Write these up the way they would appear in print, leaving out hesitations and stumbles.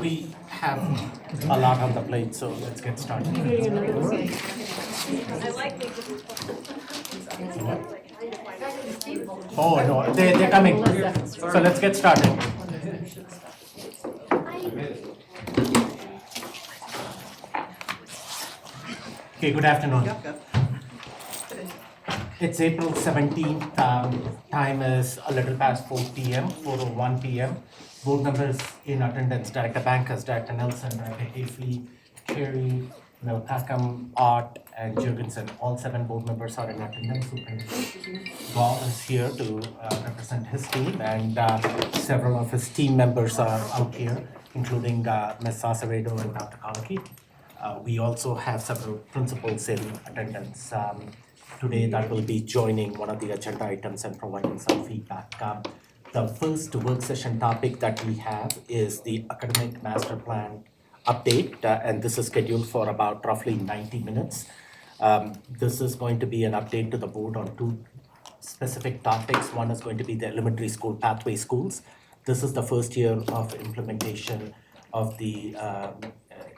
We have a lot on the plate, so let's get started. Oh no, they're coming. So let's get started. Okay, good afternoon. It's April 17th. Time is a little past 4 p.m., 4:01 p.m. Board members in attendance: Director Bankers, Director Nelson, Director Hafley, Cherry, Mel Packham, Art, and Jurgensen. All 7 board members are in attendance. Superintendent Bob is here to represent his team, and several of his team members are out here, including Ms. Sasaredo and Dr. Kalaki. We also have several principals in attendance. Today that will be joining one of the agenda items and providing some feedback. The first work session topic that we have is the academic master plan update, and this is scheduled for about roughly 90 minutes. This is going to be an update to the board on 2 specific topics. One is going to be the elementary school pathway schools. This is the first year of implementation of the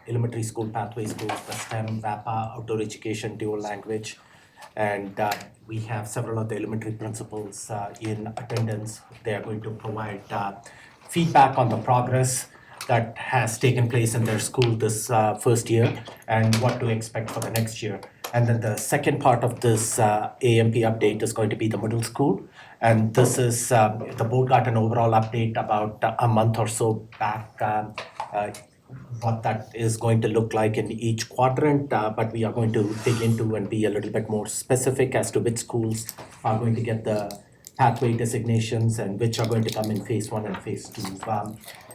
elementary school pathway schools, the STEM, VAPA, outdoor education, dual language. And we have several of the elementary principals in attendance. They are going to provide feedback on the progress that has taken place in their school this first year and what to expect for the next year. And then the second part of this AMP update is going to be the middle school. And this is, the board got an overall update about a month or so back, what that is going to look like in each quadrant, but we are going to dig into and be a little bit more specific as to which schools are going to get the pathway designations and which are going to come in phase 1 and phase 2.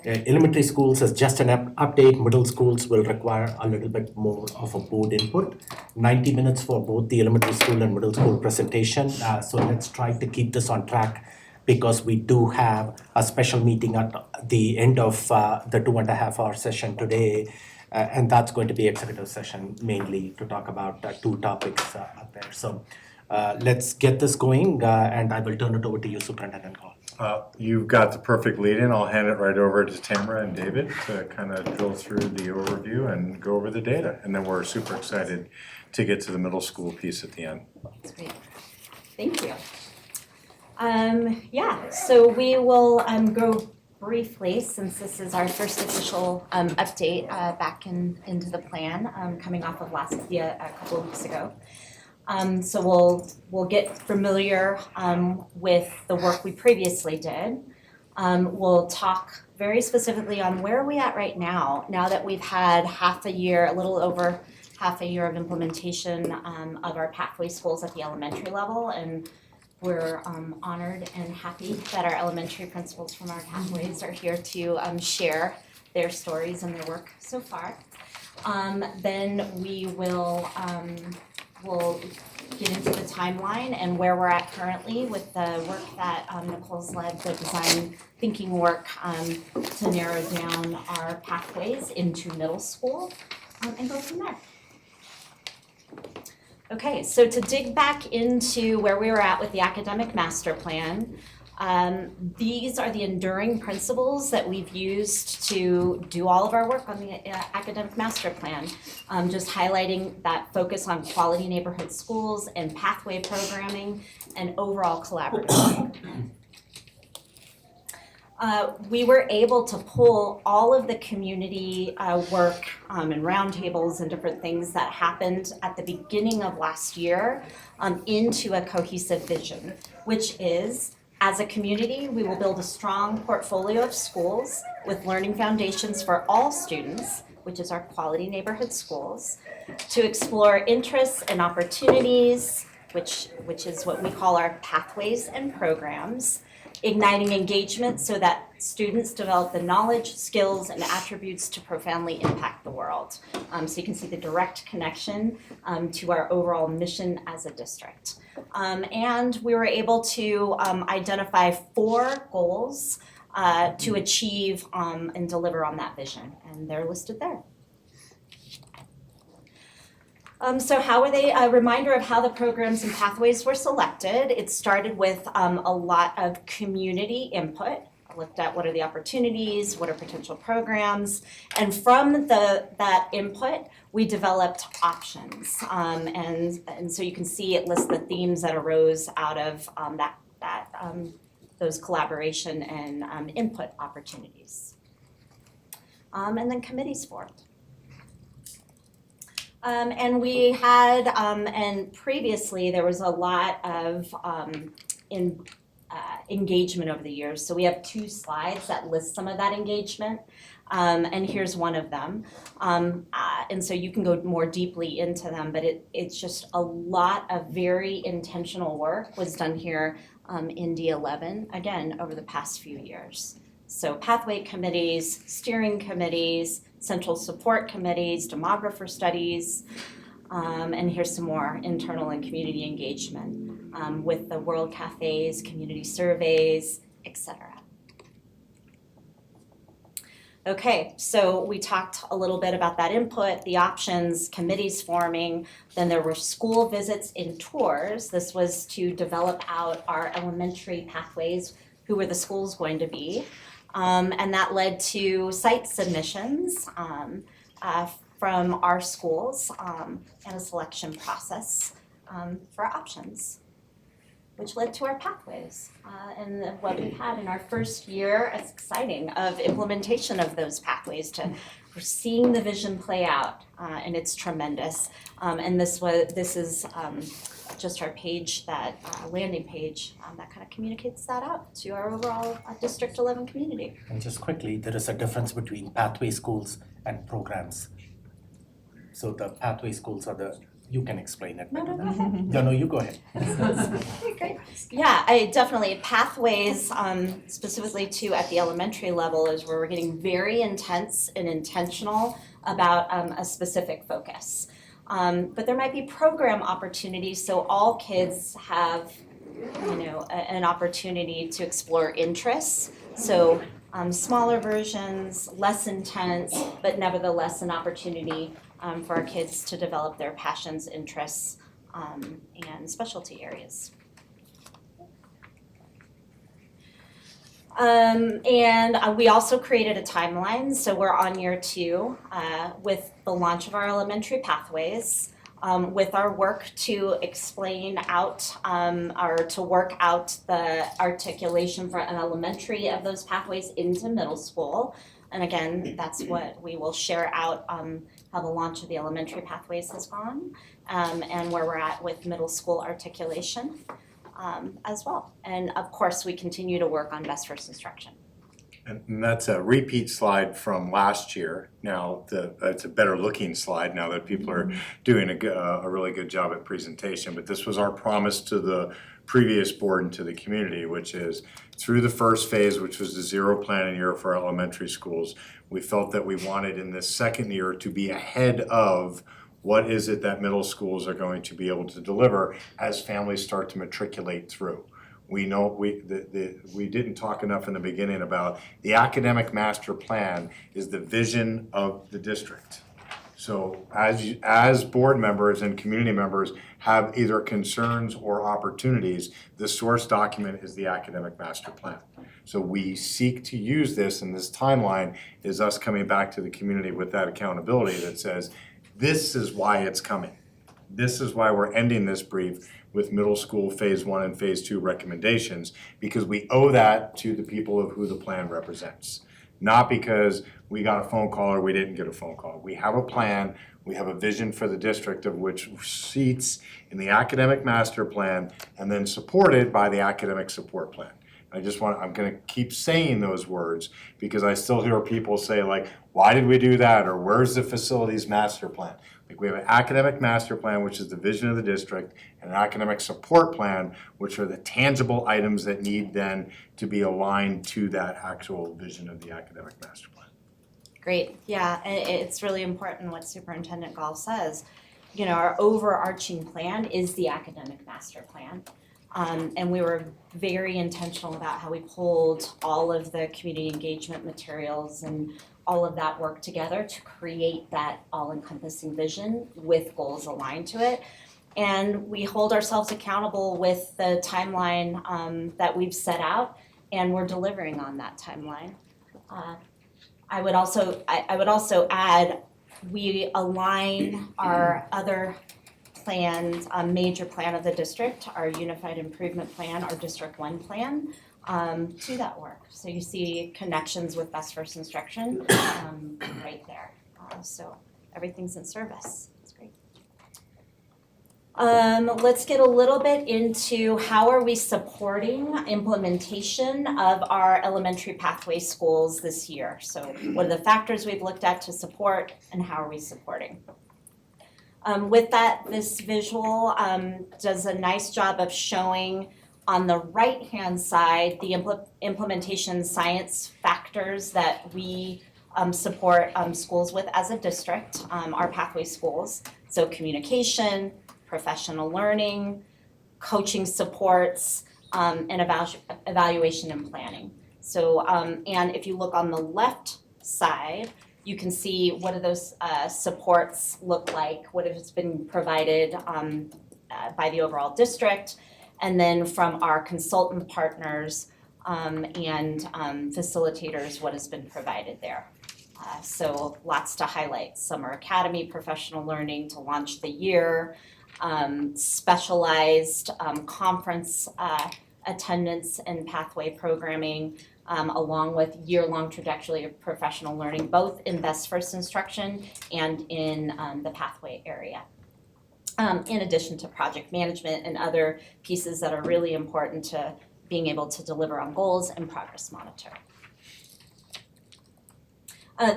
Elementary schools is just an update. Middle schools will require a little bit more of a board input. 90 minutes for both the elementary school and middle school presentation. So let's try to keep this on track, because we do have a special meeting at the end of the 2.5-hour session today, and that's going to be executive session mainly to talk about 2 topics up there. So let's get this going, and I will turn it over to you, Superintendent Call. You've got the perfect lead-in. I'll hand it right over to Tamara and David to kind of drill through the overview and go over the data. And then we're super excited to get to the middle school piece at the end. That's great. Thank you. So we will go briefly, since this is our first official update back into the plan, coming off of a couple of weeks ago. So we'll get familiar with the work we previously did. We'll talk very specifically on where are we at right now that we've had a little over half a year of implementation of our pathway schools at the elementary level, and we're honored and happy that our elementary principals from our pathways are here to share their stories and their work so far. Then we will we'll get into the timeline and where we're at currently with the work that Nicole's led, the design thinking work to narrow down our pathways into middle school, and go from there. Okay, so to dig back into where we were at with the academic master plan, these are the enduring principles that we've used to do all of our work on the academic master plan. Just highlighting that focus on quality neighborhood schools and pathway programming and overall collaborative. We were able to pull all of the community work and roundtables and different things that happened at the beginning of last year into a cohesive vision, which is, as a community, we will build a strong portfolio of schools with learning foundations for all students, which is our quality neighborhood schools, to explore interests and opportunities, which is what we call our pathways and programs, igniting engagement so that students develop the knowledge, skills, and attributes to profoundly impact the world. So you can see the direct connection to our overall mission as a district. And we were able to identify 4 goals to achieve and deliver on that vision, and they're listed there. So how were they? A reminder of how the programs and pathways were selected. It started with a lot of community input, looked at what are the opportunities, what are potential programs, and from that input, we developed options. And so you can see it lists the themes that arose out of those collaboration and input opportunities. And then committees formed. And we had, and previously there was a lot of engagement over the years. So we have 2 slides that list some of that engagement. And here's one of them. And so you can go more deeply into them, but it's just a lot of very intentional work was done here in D11, again, over the past few years. So pathway committees, steering committees, central support committees, demographer studies, and here's some more internal and community engagement with the World Cafes, community surveys, etc. Okay, so we talked a little bit about that input, the options, committees forming, then there were school visits and tours. This was to develop out our elementary pathways, who were the schools going to be. And that led to site submissions from our schools and a selection process for options, which led to our pathways. And what we've had in our first year, it's exciting, of implementation of those pathways. We're seeing the vision play out, and it's tremendous. And this is just our page, that landing page that kind of communicates that out to our overall District 11 community. And just quickly, there is a difference between pathway schools and programs. So the pathway schools are you can explain it better. No, you go ahead. Okay, great. Yeah, definitely pathways, specifically too at the elementary level, is where we're getting very intense and intentional about a specific focus. But there might be program opportunities, so all kids have, an opportunity to explore interests. So smaller versions, less intense, but nevertheless an opportunity for our kids to develop their passions, interests, and specialty areas. And we also created a timeline, so we're on year 2 with the launch of our elementary pathways, with our work to explain out or to work out the articulation for an elementary of those pathways into middle school. And again, that's what we will share out, how the launch of the elementary pathways has gone, and where we're at with middle school articulation. As well. And of course, we continue to work on best first instruction. And that's a repeat slide from last year. Now, it's a better looking slide now that people are doing a really good job at presentation. But this was our promise to the previous board and to the community, which is through the first phase, which was the 0 planning year for elementary schools, we felt that we wanted in this second year to be ahead of what is it that middle schools are going to be able to deliver as families start to matriculate through. We know we didn't talk enough in the beginning about the academic master plan is the vision of the district. So as board members and community members have either concerns or opportunities, the source document is the academic master plan. So we seek to use this, and this timeline is us coming back to the community with that accountability that says, this is why it's coming. This is why we're ending this brief with middle school phase 1 and phase 2 recommendations, because we owe that to the people of who the plan represents. Not because we got a phone call or we didn't get a phone call. We have a plan, we have a vision for the district of which seats in the academic master plan and then supported by the academic support plan. I'm gonna keep saying those words because I still hear people say like, why did we do that? Or where's the facilities master plan? Like we have an academic master plan, which is the vision of the district, and an academic support plan, which are the tangible items that need then to be aligned to that actual vision of the academic master plan. Great, yeah, and it's really important what Superintendent Gall says. Our overarching plan is the academic master plan. And we were very intentional about how we pulled all of the community engagement materials and all of that work together to create that all-encompassing vision with goals aligned to it. And we hold ourselves accountable with the timeline that we've set out and we're delivering on that timeline. I would also add, we align our other plans, major plan of the district, our Unified Improvement Plan, our District 1 plan, to that work. So you see connections with Best First Instruction right there. So everything's in service. It's great. Let's get a little bit into how are we supporting implementation of our elementary pathway schools this year. So what are the factors we've looked at to support, and how are we supporting? With that, this visual does a nice job of showing on the right-hand side the implementation science factors that we support schools with as a district, our pathway schools. So communication, professional learning, coaching supports, and evaluation and planning. So, and if you look on the left side, you can see what do those supports look like, what has been provided by the overall district, and then from our consultant partners and facilitators, what has been provided there. So lots to highlight. Summer Academy, professional learning to launch the year, specialized conference attendance and pathway programming, along with year-long trajectory of professional learning, both in Best First Instruction and in the pathway area. In addition to project management and other pieces that are really important to being able to deliver on goals and progress monitor.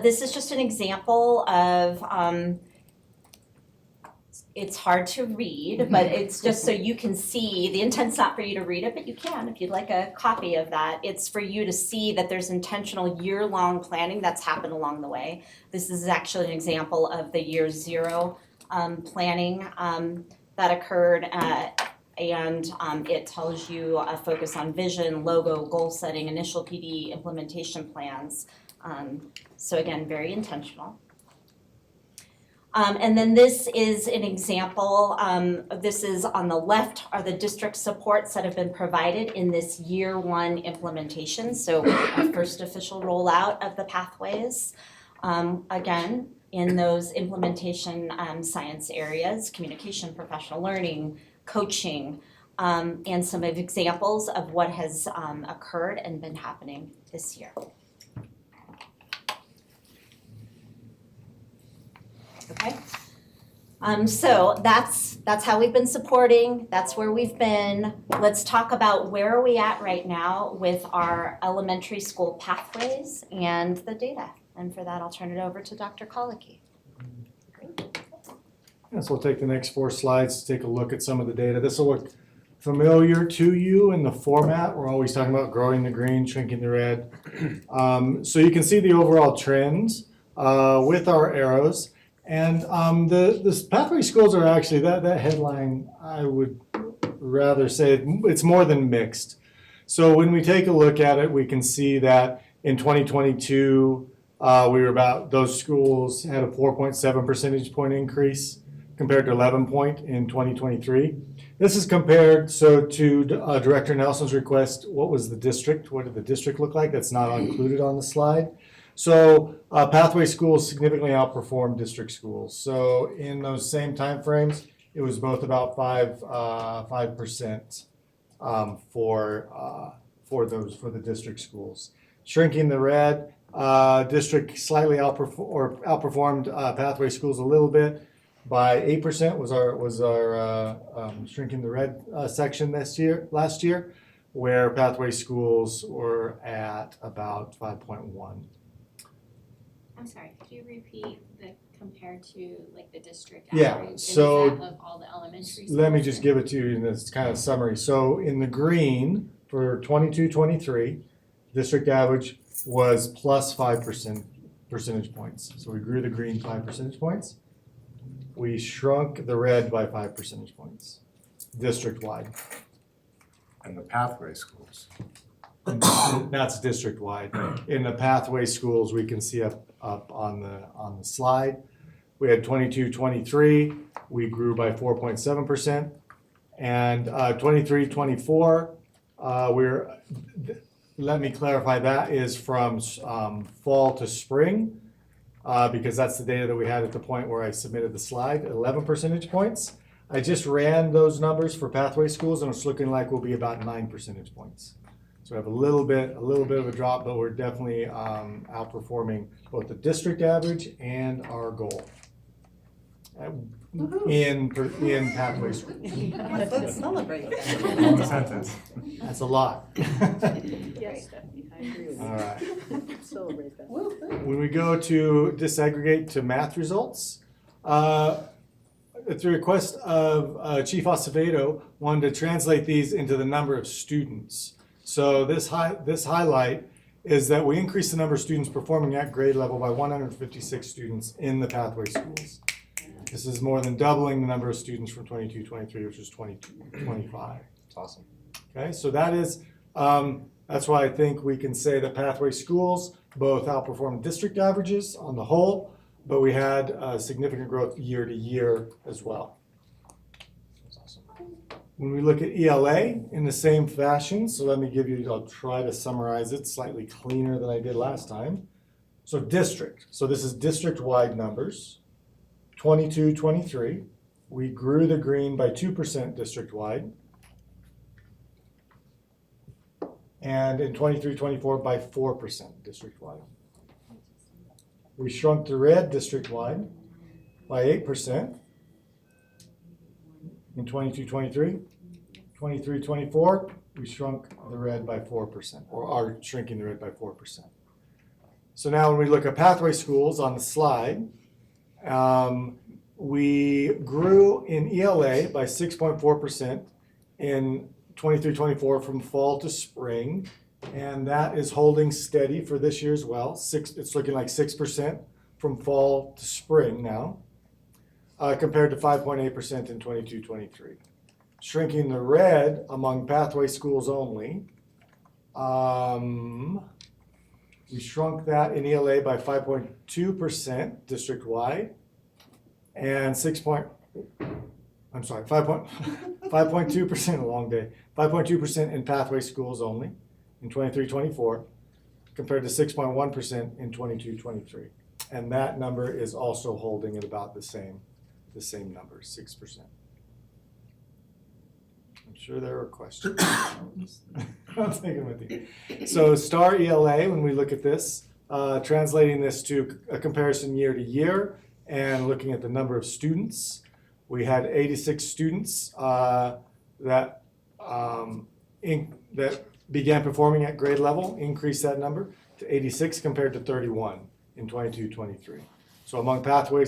This is just an example of, it's hard to read, but it's just so you can see, the intent's not for you to read it, but you can if you'd like a copy of that. It's for you to see that there's intentional year-long planning that's happened along the way. This is actually an example of the year 0 planning that occurred, and it tells you a focus on vision, logo, goal setting, initial PD, implementation plans. So again, very intentional. And then this is an example, this is on the left are the district supports that have been provided in this year 1 implementation. So our first official rollout of the pathways. Again, in those implementation science areas, communication, professional learning, coaching, and some of examples of what has occurred and been happening this year. Okay, so that's how we've been supporting, that's where we've been. Let's talk about where are we at right now with our elementary school pathways and the data. And for that, I'll turn it over to Dr. Colicky. Yes, we'll take the next 4 slides to take a look at some of the data. This will look familiar to you in the format. We're always talking about growing the green, shrinking the red. So you can see the overall trends with our arrows. And the pathway schools are actually, that headline, I would rather say it's more than mixed. So when we take a look at it, we can see that in 2022, those schools had a 4.7 percentage point increase compared to 11 point in 2023. This is compared, to Director Nelson's request, what was the district? What did the district look like? That's not included on the slide. So pathway schools significantly outperformed district schools. So in those same time frames, it was both about 5% for the district schools. Shrinking the red, district slightly outperformed pathway schools a little bit by 8% was our shrinking the red section last year, where pathway schools were at about 5.1. I'm sorry, could you repeat the compared to like the district Yeah, average? And so is that of all the elementary schools? Let me just give it to you in this kind of summary. So in the green for 22-23, district average was plus 5% percentage points. So we grew the green 5 percentage points. We shrunk the red by 5 percentage points, district-wide. And the pathway schools. That's district-wide. In the pathway schools, we can see up on the slide. We had 22-23, we grew by 4.7%. And 23-24, let me clarify, that is from fall to spring, because that's the data that we had at the point where I submitted the slide, 11 percentage points. I just ran those numbers for pathway schools, and it's looking like we'll be about 9 percentage points. So we have a little bit of a drop, but we're definitely outperforming both the district average and our goal in pathway schools. Let's celebrate that. Long sentence. That's a lot. Yes, Stephanie, I agree with All right. you. Celebrate that. When we go to disaggregate to math results, at the request of Chief Acevedo, wanted to translate these into the number of students. So this highlight is that we increased the number of students performing at grade level by 156 students in the pathway schools. This is more than doubling the number of students from 22-23, which was 22-25. That's awesome. Okay, so that is, that's why I think we can say that pathway schools both outperformed district averages on the whole, but we had significant growth year to year as well. That's awesome. When we look at ELA in the same fashion, so let me give you, I'll try to summarize it slightly cleaner than I did last time. So district, so this is district-wide numbers. 22-23, we grew the green by 2% district-wide. And in 23-24 by 4% district-wide. We shrunk the red district-wide by 8% in 22-23. 23-24, we shrunk the red by 4%, or are shrinking the red by 4%. So now when we look at pathway schools on the slide, we grew in ELA by 6.4% in 23-24 from fall to spring, and that is holding steady for this year as well. It's looking like 6% from fall to spring now, compared to 5.8% in 22-23. Shrinking the red among pathway schools only, we shrunk that in ELA by 5.2% district-wide, and 5.2%, a long day, 5.2% in pathway schools only in 23-24, compared to 6.1% in 22-23. And that number is also holding at about the same number, 6%. I'm sure there are questions. I'll take them with you. So star ELA, when we look at this, translating this to a comparison year to year and looking at the number of students, we had 86 students that began performing at grade level, increased that number to 86 compared to 31 in 22-23. So among pathway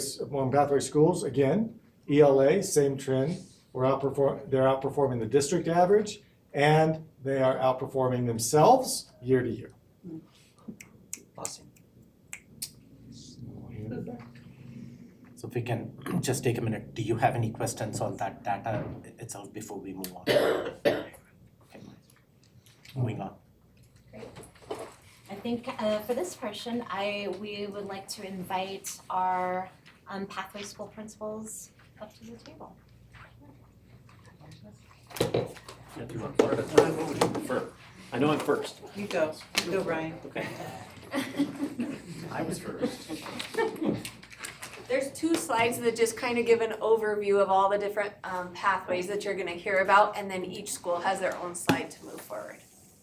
schools, again, ELA, same trend. They're outperforming the district average, and they are outperforming themselves year to year. Awesome. So if we can just take a minute, do you have any questions on that data itself before we move on? Okay. Moving on. I think for this portion, we would like to invite our pathway school principals up to the table. I know I'm first. You go, Brian. Okay. I was first. There's two slides that just kind of give an overview of all the different pathways that you're gonna hear about, and then each school has their own slide to move forward.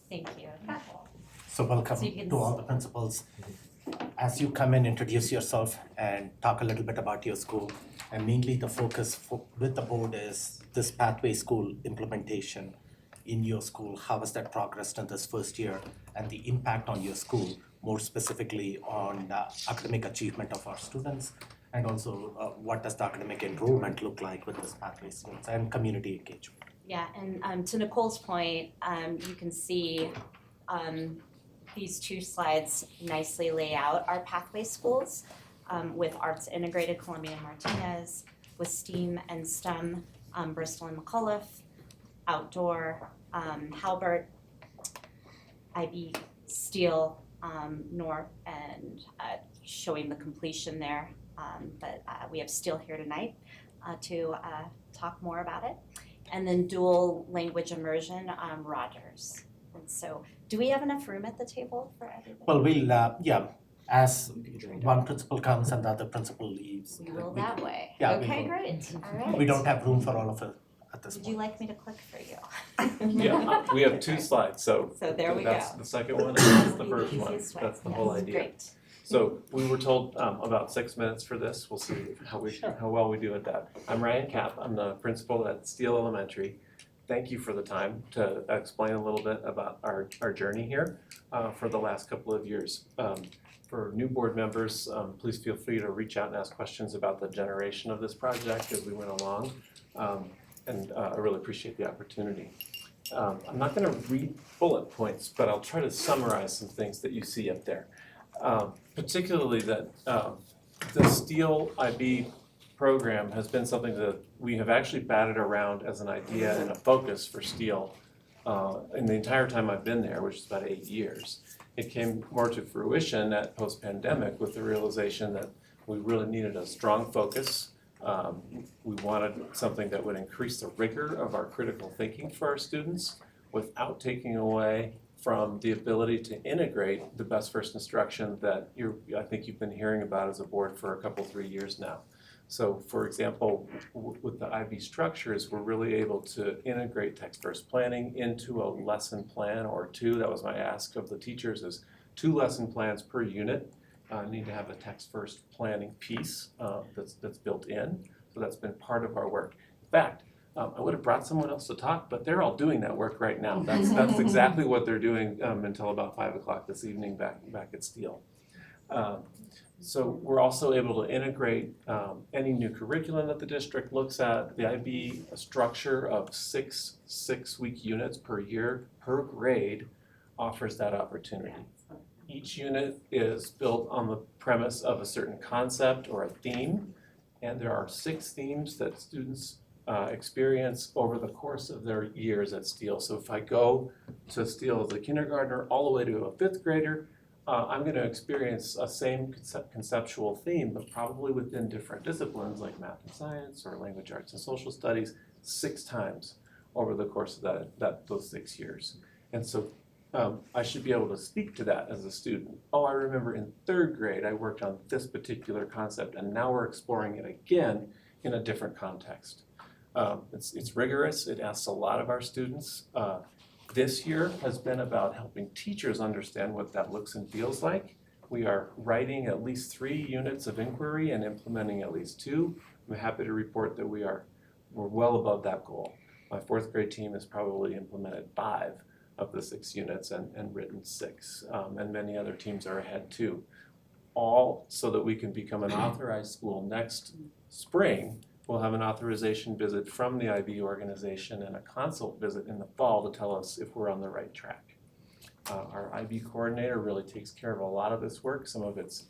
Thank you. So welcome So you can to all the principals. As you come in, introduce yourself and talk a little bit about your school. And mainly the focus with the board is this pathway school implementation in your school. How has that progressed in this first year, and the impact on your school, more specifically on the academic achievement of our students, and also what does the academic enrollment look like with this pathway students and community engagement. Yeah, and to Nicole's point, you can see these two slides nicely lay out our pathway schools with Arts Integrated Columbia and Martinez, with STEAM and STEM, Bristol and McAuliffe, Outdoor, Halbert, IB Steele, North, and showing the completion there. But we have Steele here tonight to talk more about it. And then dual language immersion, Rogers And so, do we have enough room at the table for everybody? Well, we'll, as one principal comes and the other principal leaves. We will that way. Yeah, we Okay, will. great, all right. We don't have room for all of it at this Would you point. like me to click for you? Yeah, we have two slides, so So there we that's go. the second one and that's the first Easiest one. way. That's the whole Yes, idea. Great. So we were told about 6 minutes for this. We'll see how well we do at that. I'm Ryan Kapp. I'm the principal at Steele Elementary. Thank you for the time to explain a little bit about our journey here for the last couple of years. For new board members, please feel free to reach out and ask questions about the generation of this project as we went along. And I really appreciate the opportunity. I'm not gonna read bullet points, but I'll try to summarize some things that you see up there. Particularly that the Steele IB program has been something that we have actually batted around as an idea and a focus for Steele in the entire time I've been there, which is about 8 years. It came more to fruition at post-pandemic with the realization that we really needed a strong focus. We wanted something that would increase the rigor of our critical thinking for our students without taking away from the ability to integrate the best first instruction that I think you've been hearing about as a board for a couple, 3 years now. So for example, with the IB structures, we're really able to integrate text first planning into a lesson plan or two. That was my ask of the teachers, is 2 lesson plans per unit. Need to have a text first planning piece that's built in. So that's been part of our work. In fact, I would have brought someone else to talk, but they're all doing that work right now. That's exactly what they're doing until about 5 o'clock this evening back at Steele. So we're also able to integrate any new curriculum that the district looks at. The IB structure of 6 week units per year per grade offers that opportunity. Each unit is built on the premise of a certain concept or a theme, and there are 6 themes that students experience over the course of their years at Steele. So if I go to Steele as a kindergartner all the way to a 5th grader, I'm going to experience a same conceptual theme, but probably within different disciplines like math and science or language arts and social studies 6 times over the course of those 6 years. And so I should be able to speak to that as a student. Oh, I remember in 3rd grade I worked on this particular concept, and now we're exploring it again in a different context. It's rigorous. It asks a lot of our students. This year has been about helping teachers understand what that looks and feels like. We are writing at least 3 units of inquiry and implementing at least 2. I'm happy to report that we're well above that goal. My 4th grade team has probably implemented 5 of the 6 units and written 6, and many other teams are ahead too. All so that we can become an authorized school next spring. We'll have an authorization visit from the IB organization and a consult visit in the fall to tell us if we're on the right track. Our IB coordinator really takes care of a lot of this work. Some of it's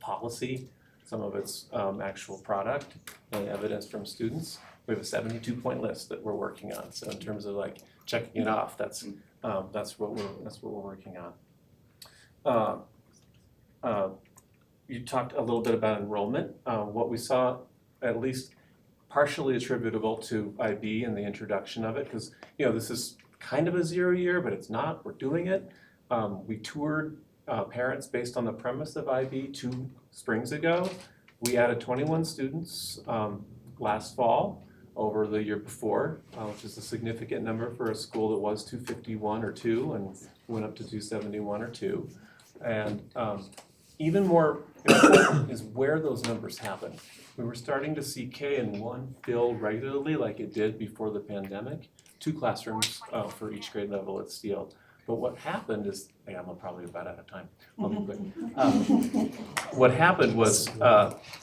policy, some of it's actual product and evidence from students. We have a 72-point list that we're working on. So in terms of like checking it off, that's what we're working on. You talked a little bit about enrollment. What we saw, at least partially attributable to IB and the introduction of it, because this is kind of a 0 year, but it's not. We're doing it. We toured parents based on the premise of IB 2 springs ago. We added 21 students last fall over the year before, which is a significant number for a school that was 251 or 2 and went up to 271 or 2. And even more important is where those numbers happen. We were starting to see K and 1 fill regularly like it did before the pandemic, 2 classrooms for each grade level at Steele. But what happened is, I'm probably about out of time. I'll be quick. What happened was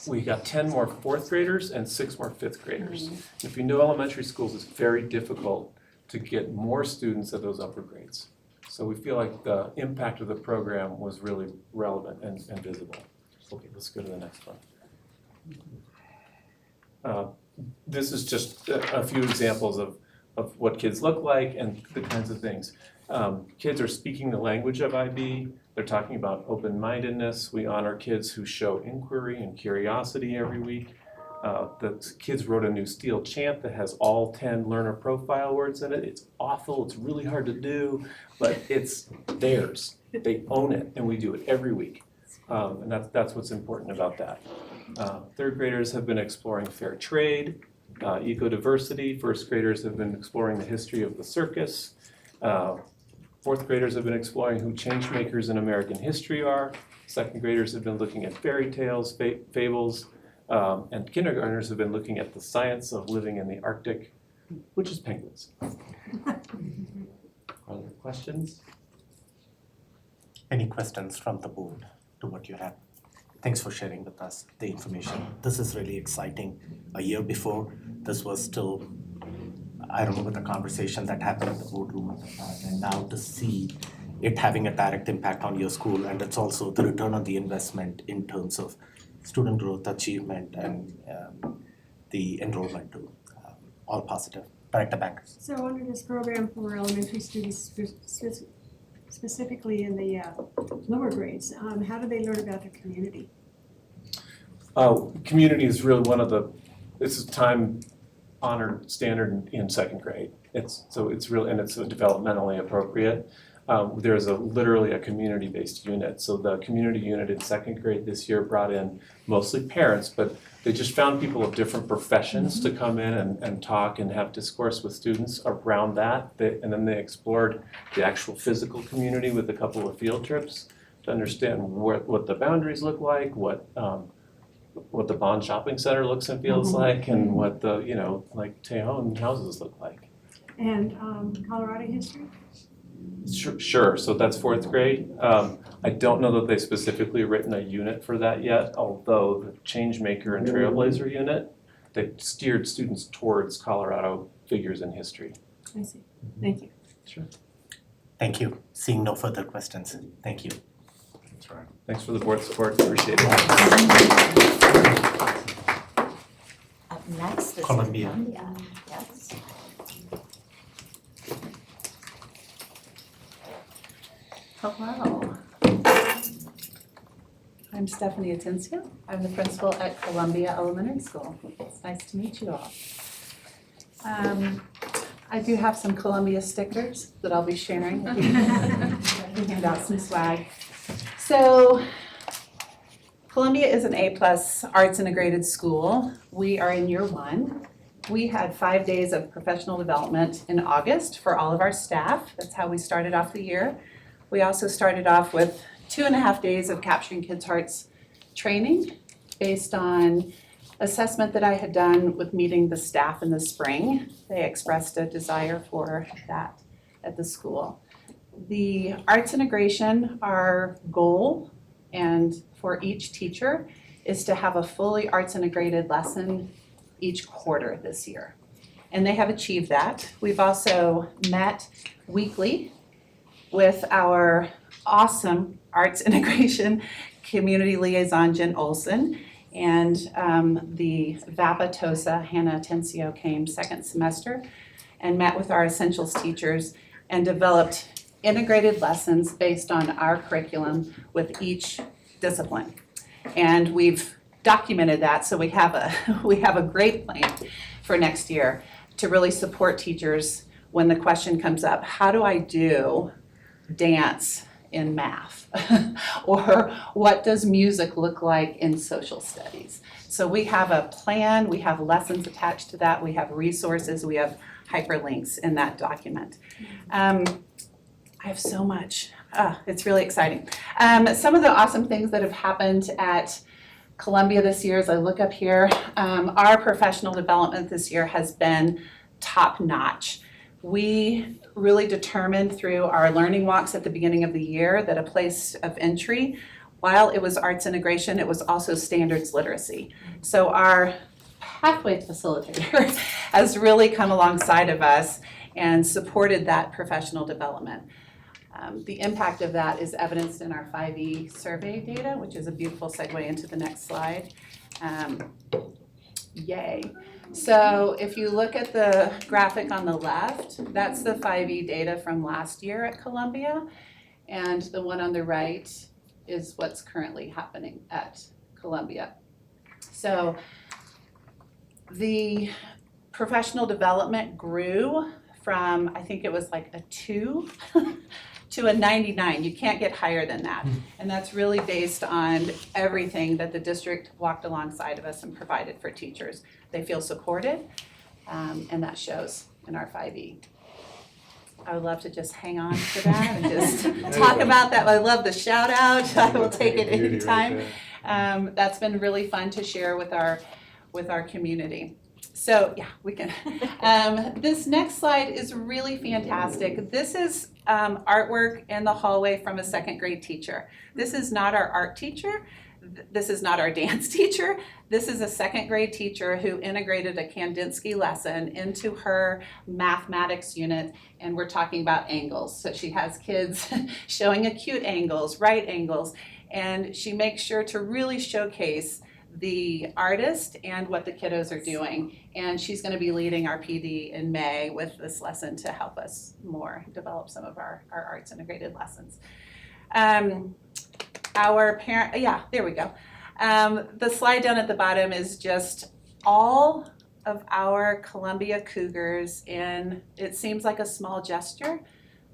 we got 10 more 4th graders and 6 more 5th graders. If you know elementary schools, it's very difficult to get more students at those upper grades. So we feel like the impact of the program was really relevant and visible. Okay, let's go to the next one. This is just a few examples of what kids look like and the kinds of things. Kids are speaking the language of IB. They're talking about open-mindedness. We honor kids who show inquiry and curiosity every week. The kids wrote a new Steel chant that has all 10 learner profile words in it. It's awful, it's really hard to do, but it's theirs. They own it, and we do it every week. And that's what's important about that. Third graders have been exploring fair trade, eco-diversity. First graders have been exploring the history of the circus. Fourth graders have been exploring who change makers in American history are. Second graders have been looking at fairy tales, fables, and kindergartners have been looking at the science of living in the Arctic, which is penguins. Are there questions? Any questions from the board to what you have? Thanks for sharing with us the information. This is really exciting. A year before, this was still, I remember the conversation that happened in the boardroom, and now to see it having a direct impact on your school, and it's also the return on the investment in terms of student growth, achievement, and the enrollment too, all positive. Director Bank. So under this program for elementary students, specifically in the lower grades, how do they learn about their community? Community is really one of the, this is time honored standard in second grade. It's really, and it's developmentally appropriate. There's literally a community-based unit. So the community unit in second grade this year brought in mostly parents, but they just found people of different professions to come in and talk and have discourse with students around that. And then they explored the actual physical community with a couple of field trips to understand what the boundaries look like, what the Bond Shopping Center looks and feels like, and what the, like Tejon houses look like. And Colorado history? Sure, so that's fourth grade. I don't know that they specifically written a unit for that yet, although the Changemaker and Trailblazer unit, they steered students towards Colorado figures in history. I see. Thank you. Sure. Thank you. Seeing no further questions. Thank you. That's right. Thanks for the board support, appreciate it. Up next is Columbia. Columbia. Yes. Hello. I'm Stephanie Atencio. I'm the principal at Columbia Elementary School. It's nice to meet you all. I do have some Columbia stickers that I'll be sharing with you. We hand out some swag. So Columbia is an A+ arts integrated school. We are in year 1. We had 5 days of professional development in August for all of our staff. That's how we started off the year. We also started off with 2.5 days of Capturing Kids' Hearts training based on assessment that I had done with meeting the staff in the spring. They expressed a desire for that at the school. The arts integration, our goal, and for each teacher, is to have a fully arts integrated lesson each quarter this year. And they have achieved that. We've also met weekly with our awesome arts integration community liaison, Jen Olson, and the Vapatosa, Hannah Atencio, came second semester and met with our essentials teachers and developed integrated lessons based on our curriculum with each discipline. And we've documented that, so we have a great plan for next year to really support teachers when the question comes up, how do I do dance in math? Or what does music look like in social studies? So we have a plan, we have lessons attached to that, we have resources, we have hyperlinks in that document. I have so much. It's really exciting. Some of the awesome things that have happened at Columbia this year, as I look up here, our professional development this year has been top-notch. We really determined through our learning walks at the beginning of the year that a place of entry, while it was arts integration, it was also standards literacy. So our pathway facilitator has really come alongside of us and supported that professional development. The impact of that is evidenced in our 5E survey data, which is a beautiful segue into the next slide. Yay. So if you look at the graphic on the left, that's the 5E data from last year at Columbia. And the one on the right is what's currently happening at Columbia. So The professional development grew from, I think it was like a 2 to a 99. You can't get higher than that. And that's really based on everything that the district walked alongside of us and provided for teachers. They feel supported, and that shows in our 5E. I would love to just hang on to that and just talk about that. I love the shout out. I will take it anytime. That's been really fun to share with our community. So yeah, we can. This next slide is really fantastic. This is artwork in the hallway from a second grade teacher. This is not our art teacher. This is not our dance teacher. This is a second grade teacher who integrated a Kandinsky lesson into her mathematics unit, and we're talking about angles. So she has kids showing acute angles, right angles, and she makes sure to really showcase the artist and what the kiddos are doing. And she's going to be leading our PD in May with this lesson to help us more develop some of our arts integrated lessons. Our parent, yeah, there we go. The slide down at the bottom is just all of our Columbia Cougars in, it seems like a small gesture,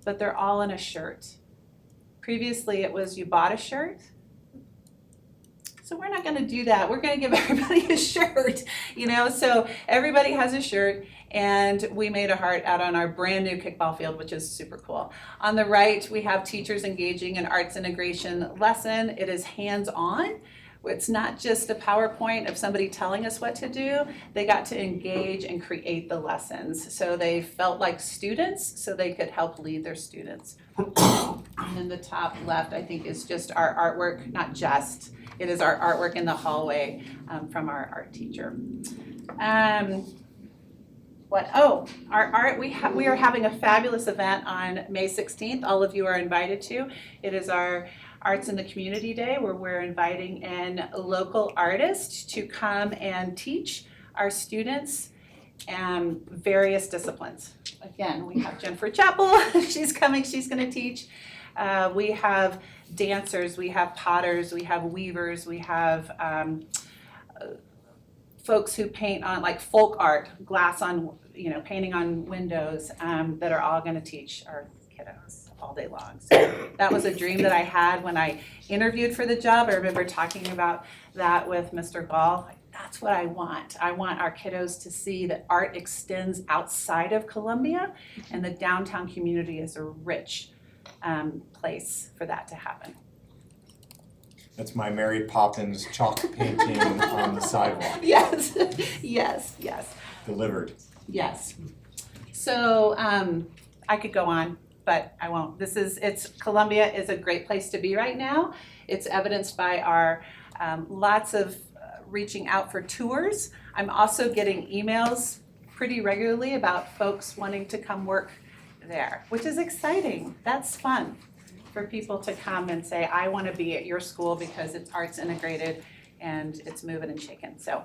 but they're all in a shirt. Previously it was you bought a shirt. So we're not gonna do that. We're gonna give everybody a shirt, you know? So everybody has a shirt, and we made a heart out on our brand new kickball field, which is super cool. On the right, we have teachers engaging in arts integration lesson. It is hands-on. It's not just a PowerPoint of somebody telling us what to do. They got to engage and create the lessons. So they felt like students, so they could help lead their students. And then the top left, I think, is just our artwork, not just. It is our artwork in the hallway from our art teacher. Our art, we are having a fabulous event on May 16th. All of you are invited to. It is our Arts in the Community Day, where we're inviting in local artists to come and teach our students various disciplines. Again, we have Jennifer Chappell, she's coming, she's gonna teach. We have dancers, we have potters, we have weavers, we have folks who paint on like folk art, glass on, you know, painting on windows, that are all gonna teach our kiddos all day long. So that was a dream that I had when I interviewed for the job. I remember talking about that with Mr. Gall. Like, that's what I want. I want our kiddos to see that art extends outside of Columbia, and the downtown community is a rich place for that to happen. That's my Mary Poppins chalk painting on the sidewalk. Yes, yes, yes. Delivered. Yes. So I could go on, but I won't. Columbia is a great place to be right now. It's evidenced by our lots of reaching out for tours. I'm also getting emails pretty regularly about folks wanting to come work there, which is exciting. That's fun for people to come and say, I want to be at your school because it's arts integrated and it's moving and shaking. So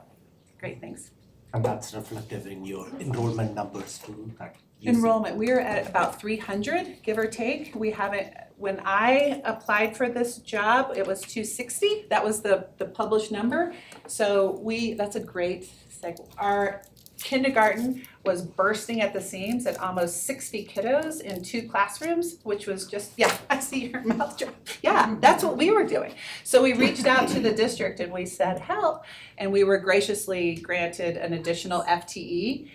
great things. And that's reflective in your enrollment numbers too, that you see. Enrollment, we're at about 300, give or take. We haven't, when I applied for this job, it was 260. That was the published number. So that's a great segue. Our kindergarten was bursting at the seams at almost 60 kiddos in 2 classrooms, which was just, yeah, I see your mouth drop. Yeah, that's what we were doing. So we reached out to the district and we said, help. And we were graciously granted an additional FTE.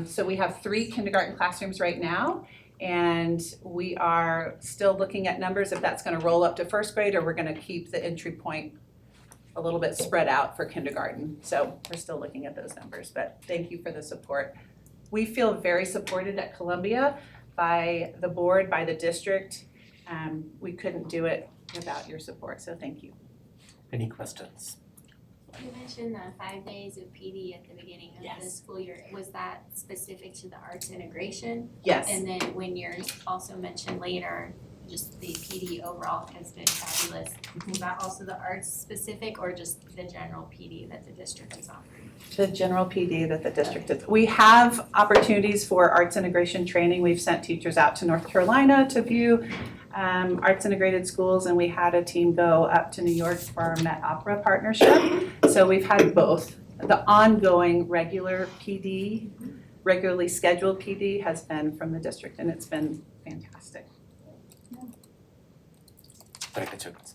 So we have 3 kindergarten classrooms right now. And we are still looking at numbers if that's gonna roll up to first grade or we're gonna keep the entry point a little bit spread out for kindergarten. So we're still looking at those numbers, but thank you for the support. We feel very supported at Columbia by the board, by the district. We couldn't do it without your support, so thank you. Any questions? You mentioned the 5 days of PD at the beginning of the Yes. school year. Was that specific to the arts integration? Yes. And then when you're also mentioned later, just the PD overall has been fabulous. Is that also the arts specific or just the general PD that the district is offering? The general PD that the district is. We have opportunities for arts integration training. We've sent teachers out to North Carolina to view arts integrated schools, and we had a team go up to New York for our Met Opera partnership. So we've had both the ongoing regularly scheduled PD has been from the district, and it's been fantastic. Director Childress.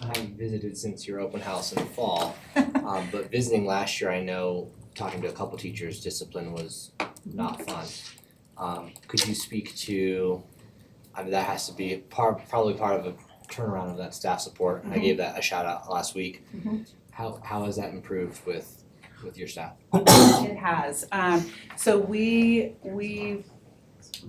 I haven't visited since your open house in the fall, but visiting last year, I know, talking to a couple teachers, discipline was not fun. Could you speak to, I mean, that has to be probably part of a turnaround of that staff support. I gave that a shout out last week. How has that improved with your staff? It has. So we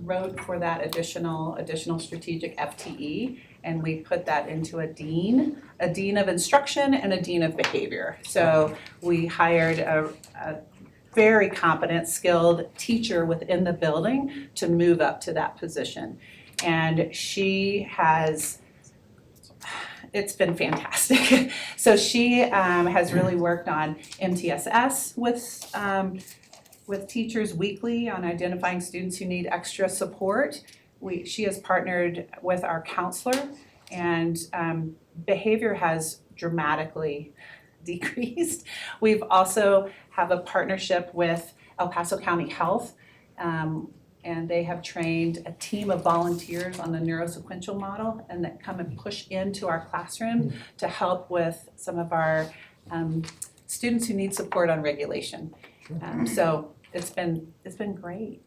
wrote for that additional strategic FTE, and we put that into a dean of instruction and a dean of behavior. So we hired a very competent, skilled teacher within the building to move up to that position. And it's been fantastic. So she has really worked on MTSS with teachers weekly on identifying students who need extra support. She has partnered with our counselor, and behavior has dramatically decreased. We've also have a partnership with El Paso County Health, and they have trained a team of volunteers on the neurosequential model, and that come and push into our classroom to help with some of our students who need support on regulation. So it's been great.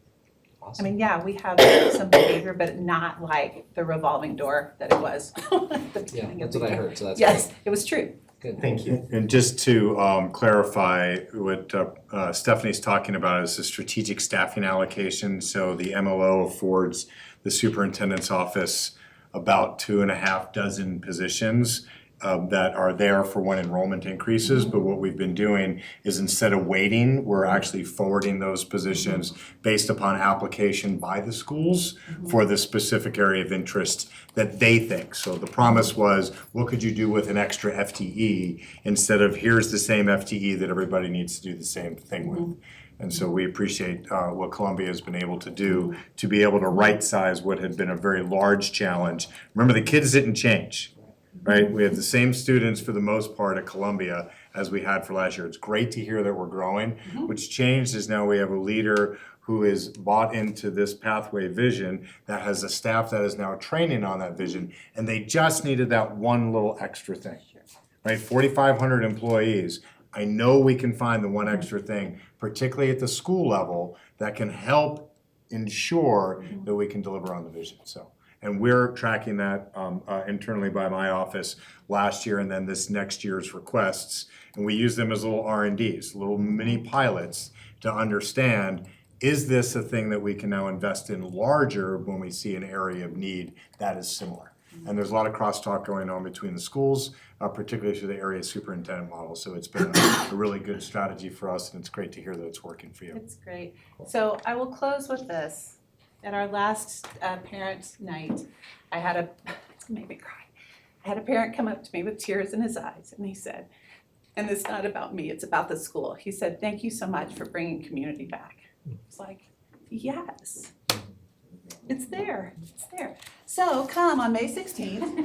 Awesome. I mean, yeah, we have some behavior, but not like the revolving door that it was at the beginning of That's the what I year. heard, so that's Yes, it was true. good. Thank you. And just to clarify, what Stephanie's talking about is the strategic staffing allocation. So the MLO affords the superintendent's office about 2.5 dozen positions that are there for when enrollment increases. But what we've been doing is, instead of waiting, we're actually forwarding those positions based upon application by the schools for the specific area of interest that they think. So the promise was, what could you do with an extra FTE, instead of here's the same FTE that everybody needs to do the same thing with. And so we appreciate what Columbia has been able to do to be able to right-size what had been a very large challenge. Remember, the kids didn't change. Right, we have the same students for the most part at Columbia as we had for last year. It's great to hear that we're growing. What's changed is now we have a leader who is bought into this pathway vision, that has a staff that is now training on that vision, and they just needed that one little extra thing. Right, 4,500 employees. I know we can find the one extra thing, particularly at the school level, that can help ensure that we can deliver on the vision. So. And we're tracking that internally by my office last year, and then this next year's requests. And we use them as little R&Ds, little mini pilots, to understand, is this a thing that we can now invest in larger when we see an area of need that is similar? And there's a lot of crosstalk going on between the schools, particularly through the area superintendent model. So it's been a really good strategy for us, and it's great to hear that it's working for you. It's great. So I will close with this. At our last parent night, it's gonna make me cry. I had a parent come up to me with tears in his eyes, and he said, and it's not about me, it's about the school. He said, "Thank you so much for bringing community back." It's like, yes, it's there. So come on May 16th,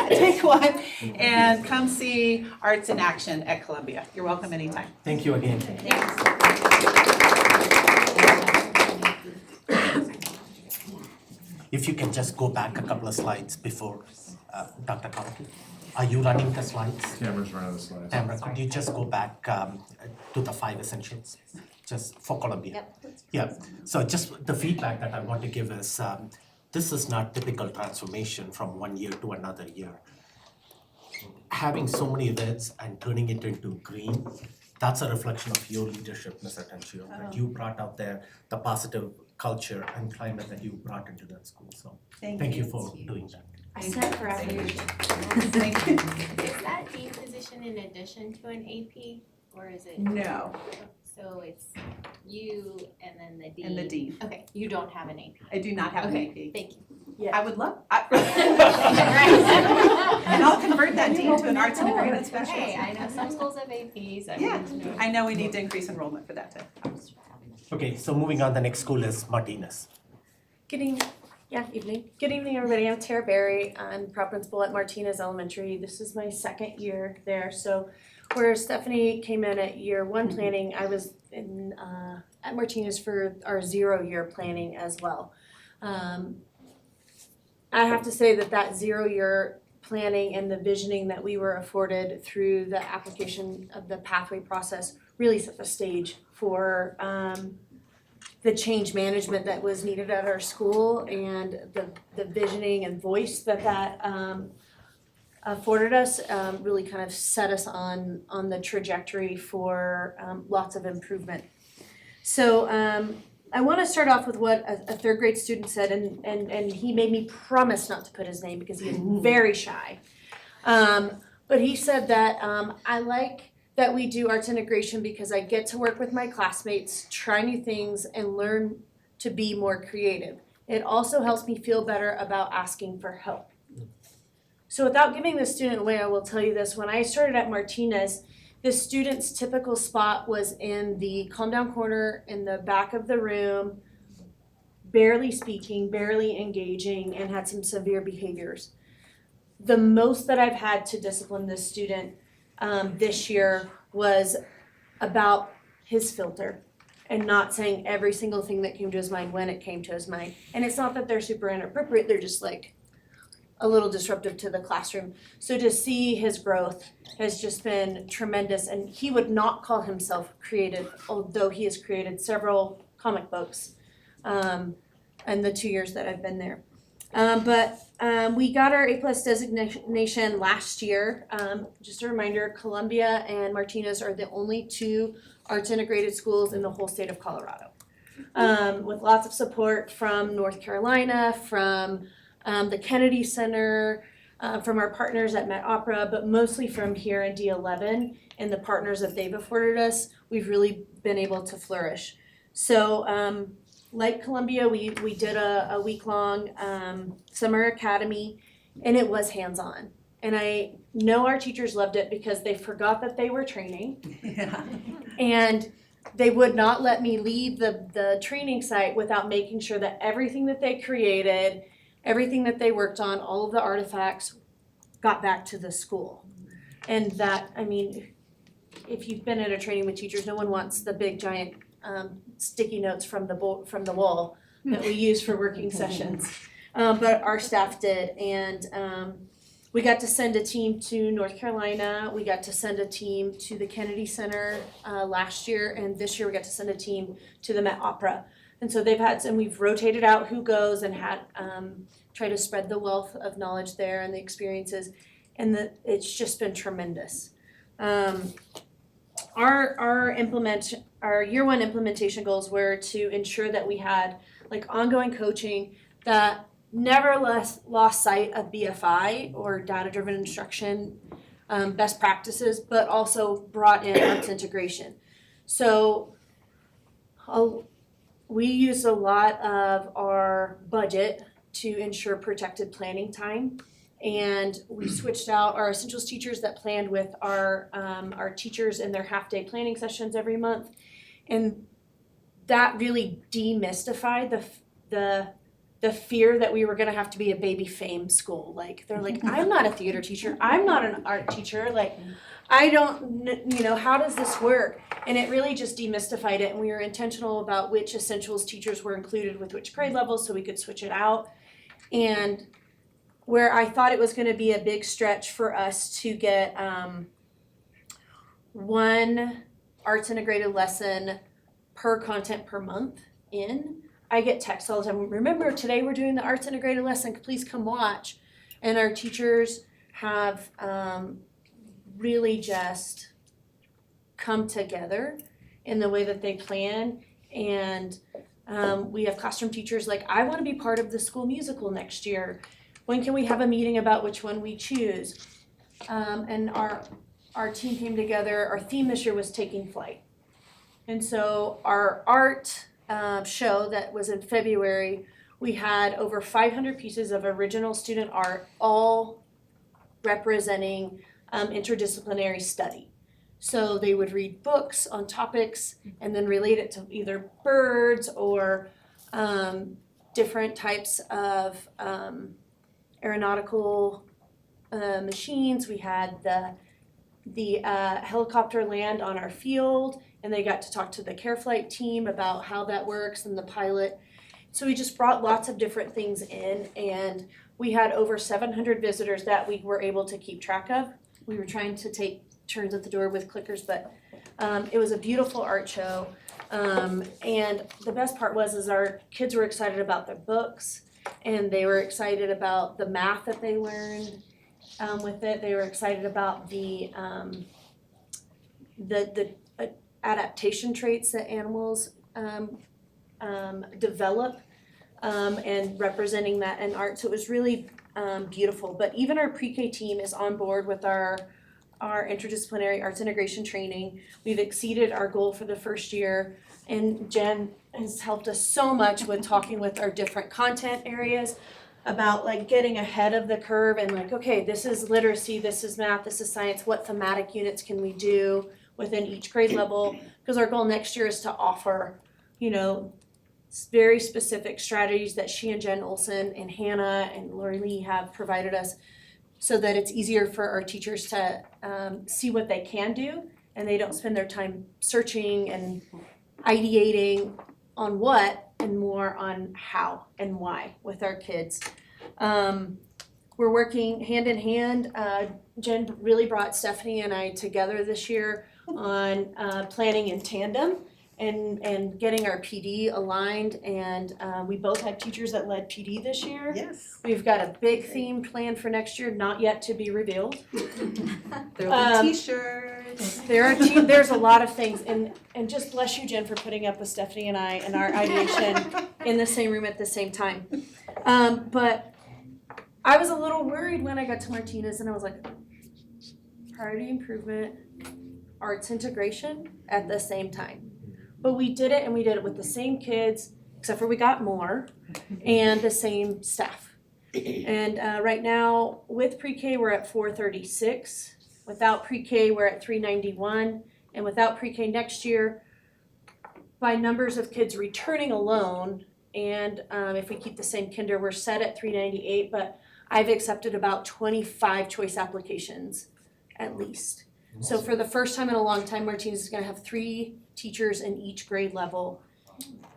take one, and come see Arts in Action at Columbia. You're welcome anytime. Thank you again. If you can just go back a couple of slides before Dr. Conklin. Are you running the slides? Cameras running the slides. Tamara, could you just go back to the 5 essentials, just for Columbia? Yeah, so just the feedback that I want to give is, this is not typical transformation from one year to another year. Having so many reds and turning it into green, that's a reflection of your leadership, Ms. Atencio, that you brought out there, the positive culture and climate that you brought into that school. So thank you for doing that. I said forever. Thank you. Is that dean position in addition to an AP, or is it? No, So it's you and then the dean? and the dean. Okay, you don't have an AP. I do not have an Okay, AP. thank you. I would love, and I'll convert that dean to an arts integrated specialist. Hey, I know some schools have APs. Yeah, I know we need to increase enrollment for that too. Okay, so moving on, the next school is Martinez. Good evening, everybody. I'm Tara Berry. I'm prop principal at Martinez Elementary. This is my second year there. So Where Stephanie came in at year one planning, I was in at Martinez for our 0-year planning as well. I have to say that 0-year planning and the visioning that we were afforded through the application of the pathway process really set the stage for the change management that was needed at our school, and the visioning and voice that afforded us really kind of set us on the trajectory for lots of improvement. So I want to start off with what a third grade student said, and he made me promise not to put his name because he is very shy. But he said that I like that we do arts integration because I get to work with my classmates, try new things, and learn to be more creative. It also helps me feel better about asking for help. So without giving the student away, I will tell you this. When I started at Martinez, the student's typical spot was in the calm down corner in the back of the room, barely speaking, barely engaging, and had some severe behaviors. The most that I've had to discipline this student this year was about his filter and not saying every single thing that came to his mind when it came to his mind. And it's not that they're super inappropriate, they're just like a little disruptive to the classroom. So to see his growth has just been tremendous, and he would not call himself creative, although he has created several comic books in the 2 years that I've been there. But we got our A+ designation last year. Just a reminder, Columbia and Martinez are the only 2 arts integrated schools in the whole state of Colorado. With lots of support from North Carolina, from the Kennedy Center, from our partners at Met Opera, but mostly from here in D11 and the partners that they've afforded us, we've really been able to flourish. So like Columbia, we did a week-long summer academy, and it was hands-on. And I know our teachers loved it because they forgot that they were training. Yeah. And they would not let me leave the training site without making sure that everything that they created, everything that they worked on, all of the artifacts got back to the school. And that, I mean, if you've been at a training with teachers, no one wants the big giant sticky notes from the wall that we use for working sessions. But our staff did, and we got to send a team to North Carolina. We got to send a team to the Kennedy Center last year, and this year we got to send a team to the Met Opera. And so we've rotated out who goes and had try to spread the wealth of knowledge there and the experiences, and it's just been tremendous. Our year one implementation goals were to ensure that we had like ongoing coaching that never lost sight of BFI or data-driven instruction best practices, but also brought in arts integration. So we used a lot of our budget to ensure protected planning time. And we switched out our essentials teachers that planned with our teachers in their half-day planning sessions every month. And that really demystified the fear that we were gonna have to be a baby fame school. Like, they're like, I'm not a theater teacher, I'm not an art teacher, like, I don't, how does this work? And it really just demystified it, and we were intentional about which essentials teachers were included with which grade levels so we could switch it out. And where I thought it was gonna be a big stretch for us to get one arts integrated lesson per content per month in, I get texts all the time, remember today we're doing the arts integrated lesson, please come watch. And our teachers have really just come together in the way that they plan. And we have classroom teachers like, I wanna be part of the school musical next year. When can we have a meeting about which one we choose? And our team came together, our theme this year was taking flight. And so our art show that was in February, we had over 500 pieces of original student art, all representing interdisciplinary study. So they would read books on topics and then relate it to either birds or different types of aeronautical machines. We had the the helicopter land on our field, and they got to talk to the care flight team about how that works and the pilot. So we just brought lots of different things in, and we had over 700 visitors that we were able to keep track of. We were trying to take turns at the door with clickers, but it was a beautiful art show. And the best part was our kids were excited about their books, and they were excited about the math that they learned with it. They were excited about the adaptation traits that animals develop, and representing that in art. So it was really beautiful. But even our pre-K team is on board with our interdisciplinary arts integration training. We've exceeded our goal for the first year, and Jen has helped us so much with talking with our different content areas about like getting ahead of the curve and like, okay, this is literacy, this is math, this is science, what thematic units can we do within each grade level? Because our goal next year is to offer, very specific strategies that she and Jen Olson and Hannah and Lori Lee have provided us, so that it's easier for our teachers to see what they can do, and they don't spend their time searching and ideating on what and more on how and why with our kids. We're working hand in hand. Jen really brought Stephanie and I together this year on planning in tandem and getting our PD aligned, and we both had teachers that led PD this year. Yes. We've got a big theme planned for next year, not yet to be revealed. There'll be t-shirts. There's a lot of things, and just bless you, Jen, for putting up with Stephanie and I and our ideation in the same room at the same time. But I was a little worried when I got to Martinez, and I was like, priority improvement, arts integration at the same time. But we did it, and we did it with the same kids, except for we got more, and the same staff. And right now, with pre-K, we're at 436. Without pre-K, we're at 391. And without pre-K next year, by numbers of kids returning alone, and if we keep the same kinder, we're set at 398, but I've accepted about 25 choice applications at least. So for the first time in a long time, Martinez is gonna have 3 teachers in each grade level,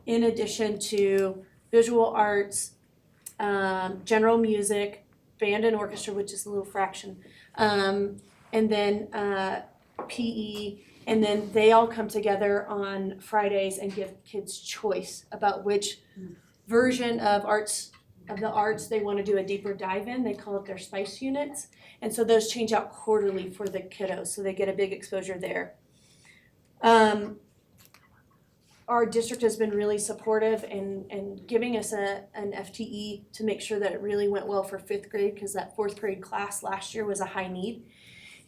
in addition to visual arts, general music, band and orchestra, which is a little fraction, and then PE, and then they all come together on Fridays and give kids choice about which version of the arts they want to do a deeper dive in. They call it their spice units, and so those change out quarterly for the kiddos, so they get a big exposure there. Our district has been really supportive in giving us an FTE to make sure that it really went well for 5th grade, because that 4th grade class last year was a high need.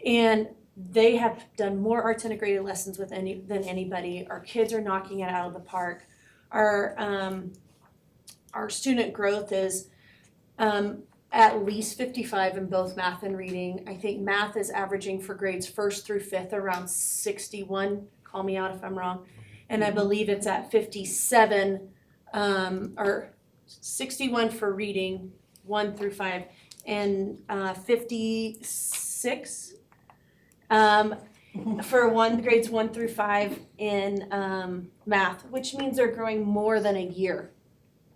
And they have done more arts integrated lessons than anybody. Our kids are knocking it out of the park. Our student growth is at least 55 in both math and reading. I think math is averaging for grades 1st through 5th around 61. Call me out if I'm wrong. And I believe it's at 57, or 61 for reading, 1 through 5, and 56 for grades 1 through 5 in math, which means they're growing more than a year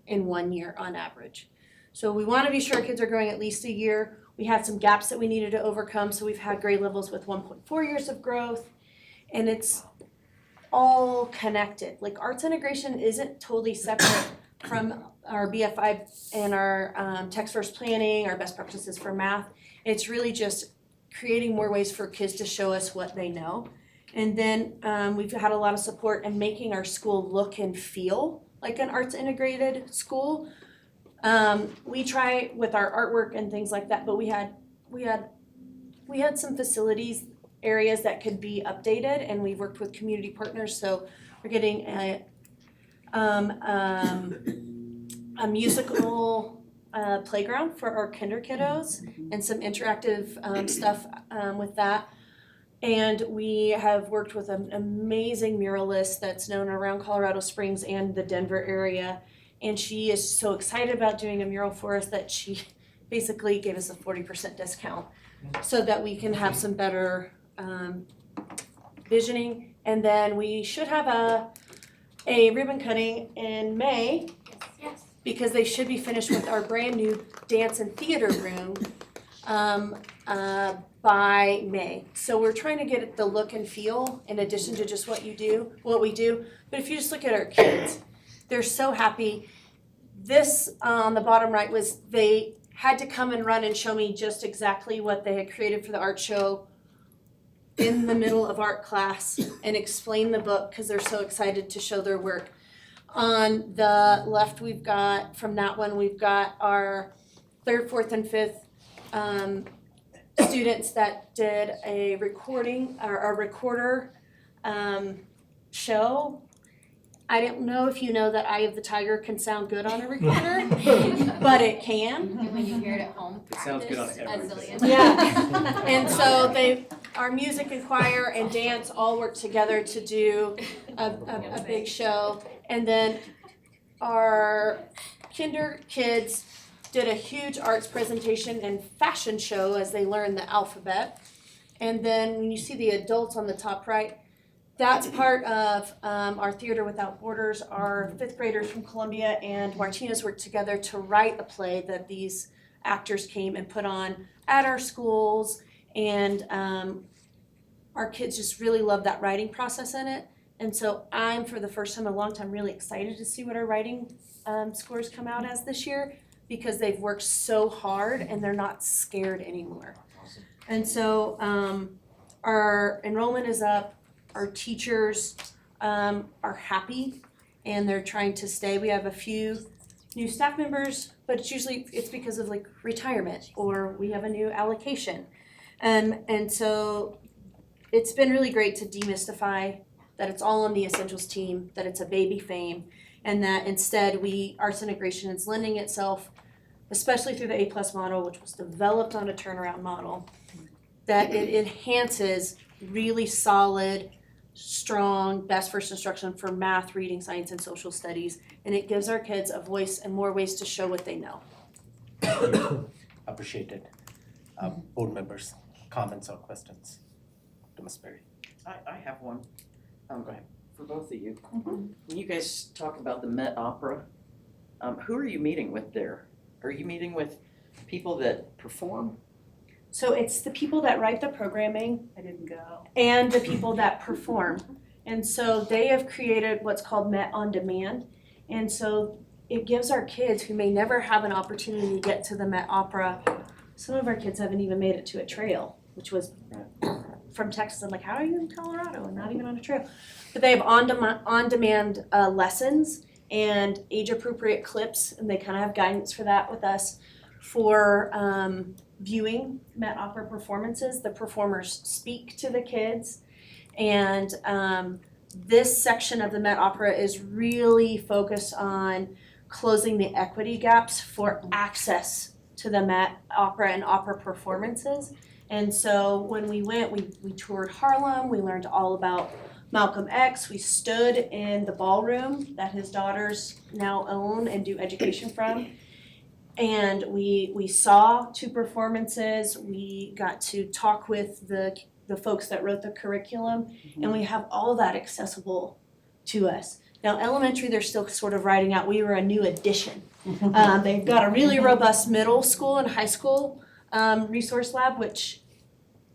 in 1 year on average. So we want to be sure kids are growing at least a year. We had some gaps that we needed to overcome, so we've had grade levels with 1.4 years of growth, and it's all connected. Like, arts integration isn't totally separate from our BFI and our text first planning, our best practices for math. It's really just creating more ways for kids to show us what they know. And then we've had a lot of support in making our school look and feel like an arts integrated school. We try with our artwork and things like that, but we had some facilities areas that could be updated, and we've worked with community partners, so we're getting a musical playground for our kinder kiddos and some interactive stuff with that. And we have worked with an amazing muralist that's known around Colorado Springs and the Denver area, and she is so excited about doing a mural for us that she basically gave us a 40% discount so that we can have some better visioning. And then we should have a ribbon cutting in May, Yes. because they should be finished with our brand new dance and theater room by May. So we're trying to get the look and feel in addition to just what we do. But if you just look at our kids, they're so happy. This on the bottom right was they had to come and run and show me just exactly what they had created for the art show in the middle of art class and explain the book because they're so excited to show their work. On the left, we've got, from that one, we've got our 3rd, 4th, and 5th students that did a recording, or a recorder show. I don't know if you know that Eye of the Tiger can sound good on a recorder, but it can. And when you hear it at home, It sounds good on practice a everything. zillion. Yeah. And so our music and choir and dance all work together to do a big show. And then our kinder kids did a huge arts presentation and fashion show as they learned the alphabet. And then when you see the adults on the top right, that's part of our Theater Without Borders. Our 5th graders from Columbia and Martinez worked together to write a play that these actors came and put on at our schools. And our kids just really love that writing process in it. And so I'm, for the first time in a long time, really excited to see what our writing scores come out as this year, because they've worked so hard and they're not scared anymore. Awesome. And so our enrollment is up. Our teachers are happy and they're trying to stay. We have a few new staff members, but it's because of like retirement or we have a new allocation. And so it's been really great to demystify that it's all on the Essentials team, that it's a baby fame, and that instead arts integration is lending itself, especially through the A+ model, which was developed on a turnaround model, that it enhances really solid, strong, best first instruction for math, reading, science, and social studies, and it gives our kids a voice and more ways to show what they know. Appreciated. Board members, comments or questions to Ms. Berry? I have one. Go ahead. For both of you. When you guys talk about the Met Opera, who are you meeting with there? Are you meeting with people that perform? So it's the people that write the programming I didn't go. and the people that perform. And so they have created what's called Met on Demand. And so it gives our kids who may never have an opportunity to get to the Met Opera. Some of our kids haven't even made it to a trail, which was from Texas. I'm like, how are you in Colorado and not even on a trail? But they have on-demand lessons and age-appropriate clips, and they kind of have guidance for that with us for viewing Met Opera performances. The performers speak to the kids, and this section of the Met Opera is really focused on closing the equity gaps for access to the Met Opera and opera performances. And so when we went, we toured Harlem, we learned all about Malcolm X, we stood in the ballroom that his daughters now own and do education from. And we saw 2 performances, we got to talk with the folks that wrote the curriculum, and we have all of that accessible to us. Now, elementary, they're still sort of writing out, we were a new addition. They've got a really robust middle school and high school resource lab, which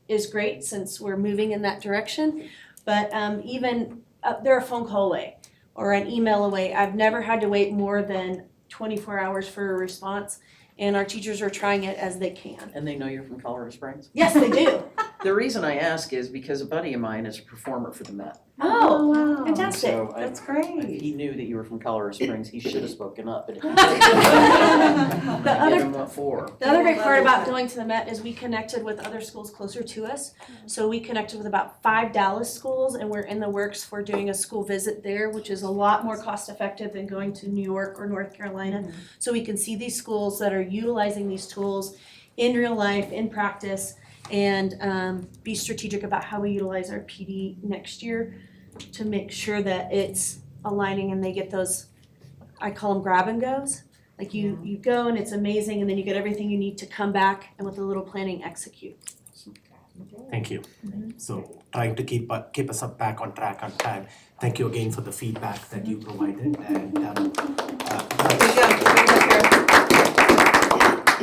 is great since we're moving in that direction. But even they're a phone call away or an email away. I've never had to wait more than 24 hours for a response, and our teachers are trying it as they can. And they know you're from Colorado Springs? Yes, they do. The reason I ask is because a buddy of mine is a performer for the Met. Oh, wow. fantastic. So That's great. he knew that you were from Colorado Springs. He should have spoken up. But The Get other him what for? The other great part about going to the Met is we connected with other schools closer to us. So we connected with about 5 Dallas schools, and we're in the works for doing a school visit there, which is a lot more cost effective than going to New York or North Carolina. So we can see these schools that are utilizing these tools in real life, in practice, and be strategic about how we utilize our PD next year to make sure that it's aligning and they get those, I call them grab and goes. Like you go and it's amazing, and then you get everything you need to come back and with a little planning execute. Thank you. So trying to keep us up back on track on time. Thank you again for the feedback that you provided and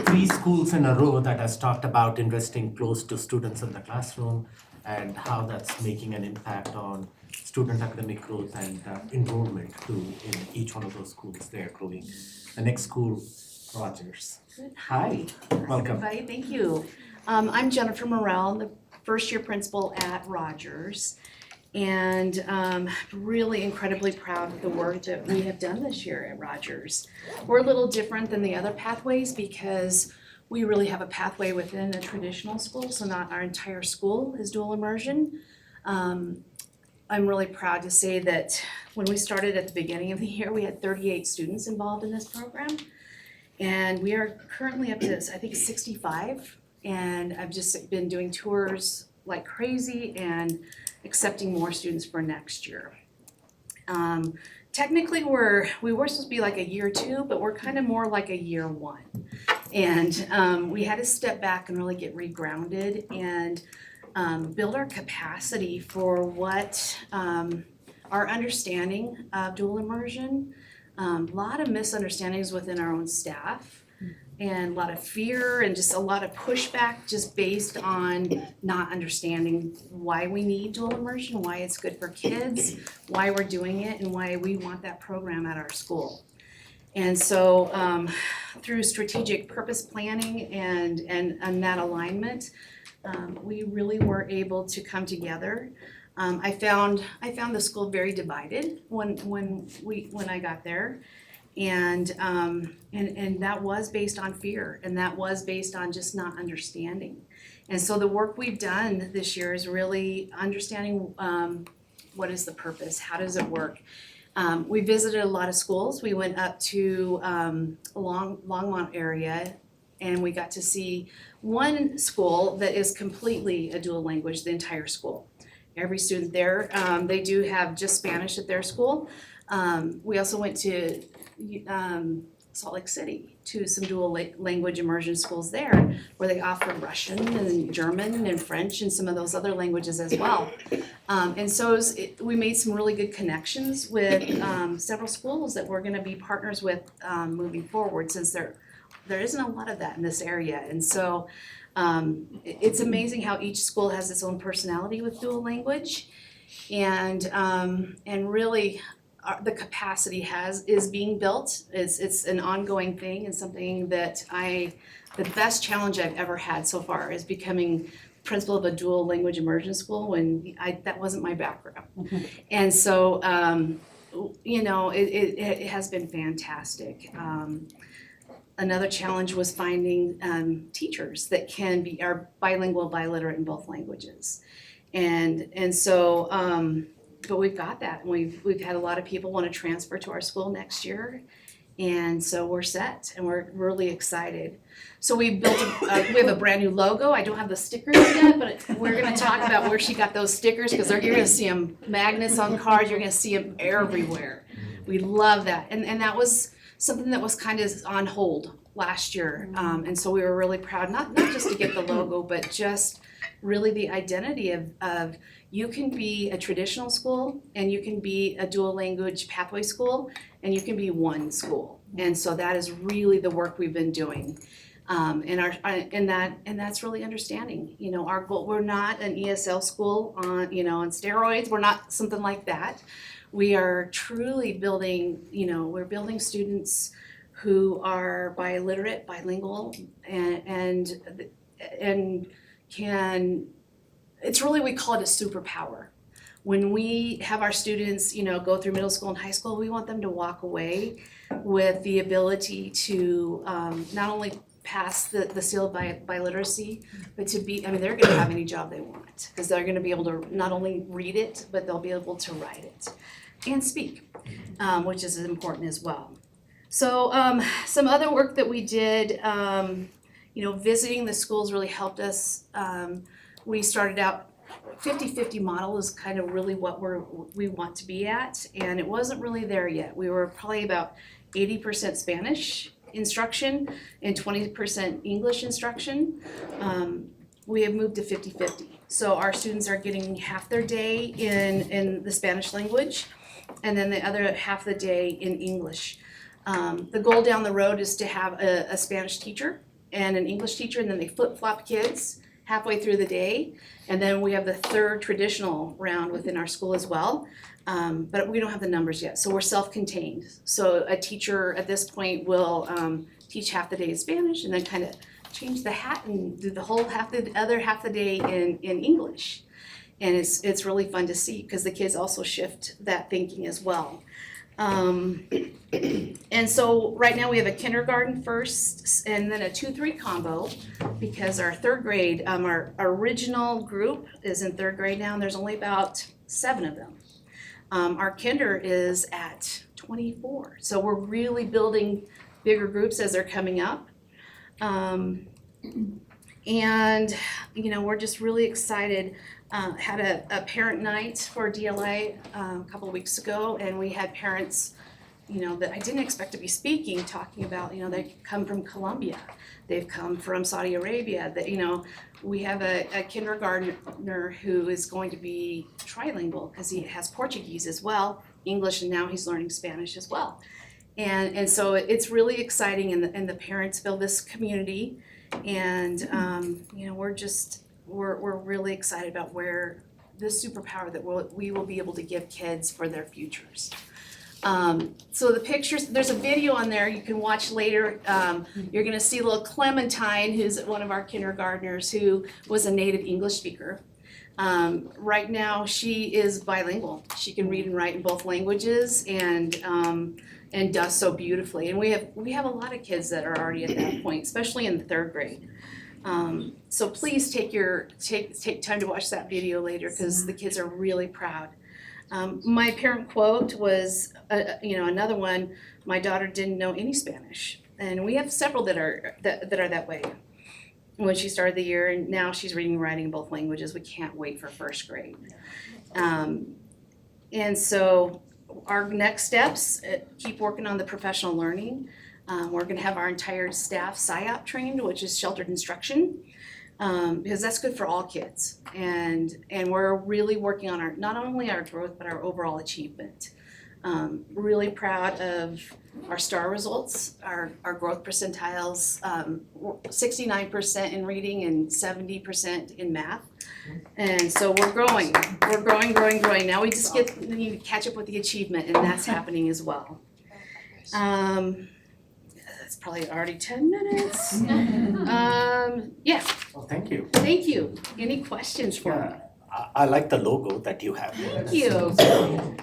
three schools in a row that has talked about investing close to students in the classroom and how that's making an impact on student academic growth and enrollment too in each one of those schools they are growing. The next school, Rogers. Hi, welcome. Everybody, thank you. I'm Jennifer Morrell, the first year principal at Rogers. And really incredibly proud of the work that we have done this year at Rogers. We're a little different than the other pathways because we really have a pathway within a traditional school, so not our entire school is dual immersion. I'm really proud to say that when we started at the beginning of the year, we had 38 students involved in this program. And we are currently up to, I think, 65. And I've just been doing tours like crazy and accepting more students for next year. Technically, we were supposed to be like a year 2, but we're kind of more like a year 1. And we had to step back and really get regrounded and build our capacity for what our understanding of dual immersion. A lot of misunderstandings within our own staff and a lot of fear and just a lot of pushback just based on not understanding why we need dual immersion, why it's good for kids, why we're doing it, and why we want that program at our school. And so through strategic purpose planning and that alignment, we really were able to come together. I found the school very divided when I got there, and that was based on fear, and that was based on just not understanding. And so the work we've done this year is really understanding what is the purpose, how does it work. We visited a lot of schools. We went up to Longmont area, and we got to see one school that is completely a dual language, the entire school. Every student there, they do have just Spanish at their school. We also went to Salt Lake City to some dual language immersion schools there where they offer Russian and German and French and some of those other languages as well. And so we made some really good connections with several schools that we're gonna be partners with moving forward, since there isn't a lot of that in this area. And so it's amazing how each school has its own personality with dual language, and really the capacity is being built. It's an ongoing thing, and something that the best challenge I've ever had so far is becoming principal of a dual language immersion school when that wasn't my background. And so it has been fantastic. Another challenge was finding teachers that are bilingual, biliterate in both languages. And so but we've got that. We've had a lot of people want to transfer to our school next year. And so we're set, and we're really excited. So we have a brand new logo. I don't have the stickers yet, but we're gonna talk about where she got those stickers, because you're gonna see them, magnets on cars, you're gonna see them everywhere. We love that. And that was something that was kind of on hold last year. And so we were really proud, not just to get the logo, but just really the identity of you can be a traditional school, and you can be a dual language pathway school, and you can be one school. And so that is really the work we've been doing. And that's really understanding. Our goal, we're not an ESL school on steroids. We're not something like that. We are truly building, we're building students who are biliterate, bilingual, and can, it's really, we call it a superpower. When we have our students, go through middle school and high school, we want them to walk away with the ability to not only pass the seal of biliteracy, but to be, they're gonna have any job they want, because they're gonna be able to not only read it, but they'll be able to write it and speak, which is important as well. So some other work that we did, visiting the schools really helped us. We started out 50-50 model is kind of really what we want to be at, and it wasn't really there yet. We were probably about 80% Spanish instruction and 20% English instruction. We have moved to 50-50. So our students are getting half their day in the Spanish language and then the other half the day in English. The goal down the road is to have a Spanish teacher and an English teacher, and then they flip-flop kids halfway through the day. And then we have the third traditional round within our school as well. But we don't have the numbers yet, so we're self-contained. So a teacher at this point will teach half the day in Spanish and then kind of change the hat and do the whole other half the day in English. And it's really fun to see because the kids also shift that thinking as well. And so right now we have a kindergarten first and then a 2-3 combo because our third grade, our original group is in third grade now and there's only about 7 of them. Our kinder is at 24, so we're really building bigger groups as they're coming up. And, you know, we're just really excited. Had a parent night for DLA a couple of weeks ago, and we had parents, you know, that I didn't expect to be speaking, talking about, you know, they come from Colombia, they've come from Saudi Arabia, that, you know, we have a kindergartner who is going to be trilingual because he has Portuguese as well, English, and now he's learning Spanish as well. And so it's really exciting, and the parents build this community, and you know, we're really excited about where this superpower that we will be able to give kids for their futures. So the pictures, there's a video on there you can watch later. You're gonna see little Clementine, who's one of our kindergartners, who was a native English speaker. Right now she is bilingual. She can read and write in both languages and does so beautifully. And we have a lot of kids that are already at that point, especially in the third grade. So please take time to watch that video later because the kids are really proud. My parent quote was, you know, another one. My daughter didn't know any Spanish, and we have several that are that way. When she started the year, and now she's reading and writing in both languages. We can't wait for first grade. And so our next steps, keep working on the professional learning. We're gonna have our entire staff SIOP trained, which is sheltered instruction, because that's good for all kids. And we're really working on not only our growth, but our overall achievement. Really proud of our STAR results, our growth percentiles, 69% in reading and 70% in math. And so we're growing. Now we just need to catch up with the achievement, and that's happening as well. It's probably already 10 minutes. Yeah. Well, thank you. Thank you. Any questions for me? I like the logo that you have. Thank you.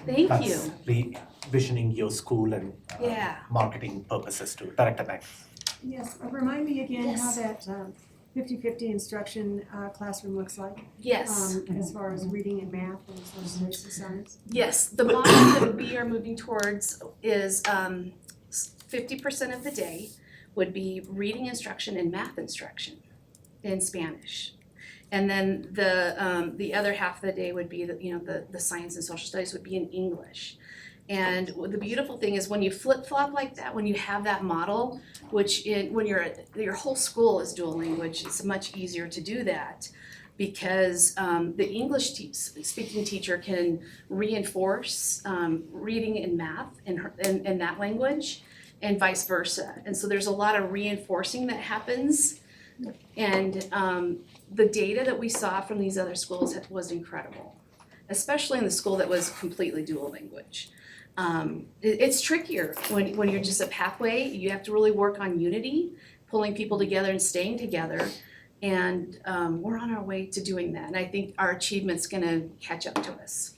Thank you. That's visioning your school and Yeah. marketing purposes too. Director Beck. Yes, remind me again how Yes. that 50-50 instruction classroom looks like, Yes. as far as reading and math and social science. Yes. The model that we are moving towards is 50% of the day would be reading instruction and math instruction in Spanish. And then the other half of the day would be the science and social studies would be in English. And the beautiful thing is when you flip-flop like that, when you have that model, when your whole school is dual language, it's much easier to do that because the English speaking teacher can reinforce reading and math in that language and vice versa. And so there's a lot of reinforcing that happens. And the data that we saw from these other schools was incredible, especially in the school that was completely dual language. It's trickier when you're just a pathway. You have to really work on unity, pulling people together and staying together. And we're on our way to doing that. And I think our achievement's gonna catch up to us.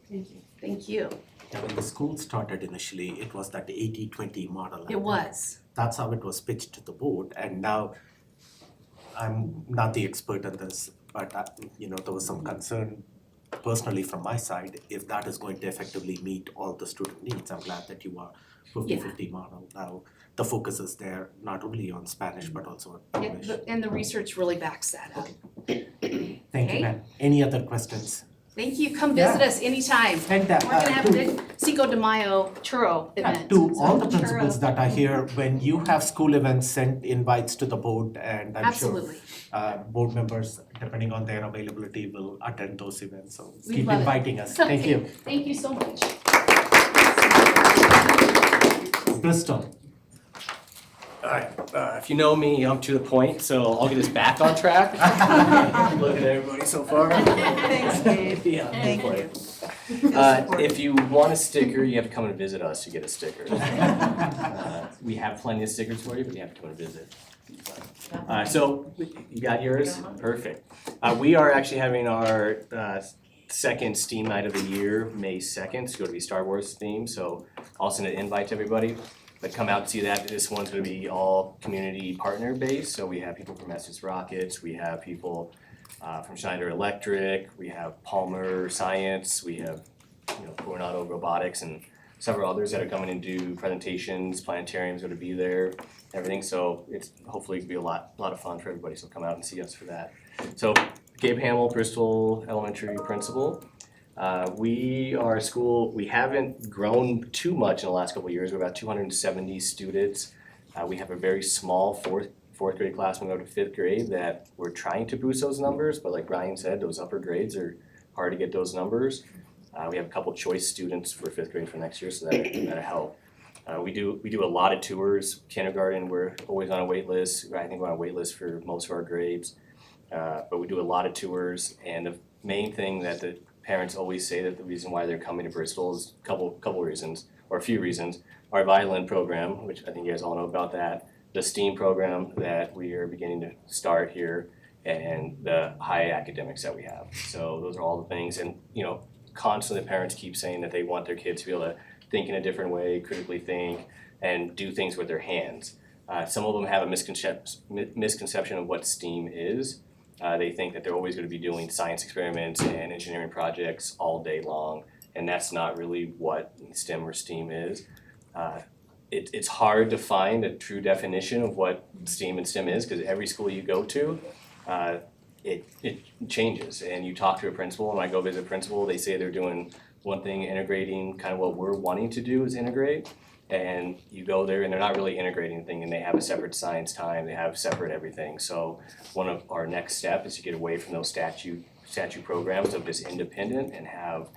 Thank you. Thank you. Yeah, when the school started initially, it was that 80-20 model. It was. That's how it was pitched to the board, and now I'm not the expert on this, but there was some concern personally from my side if that is going to effectively meet all the student needs. I'm glad that you are 50-50 model. Now the focus is there not only on Spanish but also on English. And the research really backs that up. Thank Okay. you, ma'am. Any other questions? Thank you, come visit us anytime. And We're gonna have a big Cinco de Mayo churro event. to all the principals that are here, when you have school events, send invites to the board, and I'm sure Absolutely. board members, depending on their availability, will attend those events. So We'd keep love it. inviting us. Thank you. Thank you so much. Bristol. All right, if you know me, I'm to the point, so I'll get us back on track. Look at everybody so far. Thanks, Gabe. Yeah, Thank good you. point. If you want a sticker, you have to come and visit us to get a sticker. We have plenty of stickers for you, but you have to come and visit. So you got yours? Perfect. We are actually having our second STEAM night of the year, May 2nd. It's going to be Star Wars theme, so I'll send an invite to everybody. But come out and see that. This one's going to be all community partner based. So we have people from Estes Rockets, we have people from Schneider Electric, we have Palmer Science, we have Coronado Robotics, and several others that are coming and do presentations. Planetarium's going to be there, everything. So it's hopefully going to be a lot of fun for everybody. So come out and see us for that. So Gabe Hamill, Bristol Elementary Principal. We are a school, we haven't grown too much in the last couple of years. We're about 270 students. We have a very small fourth grade class when we go to fifth grade that we're trying to boost those numbers, but like Ryan said, those upper grades are hard to get those numbers. We have a couple choice students for fifth grade for next year, so that'll help. We do a lot of tours. Kindergarten, we're always on a wait list. I think we're on a wait list for most of our grades. But we do a lot of tours, and the main thing that the parents always say that the reason why they're coming to Bristol is a couple reasons, or a few reasons. Our violin program, which I think you guys all know about that, the STEAM program that we are beginning to start here, and the high academics that we have. So those are all the things, and constantly parents keep saying that they want their kids to be able to think in a different way, critically think, and do things with their hands. Some of them have a misconception of what STEAM is. They think that they're always going to be doing science experiments and engineering projects all day long, and that's not really what STEM or STEAM is. It's hard to find a true definition of what STEAM and STEM is, because every school you go to, it changes. And you talk to a principal, and I go visit a principal, they say they're doing one thing, integrating kind of what we're wanting to do is integrate. And you go there and they're not really integrating anything, and they have a separate science time, they have separate everything. So one of our next steps is to get away from those statute programs of just independent and have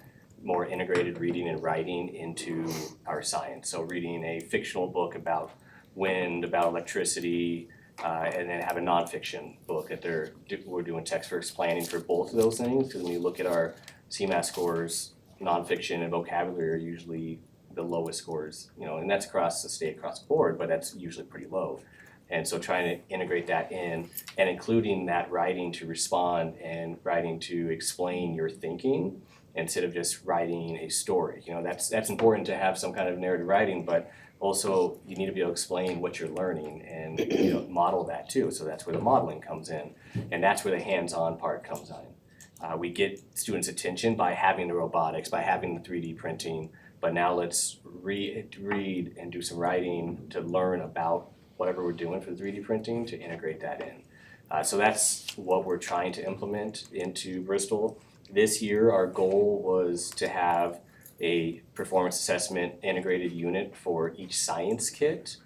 more integrated reading and writing into our science. So reading a fictional book about wind, about electricity, and then have a nonfiction book that we're doing text first planning for both of those things. Because when you look at our CMAS scores, nonfiction and vocabulary are usually the lowest scores, and that's across the state, across the board, but that's usually pretty low. And so trying to integrate that in and including that writing to respond and writing to explain your thinking instead of just writing a story. That's important to have some kind of narrative writing, but also you need to be able to explain what you're learning and model that too. So that's where the modeling comes in, and that's where the hands-on part comes in. We get students' attention by having the robotics, by having the 3D printing, but now let's read and do some writing to learn about whatever we're doing for the 3D printing to integrate that in. So that's what we're trying to implement into Bristol. This year, our goal was to have a performance assessment integrated unit for each science kit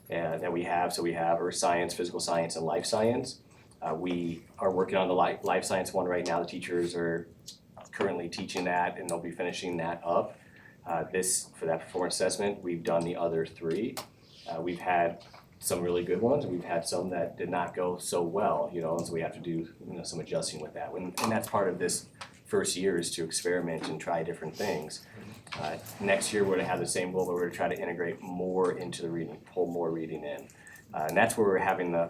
that we have. So we have earth science, physical science, and life science. We are working on the life science one right now. The teachers are currently teaching that, and they'll be finishing that up. For that performance assessment, we've done the other three. We've had some really good ones, and we've had some that did not go so well, and so we have to do some adjusting with that. And that's part of this first year, is to experiment and try different things. Next year, we're gonna have the same goal, but we're gonna try to integrate more into the reading, pull more reading in. And that's where we're having the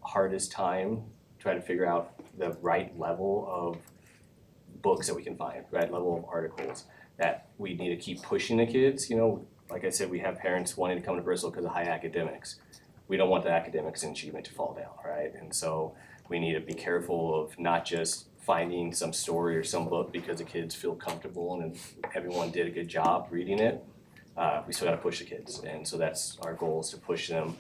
hardest time, trying to figure out the right level of books that we can find, right level of articles that we need to keep pushing the kids. Like I said, we have parents wanting to come to Bristol because of high academics. We don't want the academics and achievement to fall down, right? And so we need to be careful of not just finding some story or some book because the kids feel comfortable and everyone did a good job reading it. We still gotta push the kids, and so that's our goal, is to push them,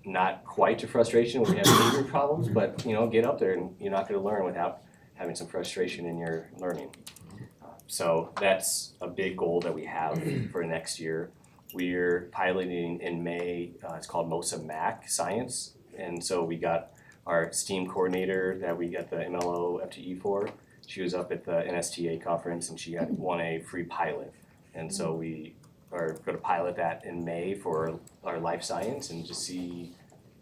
not quite to frustration when we have behavior problems, but get up there, and you're not gonna learn without having some frustration in your learning. So that's a big goal that we have for next year. We're piloting in May, it's called MOSA Mac Science. And so we got our STEAM coordinator that we got the MLO FTE for. She was up at the NSTA conference and she won a free pilot. And so we are going to pilot that in May for our life science and just see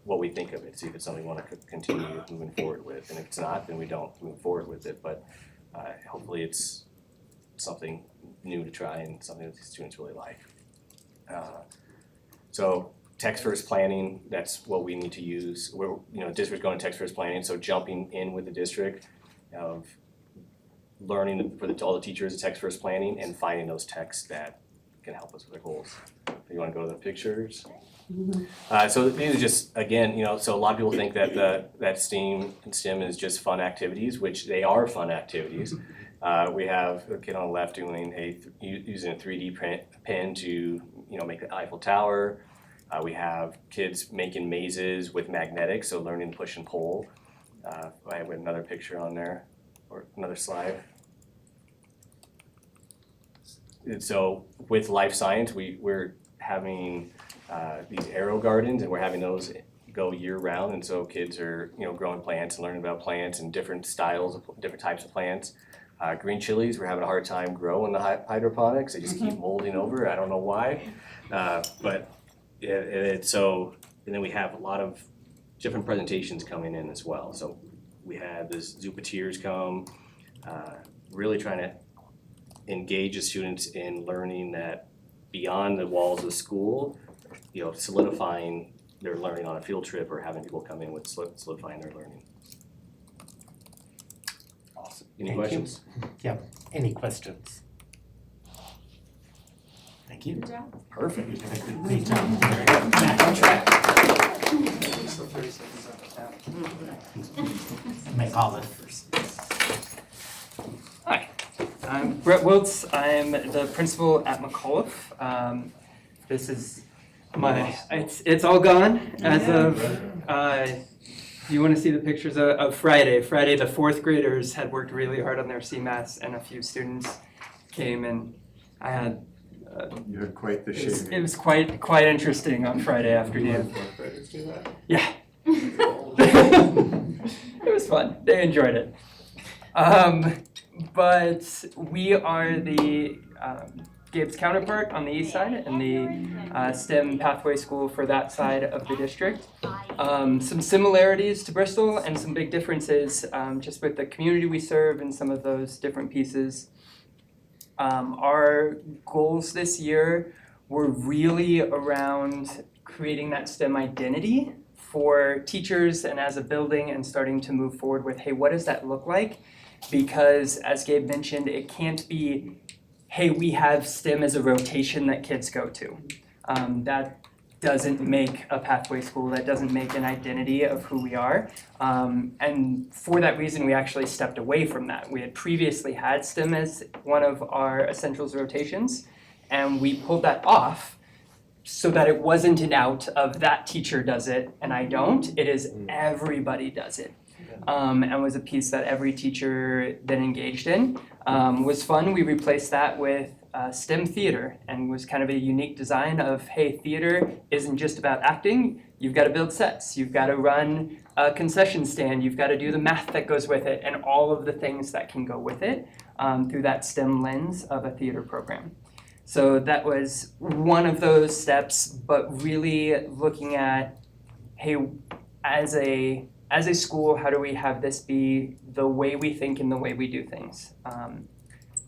what we think of it, see if it's something we want to continue moving forward with. And if it's not, then we don't move forward with it. But hopefully it's something new to try and something that the students really like. So text first planning, that's what we need to use. We're, district's going to text first planning, so jumping in with the district of learning for all the teachers text first planning and finding those texts that can help us with our goals. You want to go to the pictures? So these are just, again, so a lot of people think that that STEAM and STEM is just fun activities, which they are fun activities. We have a kid on the left doing using a 3D pen to make the Eiffel Tower. We have kids making mazes with magnetics, so learning to push and pull. I have another picture on there, or another slide. And so with life science, we're having these aero gardens, and we're having those go year round. And so kids are growing plants and learning about plants and different styles, different types of plants. Green chilies, we're having a hard time growing the hydroponics. They just keep molding over. I don't know why, but it's so. And then we have a lot of different presentations coming in as well. So we had this Zoopateers come, really trying to engage the students in learning that beyond the walls of school, solidifying their learning on a field trip or having people come in with solidifying their learning. Awesome. Any questions? Yeah, any questions? Thank you. Good job. Perfect. You did a great job. Very good. Back on track. McAuliffe. Hi, I'm Brett Wiltz. I'm the principal at McAuliffe. This is it's all gone as of, you want to see the pictures of Friday. Friday, the fourth graders had worked really hard on their CMAS and a few students came and I had You had quite the shade. it was quite interesting on Friday afternoon. Fourth graders do that? Yeah. It was fun. They enjoyed it. But we are the Gabe's counterpart on the east side and the STEM pathway school for that side of the district. Some similarities to Bristol and some big differences just with the community we serve and some of those different pieces. Our goals this year were really around creating that STEM identity for teachers and as a building and starting to move forward with, hey, what does that look like? Because as Gabe mentioned, it can't be, hey, we have STEM as a rotation that kids go to. That doesn't make a pathway school, that doesn't make an identity of who we are. And for that reason, we actually stepped away from that. We had previously had STEM as one of our essentials rotations, and we pulled that off so that it wasn't an out of that teacher does it and I don't. It is everybody does it. And was a piece that every teacher then engaged in. Was fun. We replaced that with STEM theater and was kind of a unique design of, hey, theater isn't just about acting. You've got to build sets. You've got to run a concession stand. You've got to do the math that goes with it and all of the things that can go with it through that STEM lens of a theater program. So that was one of those steps, but really looking at, hey, as a school, how do we have this be the way we think and the way we do things?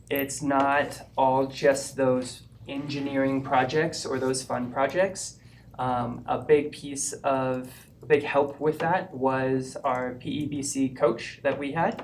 It's not all just those engineering projects or those fun projects. A big help with that was our PEBC coach that we had.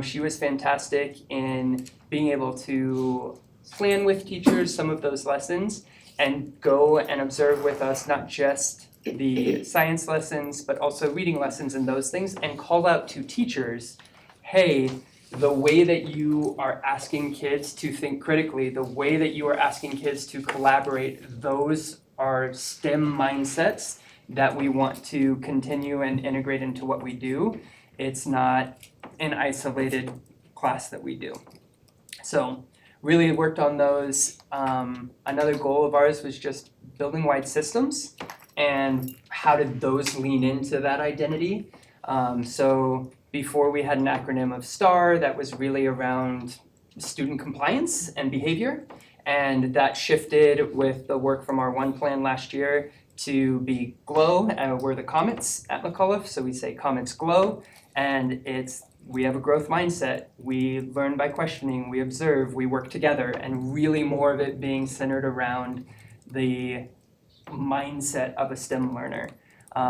She was fantastic in being able to plan with teachers some of those lessons and go and observe with us not just the science lessons, but also reading lessons and those things, and call out to teachers, hey, the way that you are asking kids to think critically, the way that you are asking kids to collaborate, those are STEM mindsets that we want to continue and integrate into what we do. It's not an isolated class that we do. So really worked on those. Another goal of ours was just building wide systems and how did those lean into that identity. So before we had an acronym of STAR that was really around student compliance and behavior. And that shifted with the work from our one plan last year to be GLOW. We're the Comets at McAuliffe, so we say Comets GLOW. And we have a growth mindset. We learn by questioning, we observe, we work together, and really more of it being centered around the mindset of a STEM learner.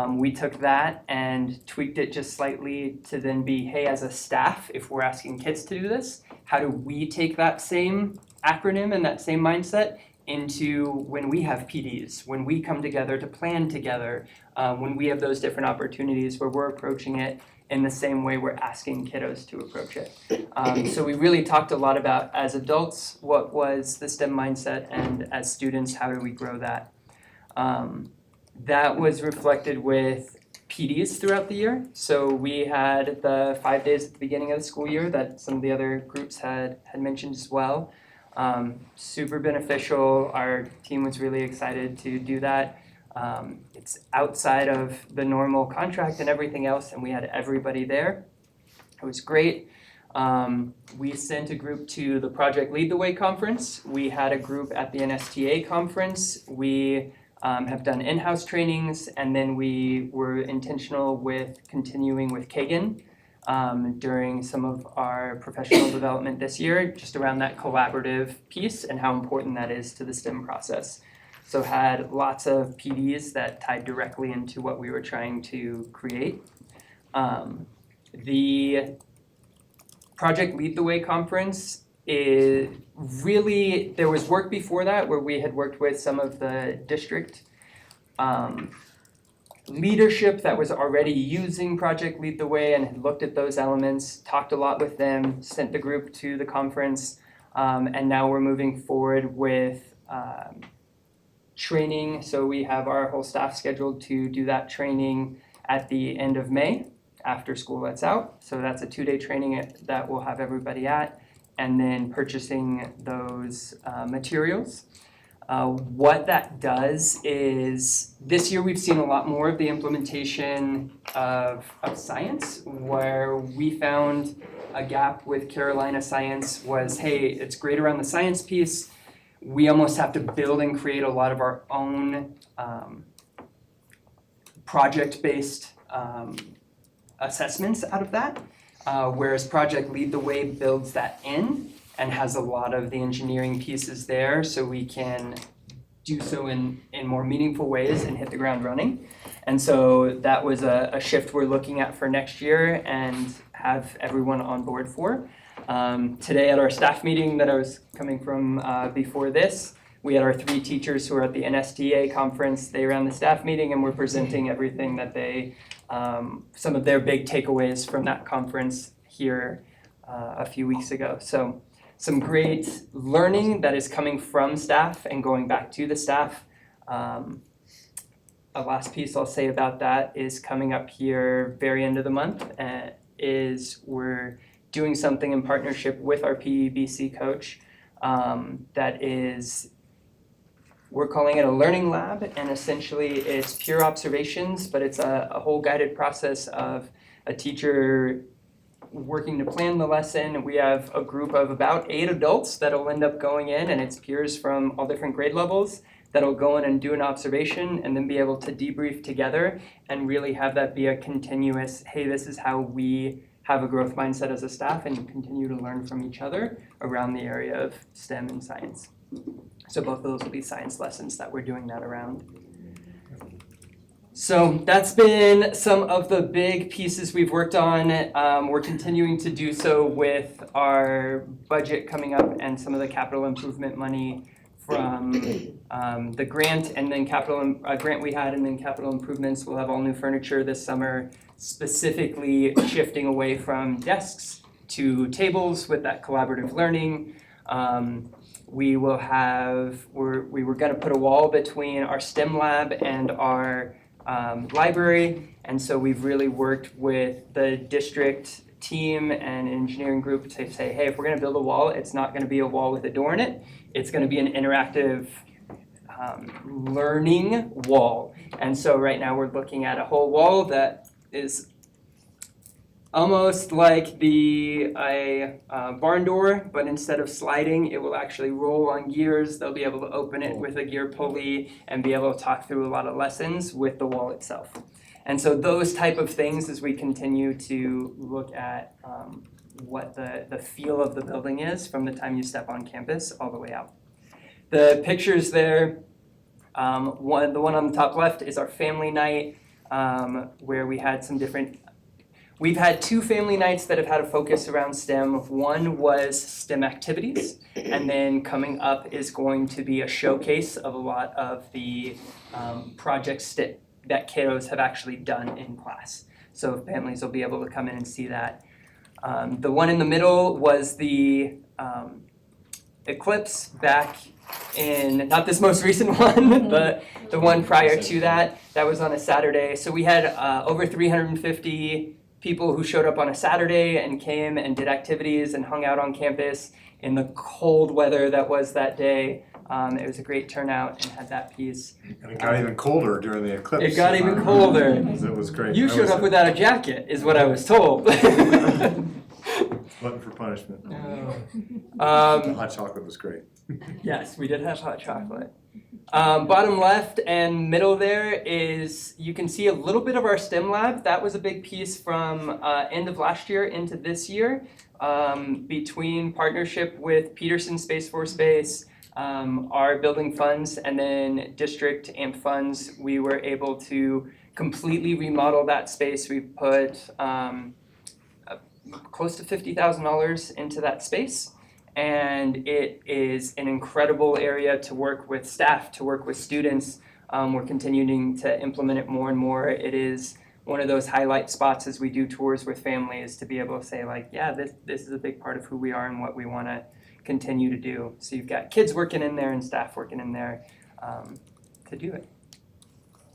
We took that and tweaked it just slightly to then be, hey, as a staff, if we're asking kids to do this, how do we take that same acronym and that same mindset into when we have PDs, when we come together to plan together, when we have those different opportunities where we're approaching it in the same way we're asking kiddos to approach it. So we really talked a lot about, as adults, what was the STEM mindset, and as students, how do we grow that? That was reflected with PDs throughout the year. So we had the 5 days at the beginning of the school year that some of the other groups had mentioned as well. Super beneficial. Our team was really excited to do that. It's outside of the normal contract and everything else, and we had everybody there. It was great. We sent a group to the Project Lead the Way conference. We had a group at the NSTA conference. We have done in-house trainings, and then we were intentional with continuing with Kagan during some of our professional development this year, just around that collaborative piece and how important that is to the STEM process. So had lots of PDs that tied directly into what we were trying to create. The Project Lead the Way conference is really, there was work before that where we had worked with some of the district leadership that was already using Project Lead the Way and had looked at those elements, talked a lot with them, sent the group to the conference, and now we're moving forward with training. So we have our whole staff scheduled to do that training at the end of May after school lets out. So that's a 2-day training that we'll have everybody at, and then purchasing those materials. What that does is, this year we've seen a lot more of the implementation of science, where we found a gap with Carolina Science was, hey, it's great around the science piece. We almost have to build and create a lot of our own project-based assessments out of that, whereas Project Lead the Way builds that in and has a lot of the engineering pieces there, so we can do so in more meaningful ways and hit the ground running. And so that was a shift we're looking at for next year and have everyone on board for. Today at our staff meeting that I was coming from before this, we had our 3 teachers who were at the NSTA conference. They ran the staff meeting and were presenting everything that they, some of their big takeaways from that conference here a few weeks ago. So some great learning that is coming from staff and going back to the staff. A last piece I'll say about that is coming up here very end of the month, is we're doing something in partnership with our PEBC coach that is, we're calling it a learning lab, and essentially it's pure observations, but it's a whole guided process of a teacher working to plan the lesson. We have a group of about 8 adults that'll end up going in, and it's peers from all different grade levels that'll go in and do an observation and then be able to debrief together and really have that be a continuous, hey, this is how we have a growth mindset as a staff and continue to learn from each other around the area of STEM and science. So both of those will be science lessons that we're doing that around. So that's been some of the big pieces we've worked on. We're continuing to do so with our budget coming up and some of the capital improvement money from the grant and then grant we had, and then capital improvements. We'll have all new furniture this summer, specifically shifting away from desks to tables with that collaborative learning. We will have, we were going to put a wall between our STEM lab and our library. And so we've really worked with the district team and engineering group to say, hey, if we're gonna build a wall, it's not gonna be a wall with a door in it. It's gonna be an interactive learning wall. And so right now we're looking at a whole wall that is almost like the barn door, but instead of sliding, it will actually roll on gears. They'll be able to open it with a gear pulley and be able to talk through a lot of lessons with the wall itself. And so those type of things, as we continue to look at what the feel of the building is from the time you step on campus all the way out. The pictures there, the one on the top left is our family night, where we had some different. We've had 2 family nights that have had a focus around STEM. One was STEM activities, and then coming up is going to be a showcase of a lot of the projects that kiddos have actually done in class. So families will be able to come in and see that. The one in the middle was the eclipse back in, not this most recent one, but the one prior to that. That was on a Saturday. So we had over 350 people who showed up on a Saturday and came and did activities and hung out on campus in the cold weather that was that day. It was a great turnout and had that piece. And it got even colder during the eclipse. It got even colder. It was great. You showed up without a jacket, is what I was told. Glutton for punishment. The Hot chocolate was great. Yes, we did have hot chocolate. Bottom left and middle there is, you can see a little bit of our STEM lab. That was a big piece from end of last year into this year. Between partnership with Peterson Space Force Base, our building funds, and then district and funds, we were able to completely remodel that space. We put close to $50,000 into that space. And it is an incredible area to work with staff, to work with students. We're continuing to implement it more and more. It is one of those highlight spots as we do tours with families, to be able to say, like, yeah, this is a big part of who we are and what we want to continue to do. So you've got kids working in there and staff working in there to do it.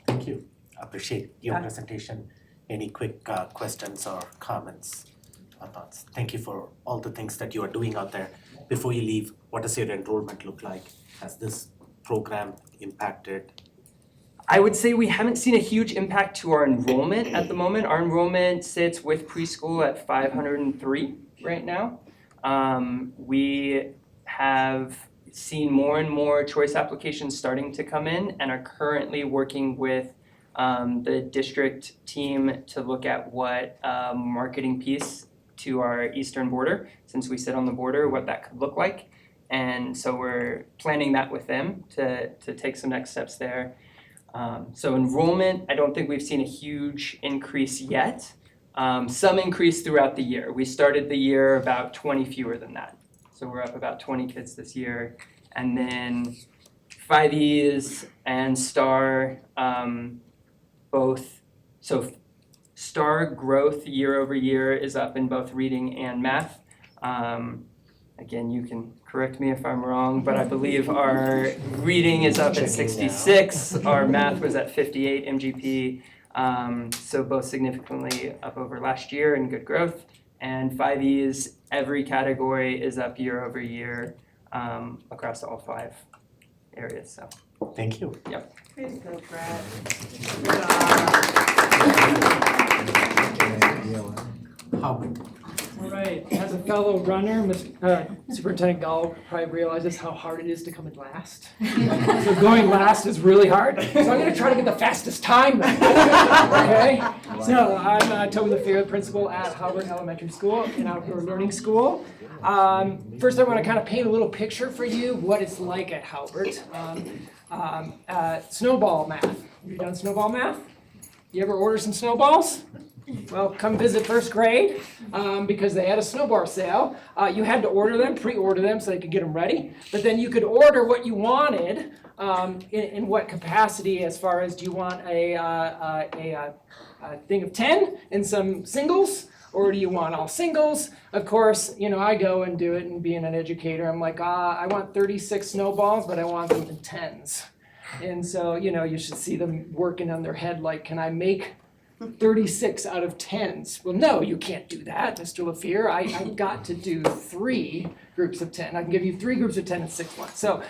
Thank you. Appreciate your presentation. Any quick questions or comments or thoughts? Thank you for all the things that you are doing out there. Before you leave, what does your enrollment look like? Has this program impacted? I would say we haven't seen a huge impact to our enrollment at the moment. Our enrollment sits with preschool at 503 right now. We have seen more and more choice applications starting to come in and are currently working with the district team to look at what marketing piece to our eastern border, since we sit on the border, what that could look like. And so we're planning that with them to take some next steps there. So enrollment, I don't think we've seen a huge increase yet. Some increase throughout the year. We started the year about 20 fewer than that. So we're up about 20 kids this year. And then 5Es and STAR both, so STAR growth year over year is up in both reading and math. Again, you can correct me if I'm wrong, but I believe our reading is up at 66, our math was at 58 MGP. So both significantly up over last year and good growth. And 5Es, every category is up year over year across all 5 areas. So thank you. Yep. Way to go, Brad. Howard. All right, as a fellow runner, Superintendent Gall probably realizes how hard it is to come in last. So going last is really hard, so I'm gonna try to get the fastest time. Okay, so I'm Toby LaFear, principal at Howard Elementary School, an outdoor learning school. First I wanna kind of paint a little picture for you what it's like at Howard. Snowball math. Have you done snowball math? You ever order some snowballs? Well, come visit first grade because they had a snowball sale. You had to order them, pre-order them so they could get them ready. But then you could order what you wanted in what capacity, as far as, do you want a thing of 10 and some singles, or do you want all singles? Of course, you know, I go and do it, and being an educator, I'm like, I want 36 snowballs, but I want them in 10s. And so, you should see them working on their head like, can I make 36 out of 10s? Well, no, you can't do that, Mr. LaFear. I've got to do 3 groups of 10. I can give you 3 groups of 10 in 6 months. So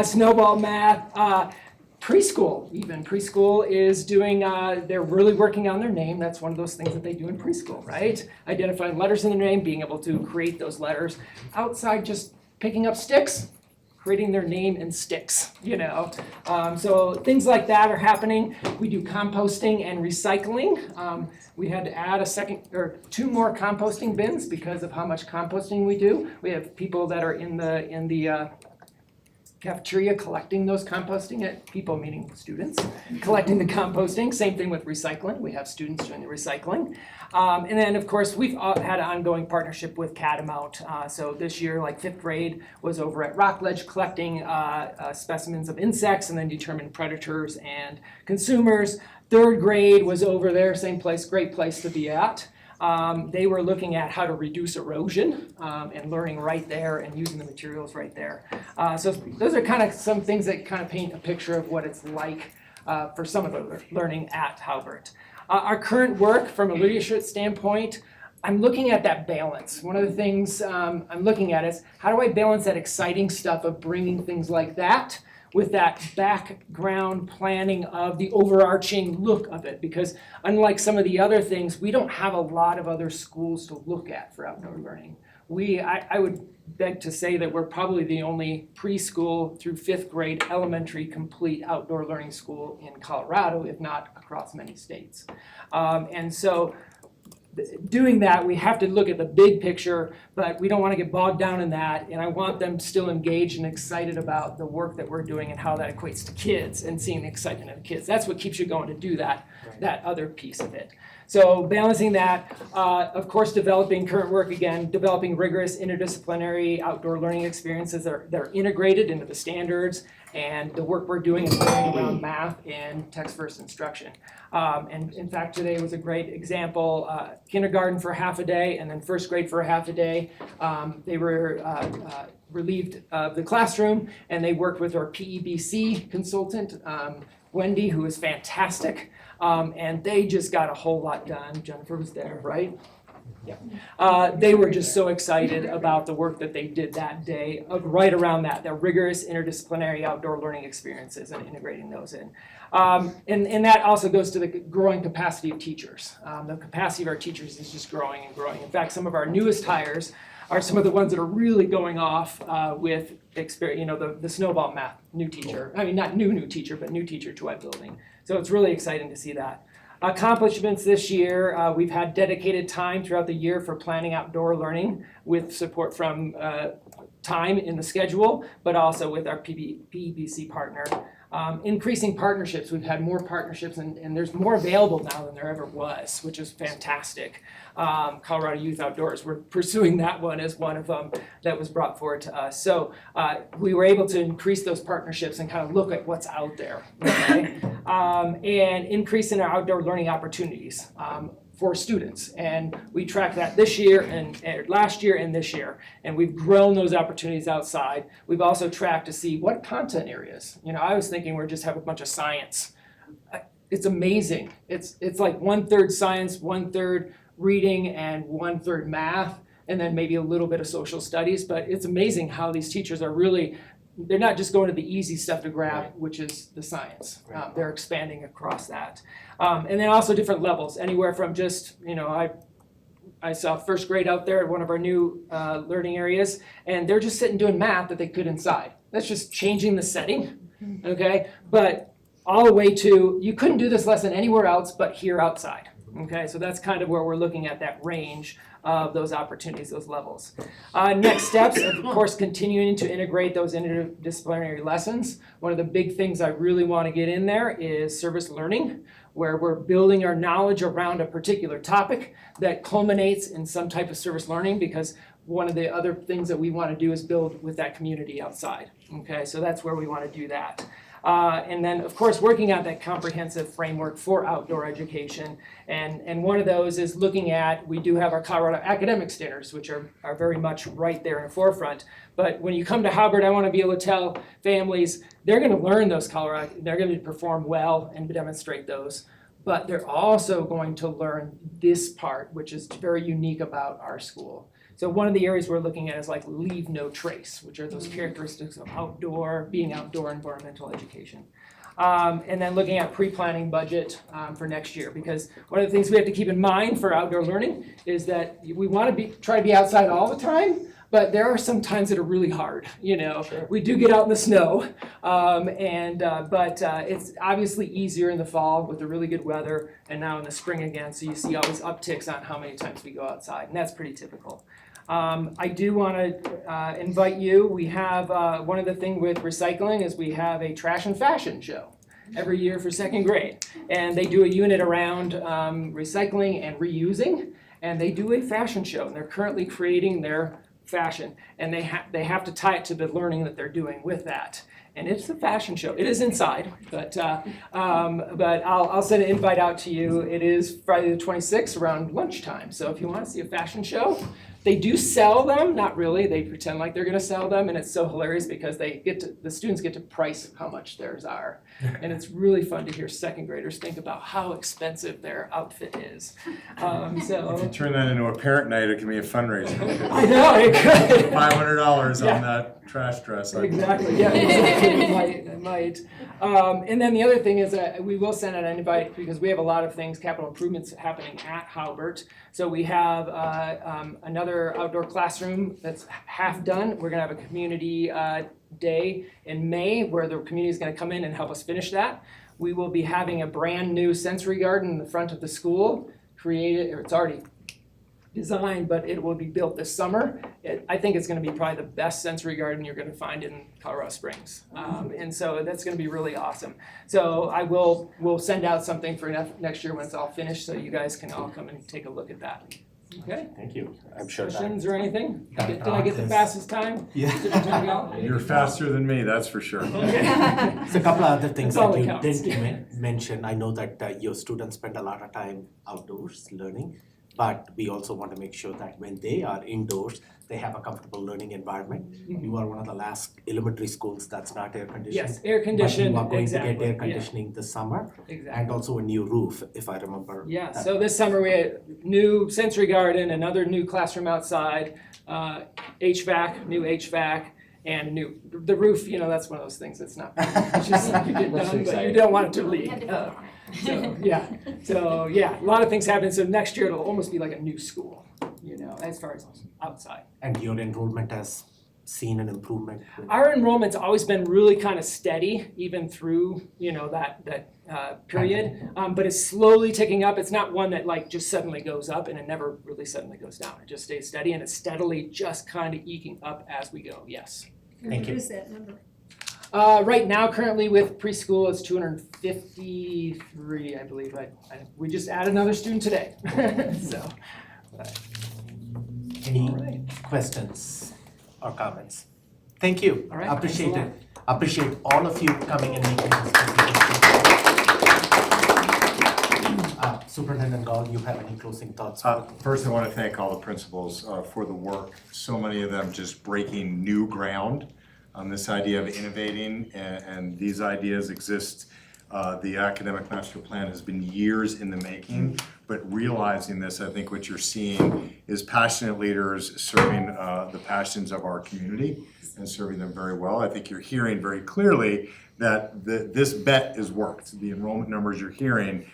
snowball math, preschool even. Preschool is doing, they're really working on their name. That's one of those things that they do in preschool, right? Identifying letters in their name, being able to create those letters. Outside, just picking up sticks, creating their name in sticks, So things like that are happening. We do composting and recycling. We had to add 2 more composting bins because of how much composting we do. We have people that are in the cafeteria collecting those composting, people meaning students, collecting the composting. Same thing with recycling. We have students doing the recycling. And then, of course, we've had an ongoing partnership with Catamount. So this year, like 5th grade, was over at Rockledge collecting specimens of insects and then determined predators and consumers. 3rd grade was over there, same place, great place to be at. They were looking at how to reduce erosion and learning right there and using the materials right there. So those are kind of some things that kind of paint a picture of what it's like for some of the learning at Halbert. Our current work from a leadership standpoint, I'm looking at that balance. One of the things I'm looking at is how do I balance that exciting stuff of bringing things like that with that background planning of the overarching look of it, because unlike some of the other things, we don't have a lot of other schools to look at for outdoor learning. I would beg to say that we're probably the only preschool through 5th grade elementary complete outdoor learning school in Colorado, if not across many states. And so doing that, we have to look at the big picture, but we don't want to get bogged down in that. And I want them still engaged and excited about the work that we're doing and how that equates to kids and seeing the excitement of the kids. That's what keeps you going to do that other piece of it. So balancing that, of course, developing current work again, developing rigorous interdisciplinary outdoor learning experiences that are integrated into the standards and the work we're doing is around math and text-first instruction. And in fact, today was a great example. Kindergarten for half a day and then 1st grade for a half a day. They were relieved of the classroom and they worked with our PEBC consultant, Wendy, who is fantastic. And they just got a whole lot done. Jennifer was there, right? Yeah. They were just so excited about the work that they did that day, right around that, their rigorous interdisciplinary outdoor learning experiences and integrating those in. And that also goes to the growing capacity of teachers. The capacity of our teachers is just growing and growing. In fact, some of our newest hires are some of the ones that are really going off with experience, the snowball math new teacher. I mean, not new teacher, but new teacher to our building. So it's really exciting to see that. Accomplishments this year, we've had dedicated time throughout the year for planning outdoor learning with support from time in the schedule, but also with our PEBC partner. Increasing partnerships, we've had more partnerships and there's more available now than there ever was, which is fantastic. Colorado Youth Outdoors, we're pursuing that one as one of them that was brought forward to us. So we were able to increase those partnerships and kind of look at what's out there, okay? And increase in our outdoor learning opportunities for students. And we tracked that this year and last year and this year. And we've grown those opportunities outside. We've also tracked to see what content areas. I was thinking we're just have a bunch of science. It's amazing. It's like 1/3 science, 1/3 reading, and 1/3 math, and then maybe a little bit of social studies. But it's amazing how these teachers are really, they're not just going to the easy stuff to grab, which is the science. They're expanding across that. And then also different levels, anywhere from just, I saw 1st grade out there at one of our new learning areas, and they're just sitting doing math that they could inside. That's just changing the setting, okay? But all the way to, you couldn't do this lesson anywhere else but here outside, okay? So that's kind of where we're looking at that range of those opportunities, those levels. Next steps, of course, continuing to integrate those interdisciplinary lessons. One of the big things I really want to get in there is service learning, where we're building our knowledge around a particular topic that culminates in some type of service learning, because one of the other things that we want to do is build with that community outside. Okay, so that's where we want to do that. And then, of course, working out that comprehensive framework for outdoor education. And one of those is looking at, we do have our Colorado academic standards, which are very much right there in the forefront. But when you come to Hubbard, I want to be able to tell families, they're going to learn those Colorado, they're going to perform well and demonstrate those. But they're also going to learn this part, which is very unique about our school. So one of the areas we're looking at is like leave no trace, which are those characteristics of being outdoor environmental education. And then looking at pre-planning budget for next year, because one of the things we have to keep in mind for outdoor learning is that we want to try to be outside all the time, but there are some times that are really hard, you know. Sure. We do get out in the snow, but it's obviously easier in the fall with the really good weather, and now in the spring again, so you see all these upticks on how many times we go outside, and that's pretty typical. I do want to invite you, we have, one of the things with recycling is we have a trash and fashion show every year for second grade. And they do a unit around recycling and reusing, and they do a fashion show, and they're currently creating their fashion, and they have to tie it to the learning that they're doing with that. And it's a fashion show. It is inside, but I'll send an invite out to you. It is Friday the 26th around lunchtime. So if you want to see a fashion show, they do sell them, not really. They pretend like they're going to sell them, and it's so hilarious because the students get to price how much theirs are, and it's really fun to hear second graders think about how expensive their outfit is. If you turn that into a parent night, it can be a fundraiser. I know, it could. $500 on that trash dress. Exactly, yeah, exactly, it might. And then the other thing is that we will send out an invite because we have a lot of things, capital improvements happening at Halbert. So we have another outdoor classroom that's half done. We're gonna have a community day in May where the community is gonna come in and help us finish that. We will be having a brand new sensory garden in the front of the school, created, or it's already designed, but it will be built this summer. I think it's going to be probably the best sensory garden you're going to find in Colorado Springs, and so that's going to be really awesome. So we'll send out something for next year when it's all finished, so you guys can all come and take a look at that. Okay. Thank you. I'm sure questions or anything? Did I get the fastest time? Yeah. You're faster than me, that's for sure. Okay. So a couple of other things That's all that you that counts. didn't mention. I know that your students spend a lot of time outdoors learning. But we also want to make sure that when they are indoors, they have a comfortable learning environment. Mm-hmm. You are one of the last elementary schools that's not air conditioned. Yes, air conditioned, But you are going exactly, to get air yeah. conditioning this summer. Exactly. And also a new roof, if I remember. Yeah, so this summer we had new sensory garden, another new classroom outside, HVAC, new HVAC, and the roof, you know, that's one of those things that's not, it's just you get done, but you don't want it to leak. So yeah, a lot of things happen. So next year it'll almost be like a new school, you know, as far as outside. And your enrollment has seen an improvement? Our enrollment's always been really kind of steady, even through, you know, that period. But it's slowly ticking up. It's not one that like just suddenly goes up, and it never really suddenly goes down. It just stays steady, and it's steadily just kind of eking up as we go. Yes. Thank you. What is that number? Right now, currently with preschool, it's 253, I believe. We just added another student today. So. Any questions or comments? Thank you. All right, Appreciate thanks it. Appreciate all of you coming and making this presentation. Superintendent Gall, you have any closing thoughts? First, I want to thank all the principals for the work. So many of them just breaking new ground on this idea of innovating, and these ideas exist. The academic master plan has been years in the making, but realizing this, I think what you're seeing is passionate leaders serving the passions of our community and serving them very well. I think you're hearing very clearly that this bet is worked. The enrollment numbers you're hearing,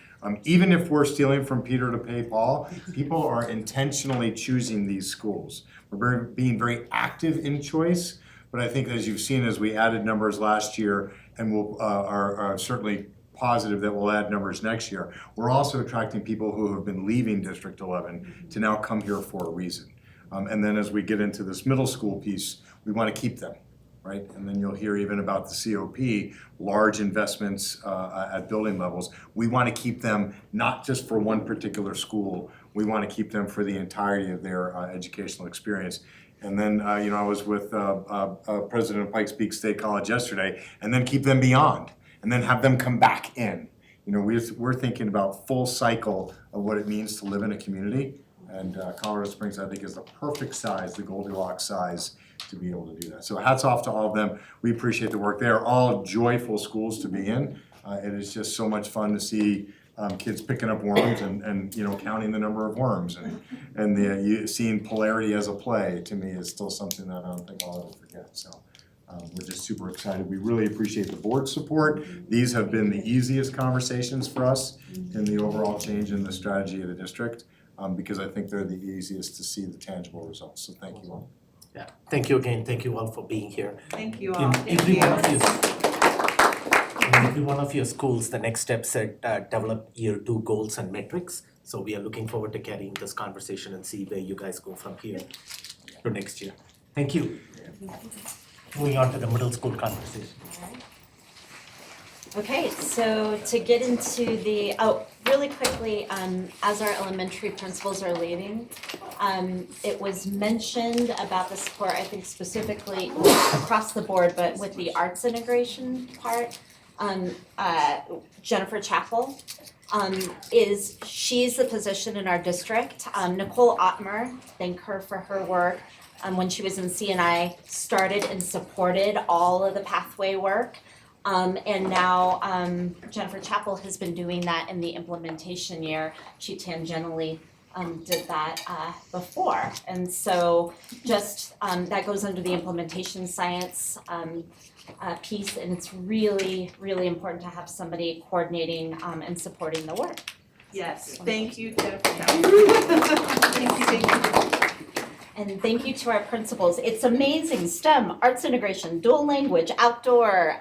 even if we're stealing from Peter to pay Paul, people are intentionally choosing these schools. We're being very active in choice. But I think as you've seen, as we added numbers last year, and are certainly positive that we'll add numbers next year, we're also attracting people who have been leaving District 11 to now come here for a reason. And then as we get into this middle school piece, we want to keep them, right? And then you'll hear even about the COP, large investments at building levels. We want to keep them not just for one particular school, we want to keep them for the entirety of their educational experience. And then, I was with President of Pikes Peak State College yesterday, and then keep them beyond. and then have them come back in. You know, we're thinking about full cycle of what it means to live in a community. And Colorado Springs, I think, is the perfect size, the Goldilocks size, to be able to do that. So hats off to all of them. We appreciate the work. They are all joyful schools to be in. It is just so much fun to see kids picking up worms and you know, counting the number of worms, and seeing polarity as a play, to me, is still something that I don't think I'll ever forget. So we're just super excited. We really appreciate the board's support. These have been the easiest conversations for us in the overall change in the strategy of the district, because I think they're the easiest to see the tangible results. So thank you all. Yeah, thank you again, thank you all for being here. Thank you In all. every one of your schools, the next step said develop year 2 goals and metrics. So we are looking forward to carrying this conversation and see where you guys go from here to next year. Thank you. Moving on to the middle school conversation. Okay, so to get into the, really quickly, as our elementary principals are leaving, it was mentioned about the support, I think specifically across the board, but with the arts integration part, Jennifer Chappell, she's the position in our district. Nicole Ottmer, thank her for her work. When she was in CNI, started and supported all of the pathway work. And now Jennifer Chappell has been doing that in the implementation year. She tangentially did that before. And so just that goes under the implementation science piece, and it's really, really important to have somebody coordinating and supporting the work. Yes, thank you, Jennifer. Thank you. And thank you to our principals. It's amazing, STEM, arts integration, dual language, outdoor,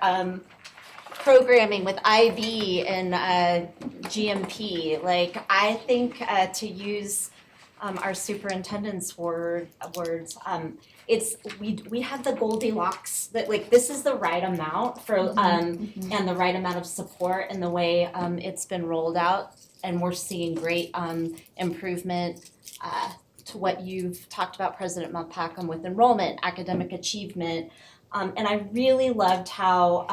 programming with IB and GMP. Like, I think to use our superintendent's words, it's we have the Goldilocks, that like this is the right amount for and the right amount of support in the way it's been rolled out, and we're seeing great improvement to what you've talked about, President Malpacum, with enrollment, academic achievement, and I really loved how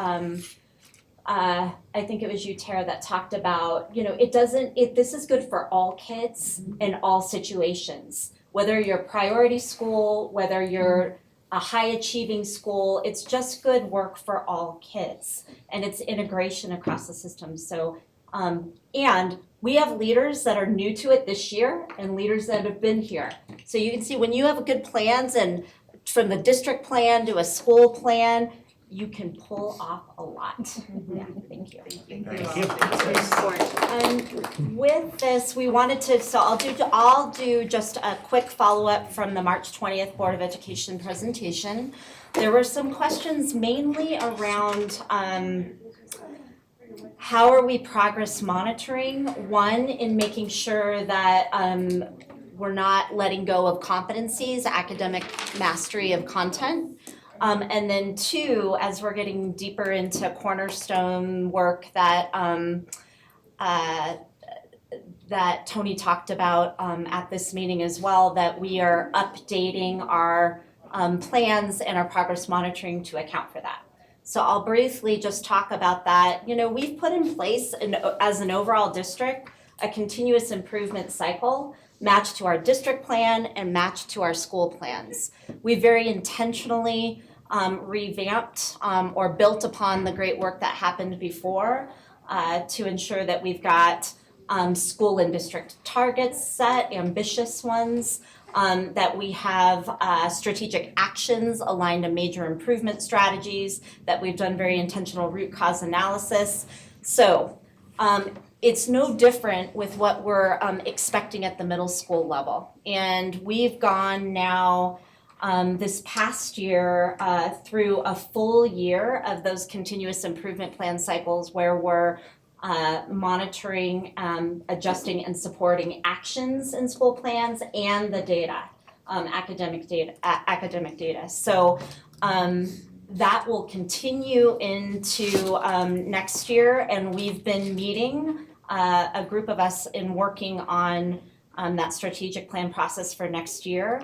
I think it was you, Tara, that talked about, you know, this is good for all kids in all situations. Whether you're a priority school, whether you're a high achieving school, it's just good work for all kids. And it's integration across the system. So, and we have leaders that are new to it this year and leaders that have been here. So you can see when you have good plans, and from the district plan to a school plan, you can pull off a lot. Yeah, thank you. Thank you. With this, we wanted to, so I'll do just a quick follow-up from the March 20th Board of Education presentation. There were some questions mainly around how are we progress monitoring? One, in making sure that we're not letting go of competencies, academic mastery of content. And then two, as we're getting deeper into cornerstone work that that Tony talked about at this meeting as well, that we are updating our plans and our progress monitoring to account for that. So I'll briefly just talk about that. You know, we've put in place as an overall district a continuous improvement cycle matched to our district plan and matched to our school plans. We very intentionally revamped or built upon the great work that happened before to ensure that we've got school and district targets set, ambitious ones, that we have strategic actions aligned to major improvement strategies, that we've done very intentional root cause analysis. So it's no different with what we're expecting at the middle school level. And we've gone now this past year through a full year of those continuous improvement plan cycles where we're monitoring, adjusting, and supporting actions in school plans and the data, academic data. So that will continue into next year, and we've been meeting a group of us in working on that strategic plan process for next year,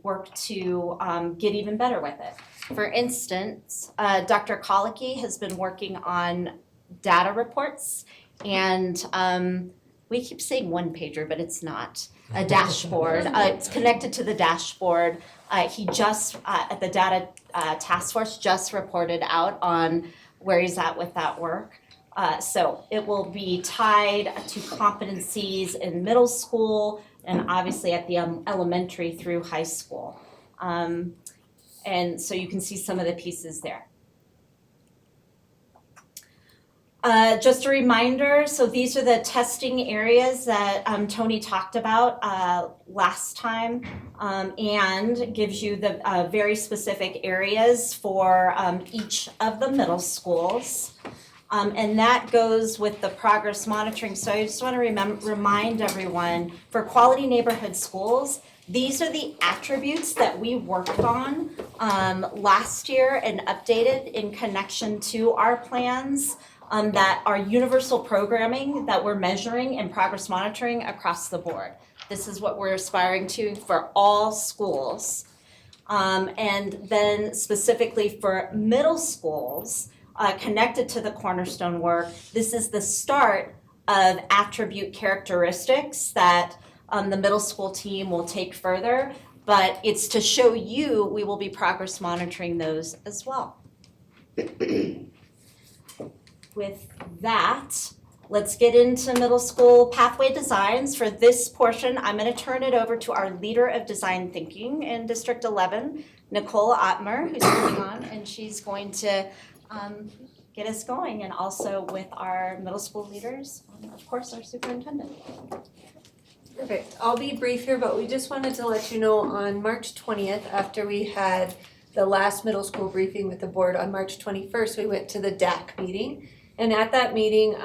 work to get even better with it. For instance, Dr. Colicky has been working on data reports, and we keep saying one pager, but it's not. A dashboard. It's connected to the dashboard. He just at the data task force just reported out on where he's at with that work. So it will be tied to competencies in middle school and obviously at the elementary through high school. And so you can see some of the pieces there. Just a reminder, so these are the testing areas that Tony talked about last time, and gives you the very specific areas for each of the middle schools. And that goes with the progress monitoring. So I just want to remind everyone, for quality neighborhood schools, these are the attributes that we worked on last year and updated in connection to our plans. That are universal programming that we're measuring and progress monitoring across the board. This is what we're aspiring to for all schools. And then specifically for middle schools, connected to the Cornerstone work, this is the start of attribute characteristics that the middle school team will take further, but it's to show you we will be progress monitoring those as well. With that, let's get into middle school pathway designs. For this portion, I'm going to turn it over to our leader of design thinking in District 11, Nicole Ottmer, who's coming on, and she's going to get us going, and also with our middle school leaders, and of course, our superintendent. Perfect. I'll be brief here, but we just wanted to let you know on March 20th, after we had the last middle school briefing with the board on March 21st, we went to the DAC meeting. And at that meeting,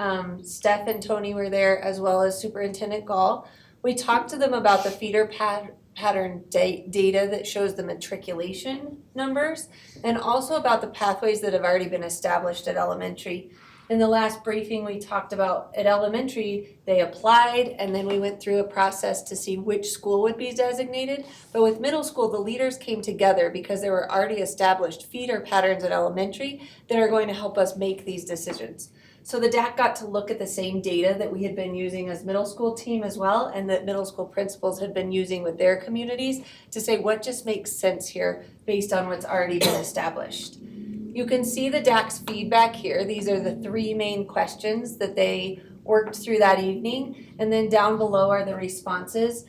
Steph and Tony were there, as well as Superintendent Gall. We talked to them about the feeder pattern data that shows the matriculation numbers, and also about the pathways that have already been established at elementary. In the last briefing, we talked about at elementary, they applied, and then we went through a process to see which school would be designated. But with middle school, the leaders came together because there were already established feeder patterns at elementary that are going to help us make these decisions. So the DAC got to look at the same data that we had been using as middle school team as well, and that middle school principals had been using with their communities to say what just makes sense here based on what's already been established. You can see the DAC's feedback here. These are the three main questions that they worked through that evening. And then down below are the responses.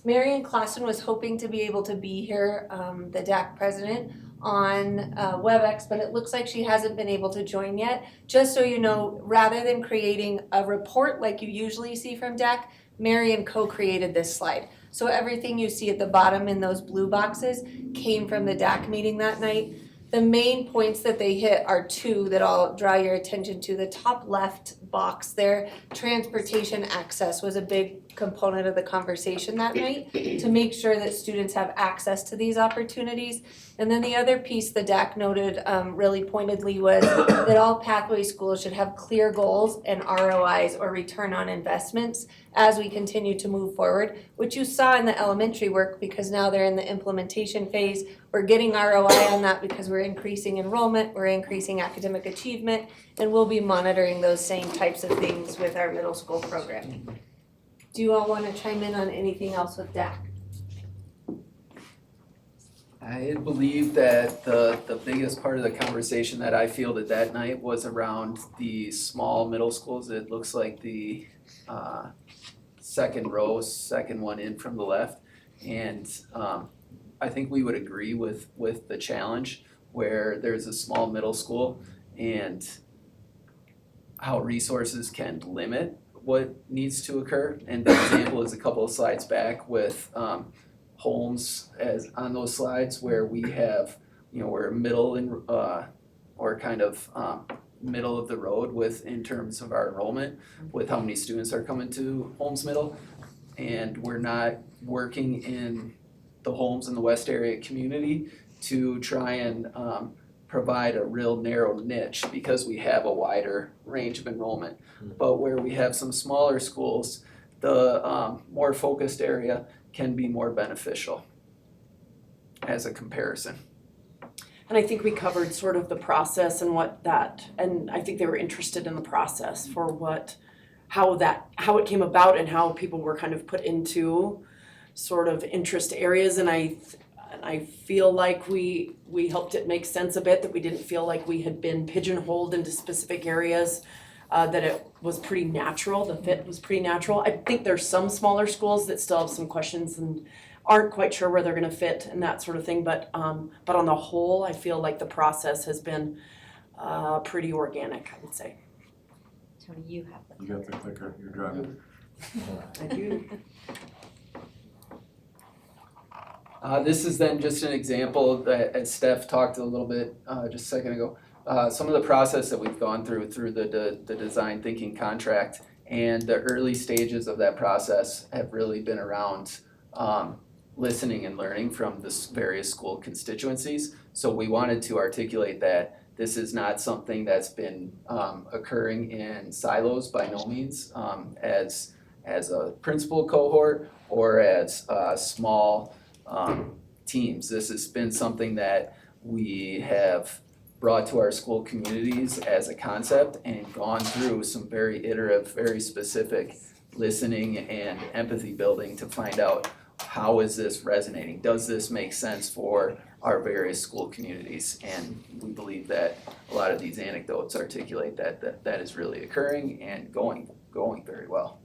Marian Clausen was hoping to be able to be here, the DAC president, on WebEx, but it looks like she hasn't been able to join yet. Just so you know, rather than creating a report like you usually see from DAC, Marian co-created this slide. So everything you see at the bottom in those blue boxes came from the DAC meeting that night. The main points that they hit are two that I'll draw your attention to. The top left box there, transportation access was a big component of the conversation that night to make sure that students have access to these opportunities. And then the other piece the DAC noted really pointedly was that all pathway schools should have clear goals and ROIs, or return on investments, as we continue to move forward, which you saw in the elementary work because now they're in the implementation phase. We're getting ROI on that because we're increasing enrollment, we're increasing academic achievement, and we'll be monitoring those same types of things with our middle school programming. Do you all want to chime in on anything else with DAC? I believe that the biggest part of the conversation that I fielded that night was around the small middle schools. It looks like the second row, second one in from the left. And I think we would agree with the challenge where there's a small middle school and how resources can limit what needs to occur. And the example is a couple of slides back with Holmes as on those slides where we have, we're middle and or kind of middle of the road with in terms of our enrollment with how many students are coming to Holmes Middle, and we're not working in the Holmes and the West area community to try and provide a real narrow niche because we have a wider range of enrollment. But where we have some smaller schools, the more focused area can be more beneficial as a comparison. And I think we covered sort of the process and and I think they were interested in the process for how it came about and how people were kind of put into sort of interest areas. And I feel like we helped it make sense a bit, that we didn't feel like we had been pigeonholed into specific areas, that it was pretty natural, the fit was pretty natural. I think there's some smaller schools that still have some questions and aren't quite sure where they're gonna fit and that sort of thing, but on the whole, I feel like the process has been pretty organic, I would say. Tony, you have the. You got the clicker, you're driving. I do. This is then just an example that, as Steph talked a little bit just a second ago, some of the process that we've gone through the design thinking contract, and the early stages of that process have really been around listening and learning from the various school constituencies. So we wanted to articulate that this is not something that's been occurring in silos by no means, as a principal cohort or as small teams. This has been something that we have brought to our school communities as a concept and gone through some very iterative, very specific listening and empathy building to find out, how is this resonating? Does this make sense for our various school communities? And we believe that a lot of these anecdotes articulate that is really occurring and going very well.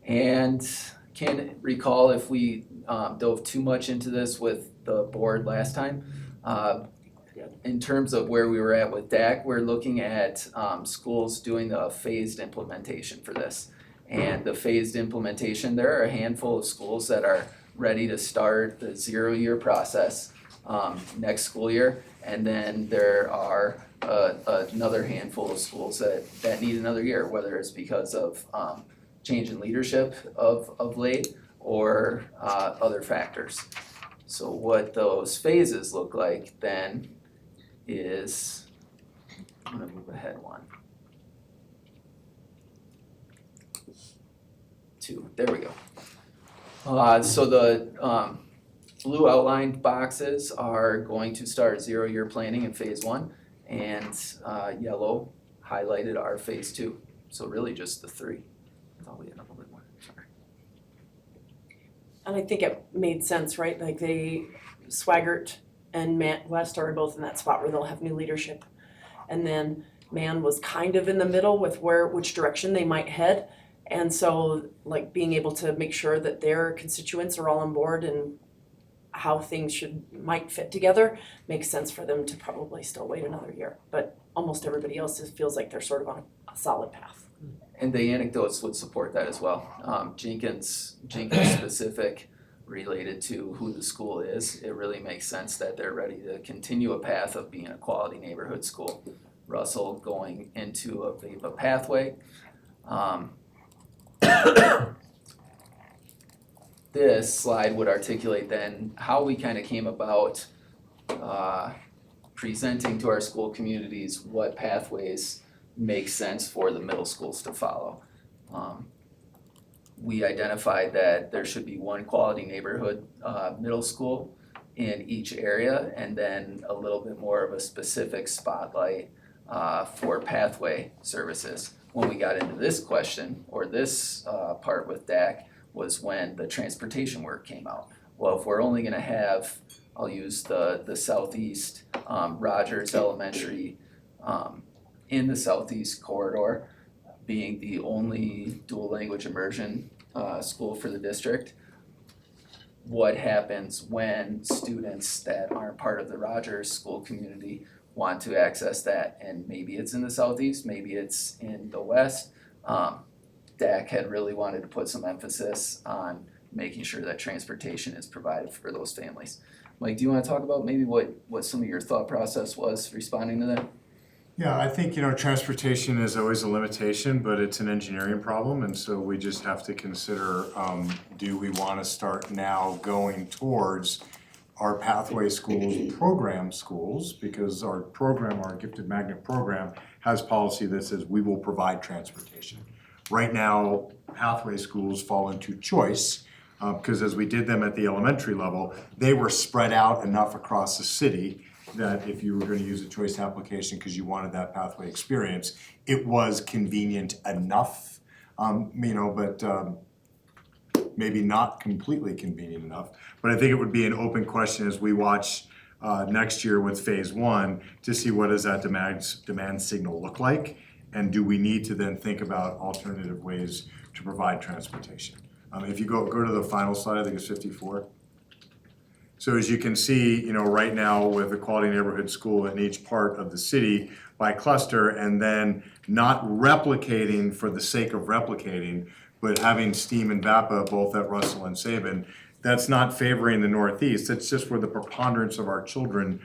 And can't recall if we dove too much into this with the board last time. In terms of where we were at with DAC, we're looking at schools doing the phased implementation for this. And the phased implementation, there are a handful of schools that are ready to start the 0-year process next school year. And then there are another handful of schools that need another year, whether it's because of change in leadership of late or other factors. So what those phases look like then is, I'm gonna move ahead one. 2, there we go. So the blue outlined boxes are going to start 0-year planning in phase 1, and yellow highlighted are phase 2. So really just the 3. I thought we had a little bit more, sorry. And I think it made sense, right? Like Swaggart and West are both in that spot where they'll have new leadership. And then Man was kind of in the middle with which direction they might head. And so like being able to make sure that their constituents are all on board and how things might fit together makes sense for them to probably still wait another year. But almost everybody else feels like they're sort of on a solid path. And the anecdotes would support that as well. Jenkins specific related to who the school is, it really makes sense that they're ready to continue a path of being a quality neighborhood school. Russell going into a VEPA pathway. This slide would articulate then how we kind of came about presenting to our school communities what pathways make sense for the middle schools to follow. We identified that there should be one quality neighborhood middle school in each area, and then a little bit more of a specific spotlight for pathway services. When we got into this question, or this part with DAC, was when the transportation work came out. Well, if we're only gonna have, I'll use the southeast, Rogers Elementary in the southeast corridor being the only dual language immersion school for the district. What happens when students that aren't part of the Rogers school community want to access that? And maybe it's in the southeast, maybe it's in the west. DAC had really wanted to put some emphasis on making sure that transportation is provided for those families. Mike, do you want to talk about maybe what some of your thought process was responding to that? Yeah, I think, transportation is always a limitation, but it's an engineering problem, and so we just have to consider, do we want to start now going towards our pathway schools, program schools, because our gifted magnet program has policy that says we will provide transportation. Right now, pathway schools fall into choice, Because as we did them at the elementary level, they were spread out enough across the city that if you were gonna use a choice application because you wanted that pathway experience, it was convenient enough, but maybe not completely convenient enough. But I think it would be an open question as we watch next year with phase one to see what does that demand signal look like? And do we need to then think about alternative ways to provide transportation? If you go to the final slide, I think it's 54. So as you can see, right now with the quality neighborhood school in each part of the city by cluster, and then not replicating for the sake of replicating, but having STEAM and VAPA both at Russell and Sabin, that's not favoring the Northeast. It's just where the preponderance of our children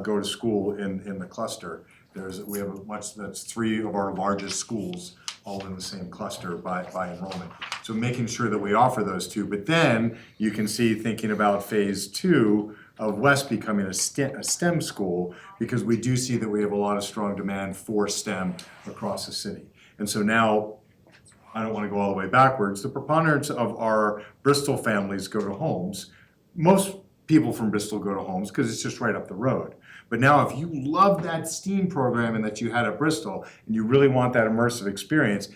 go to school in the cluster. We have that's 3 of our largest schools all in the same cluster by enrollment. So making sure that we offer those 2, but then you can see thinking about phase 2 of West becoming a STEM school, because we do see that we have a lot of strong demand for STEM across the city. And so now, I don't want to go all the way backwards, the preponderance of our Bristol families go to Holmes. Most people from Bristol go to Holmes because it's just right up the road. But now if you love that STEAM program that you had at Bristol and you really want that immersive experience,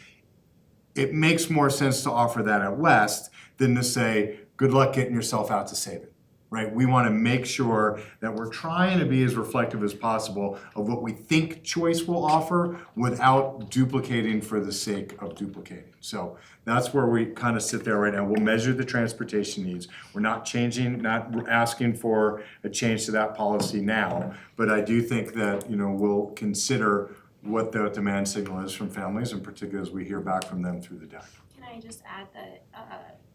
it makes more sense to offer that at West than to say, good luck getting yourself out to Sabin, right? We want to make sure that we're trying to be as reflective as possible of what we think choice will offer without duplicating for the sake of duplicating. So that's where we kind of sit there right now. We'll measure the transportation needs. We're not asking for a change to that policy now, but I do think that, we'll consider what the demand signal is from families, in particular as we hear back from them through the DAC. Can I just add that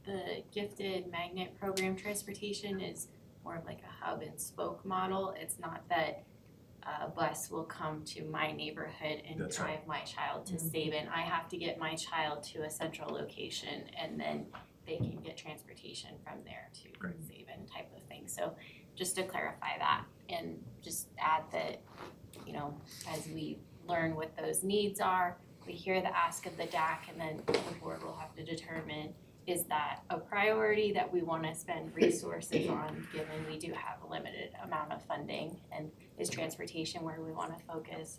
the gifted magnet program transportation is more of like a hub and spoke model. It's not that a bus will come to my neighborhood and That's drive my child to Sabin. I have to get my child to a central location and then they can get transportation from there to Sabin type of thing. So just to clarify that and just add that, as we learn what those needs are, we hear the ask of the DAC, and then the board will have to determine, is that a priority that we want to spend resources on, given we do have a limited amount of funding, and is transportation where we want to focus?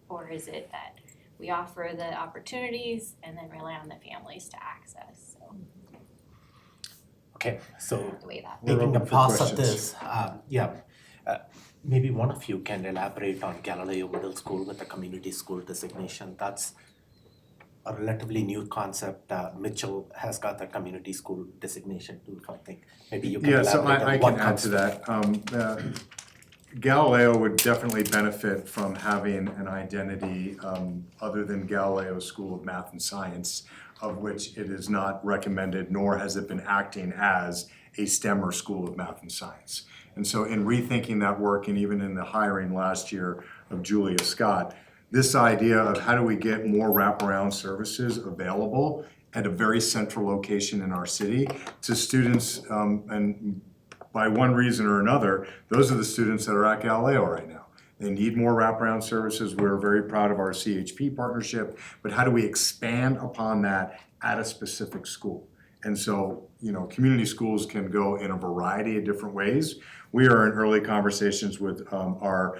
Or is it that we offer the opportunities and then rely on the families to access? So Okay, so the way that taking a open for pass at questions. this, maybe one of you can elaborate on Galileo Middle School with the community school designation. That's a relatively new concept. Mitchell has got the community school designation too, I think. Maybe you can Yeah, so elaborate on I what can add comes to that. Galileo would definitely benefit from having an identity other than Galileo School of Math and Science, of which it is not recommended, nor has it been acting as a STEM or School of Math and Science. And so in rethinking that work, and even in the hiring last year of Julia Scott, this idea of how do we get more wraparound services available at a very central location in our city to students, and by one reason or another, those are the students that are at Galileo right now. They need more wraparound services. We're very proud of our CHP partnership, but how do we expand upon that at a specific school? And so, community schools can go in a variety of different ways. We are in early conversations with our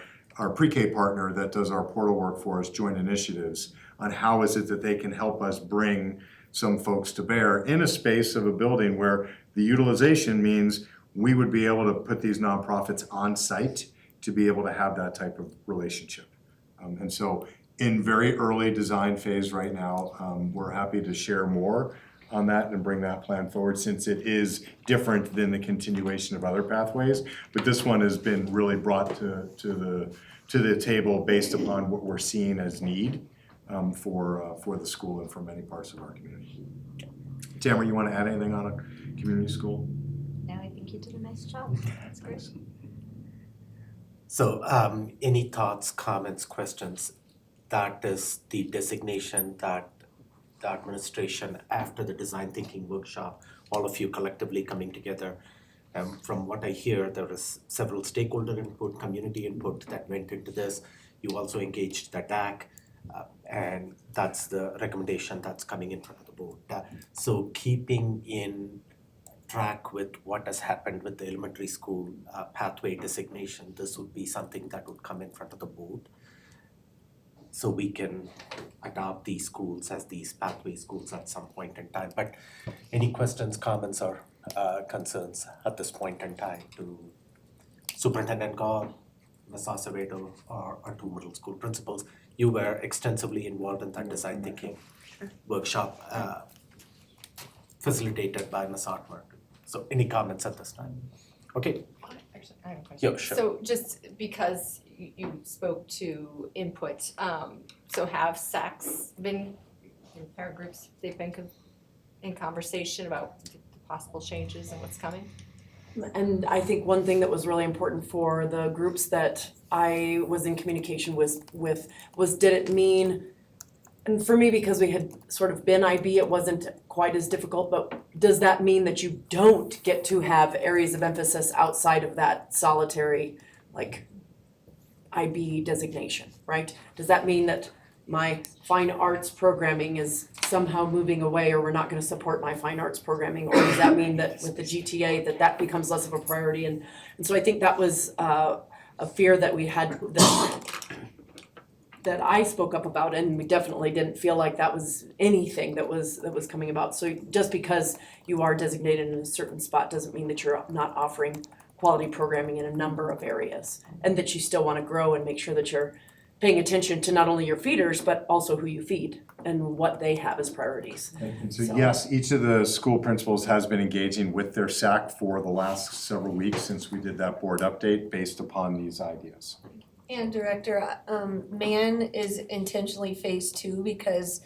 pre-K partner that does our portal work for us, joint initiatives, on how is it that they can help us bring some folks to bear in a space of a building where the utilization means we would be able to put these nonprofits on site to be able to have that type of relationship. And so in very early design phase right now, we're happy to share more on that and bring that plan forward, since it is different than the continuation of other pathways. But this one has been really brought to the table based upon what we're seeing as need for the school and for many parts of our community. Tamara, you want to add anything on a community school? No, I think you did a nice job. That's great. So, any thoughts, comments, questions? That is the designation that the administration, after the design thinking workshop, all of you collectively coming together. From what I hear, there is several stakeholder input, community input that went into this. You also engaged the DAC. And that's the recommendation that's coming in front of the board. So keeping in track with what has happened with the elementary school pathway designation, this would be something that would come in front of the board. So we can adopt these schools as these pathway schools at some point in time. But any questions, comments, or concerns at this point in time to Superintendent Gall, Ms. Acevedo, or our two middle school principals? You were extensively involved in that design thinking workshop facilitated by Ms. Artmer. So any comments at this time? Okay. Actually, I have a question. Yeah, sure. So just because you spoke to input, so have SACs been, parent groups, they've been in conversation about the possible changes and what's coming? And I think one thing that was really important for the groups that I was in communication with was, did it mean, and for me, because we had sort of been IB, it wasn't quite as difficult, but does that mean that you don't get to have areas of emphasis outside of that solitary, like, IB designation, right? Does that mean that my fine arts programming is somehow moving away, or we're not gonna support my fine arts programming? Or does that mean that with the GTA that becomes less of a priority? And so I think that was a fear that we had, that I spoke up about, and we definitely didn't feel like that was anything that was coming about. So just because you are designated in a certain spot doesn't mean that you're not offering quality programming in a number of areas, and that you still wanna grow and make sure that you're paying attention to not only your feeders, but also who you feed and what they have as priorities. So yes, each of the school principals has been engaging with their SAC for the last several weeks since we did that board update based upon these ideas. And Director, MAN is intentionally phase 2 because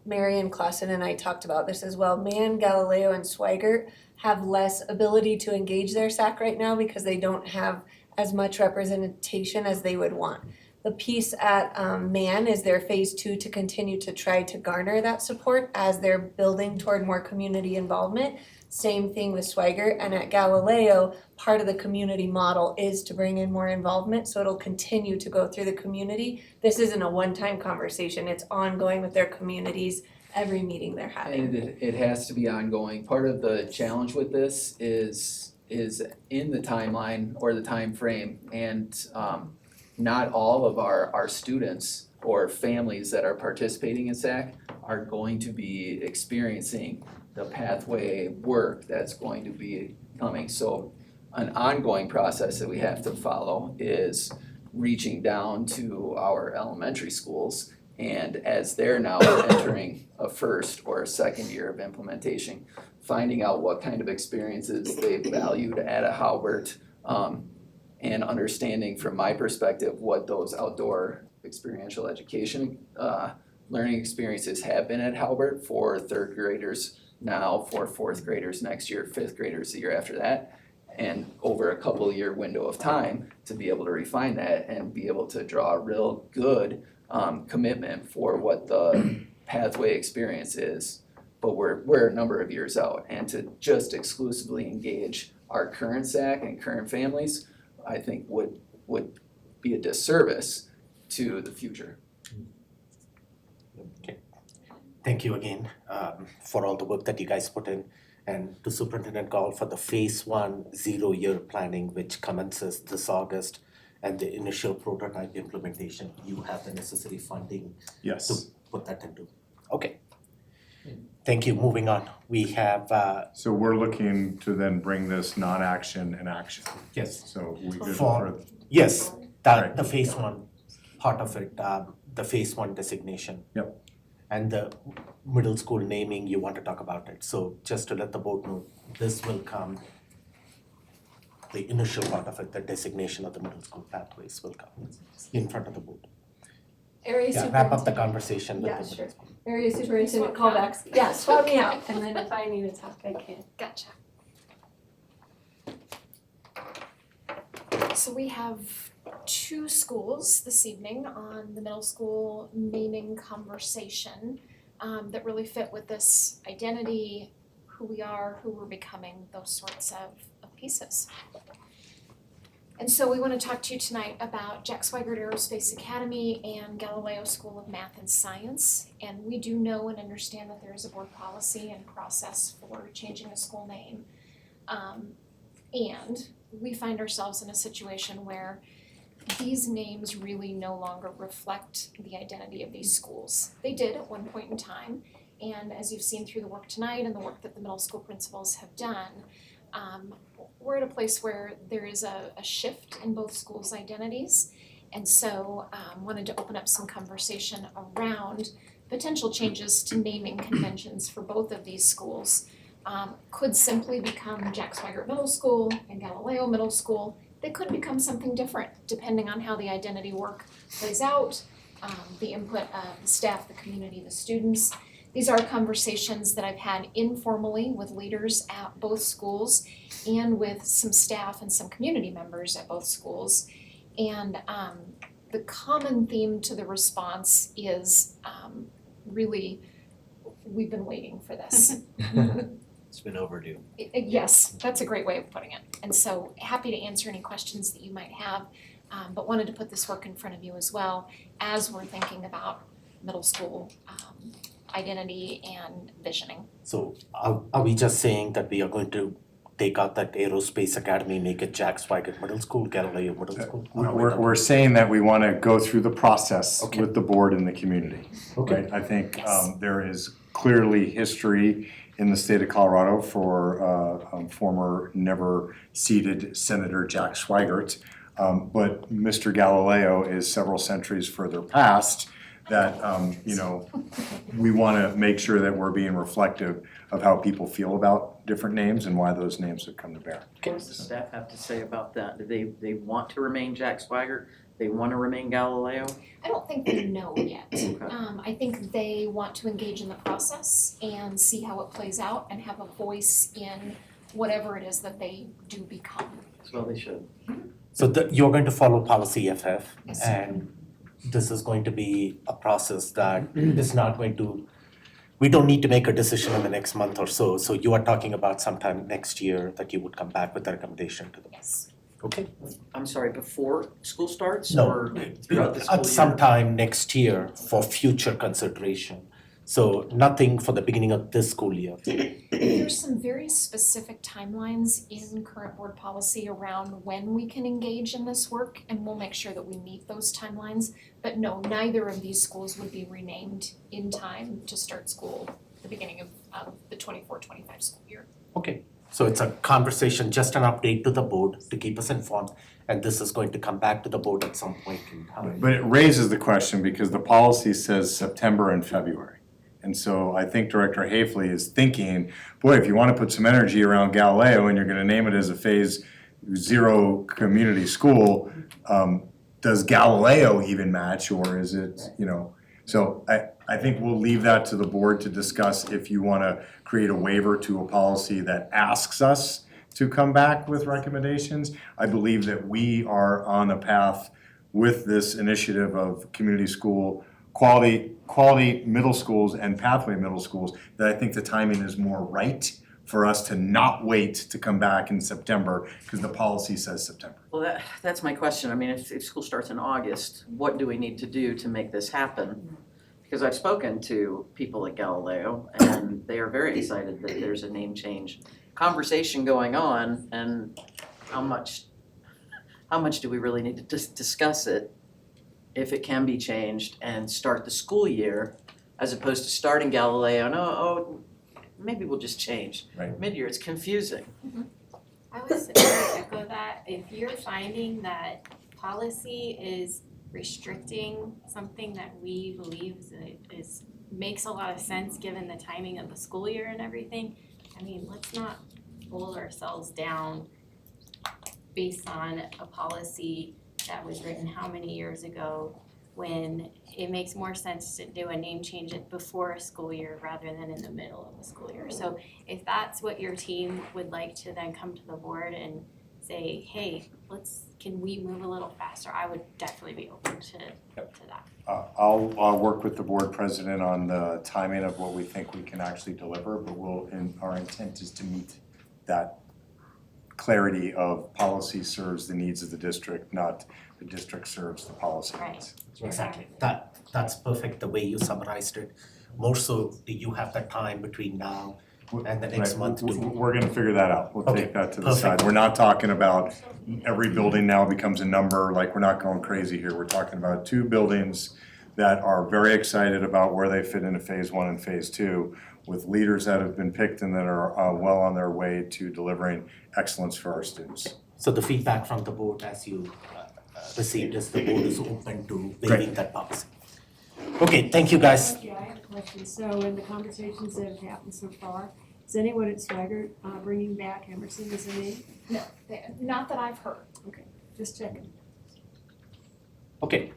Marion Clausen and I talked about this as well. MAN, Galileo, and Swigert have less ability to engage their SAC right now because they don't have as much representation as they would want. The piece at MAN is their phase 2 to continue to try to garner that support as they're building toward more community involvement. Same thing with Swigert, and at Galileo, part of the community model is to bring in more involvement, so it'll continue to go through the community. This isn't a one-time conversation, it's ongoing with their communities, every meeting they're having. And it has to be ongoing. Part of the challenge with this is in the timeline or the time frame, and not all of our students or families that are participating in SAC are going to be experiencing the pathway work that's going to be coming. So an ongoing process that we have to follow is reaching down to our elementary schools, and as they're now entering a first or a second year of implementation, finding out what kind of experiences they valued at a Halbert, and understanding from my perspective what those outdoor experiential education learning experiences have been at Halbert for third graders now, for fourth graders next year, fifth graders the year after that, and over a couple year window of time to be able to refine that and be able to draw a real good commitment for what the pathway experience is. But we're a number of years out, and to just exclusively engage our current SAC and current families, I think would be a disservice to the future. Okay. Thank you again for all the work that you guys put in, and to Superintendent Gall for the phase 1 0-year planning, which commences this August, and the initial prototype implementation. You have the necessary funding Yes. to put that into. Okay. Thank you. Moving on. We have So we're looking to then bring this non-action and action. yes. So we good For- for, Yes, that Right. the phase 1 part of it, the phase 1 designation. Yep. And the middle school naming, you want to talk about it. So just to let the board know, this will come, the initial part of it, the designation of the middle school pathways will come in front of the board. Area Yeah, wrap up the superintendent, conversation with Yeah, the sure. middle school. area superintendent swap callbacks, yeah, swap me out, and then if I need to talk, I can. Gotcha. So we have 2 schools this evening on the middle school naming conversation that really fit with this identity, who we are, who we're becoming, those sorts of pieces. And so we want to talk to you tonight about Jack Swigert Aerospace Academy and Galileo School of Math and Science. And we do know and understand that there is a board policy and process for changing a school name. And we find ourselves in a situation where these names really no longer reflect the identity of these schools. They did at one point in time, and as you've seen through the work tonight and the work that the middle school principals have done, we're at a place where there is a shift in both schools' identities. And so wanted to open up some conversation around potential changes to naming conventions for both of these schools. Could simply become Jack Swigert Middle School and Galileo Middle School. They could become something different depending on how the identity work plays out, the input of the staff, the community, the students. These are conversations that I've had informally with leaders at both schools and with some staff and some community members at both schools. And the common theme to the response is really, we've been waiting for this. It's been overdue. Yes, that's a great way of putting it. And so happy to answer any questions that you might have, but wanted to put this work in front of you as well as we're thinking about middle school identity and visioning. So are we just saying that we are going to take out that Aerospace Academy, make it Jack Swigert Middle School, Galileo Middle School? We're saying that we want to go through the process with the board and the community. Okay. Right? I think there is clearly history in the state of Colorado for former never seated Senator Jack Swigert. But Mr. Galileo is several centuries further past that, we want to make sure that we're being reflective of how people feel about different names and why those names have come to bear. What does the staff have to say about that? Do they want to remain Jack Swigert? They want to remain Galileo? I don't think they know yet. I think they want to engage in the process and see how it plays out and have a voice in whatever it is that they do become. Well, they should. So you're going to follow policy FF, Yes. and this is going to be a process that is not going to, we don't need to make a decision in the next month or so. So you are talking about sometime next year that you would come back with a recommendation to them. Yes. Okay. I'm sorry, before school starts No, or throughout the school year? sometime next year for future consideration. So nothing for the beginning of this school year. There's some very specific timelines in current board policy around when we can engage in this work, and we'll make sure that we meet those timelines. But no, neither of these schools would be renamed in time to start school the beginning of the 24-25 school year. Okay, so it's a conversation, just an update to the board to keep us informed, and this is going to come back to the board at some point in time. But it raises the question because the policy says September and February. And so I think Director Hafley is thinking, boy, if you want to put some energy around Galileo and you're going to name it as a Phase 0 community school, does Galileo even match, or is it, So I think we'll leave that to the board to discuss if you want to create a waiver to a policy that asks us to come back with recommendations. I believe that we are on a path with this initiative of community school, quality middle schools and pathway middle schools, that I think the timing is more right for us to not wait to come back in September because the policy says September. Well, that's my question. I mean, if school starts in August, what do we need to do to make this happen? Because I've spoken to people at Galileo and they are very excited that there's a name change conversation going on, and how much do we really need to discuss it if it can be changed and start the school year as opposed to starting Galileo and maybe we'll just change. Right. Mid-year, it's confusing. I would echo that. If you're finding that policy is restricting something that we believe makes a lot of sense given the timing of the school year and everything, I mean, let's not hold ourselves down based on a policy that was written how many years ago, when it makes more sense to do a name change before a school year rather than in the middle of a school year. So if that's what your team would like to then come to the board and say, hey, can we move a little faster, I would definitely be open to that. I'll work with the board president on the timing of what we think we can actually deliver, but our intent is to meet that clarity of policy serves the needs of the district, not the district serves the policy needs. Exactly. That's perfect, the way you summarized it. More so, do you have the time between now and the next Right. month to? We're gonna figure that out. We'll Okay, take that to the perfect. side. We're not talking about every building now becomes a number, like, we're not going crazy here. We're talking about 2 buildings that are very excited about where they fit into phase 1 and phase 2, with leaders that have been picked and that are well on their way to delivering excellence for our students. So the feedback from the board as you received is the board is open to waiving that policy. Okay, thank you guys. Okay, I have a question. So in the conversations that have happened so far, is anyone at Swagger bringing back Emerson as a name? No, not that I've heard. Okay, just checking. Okay,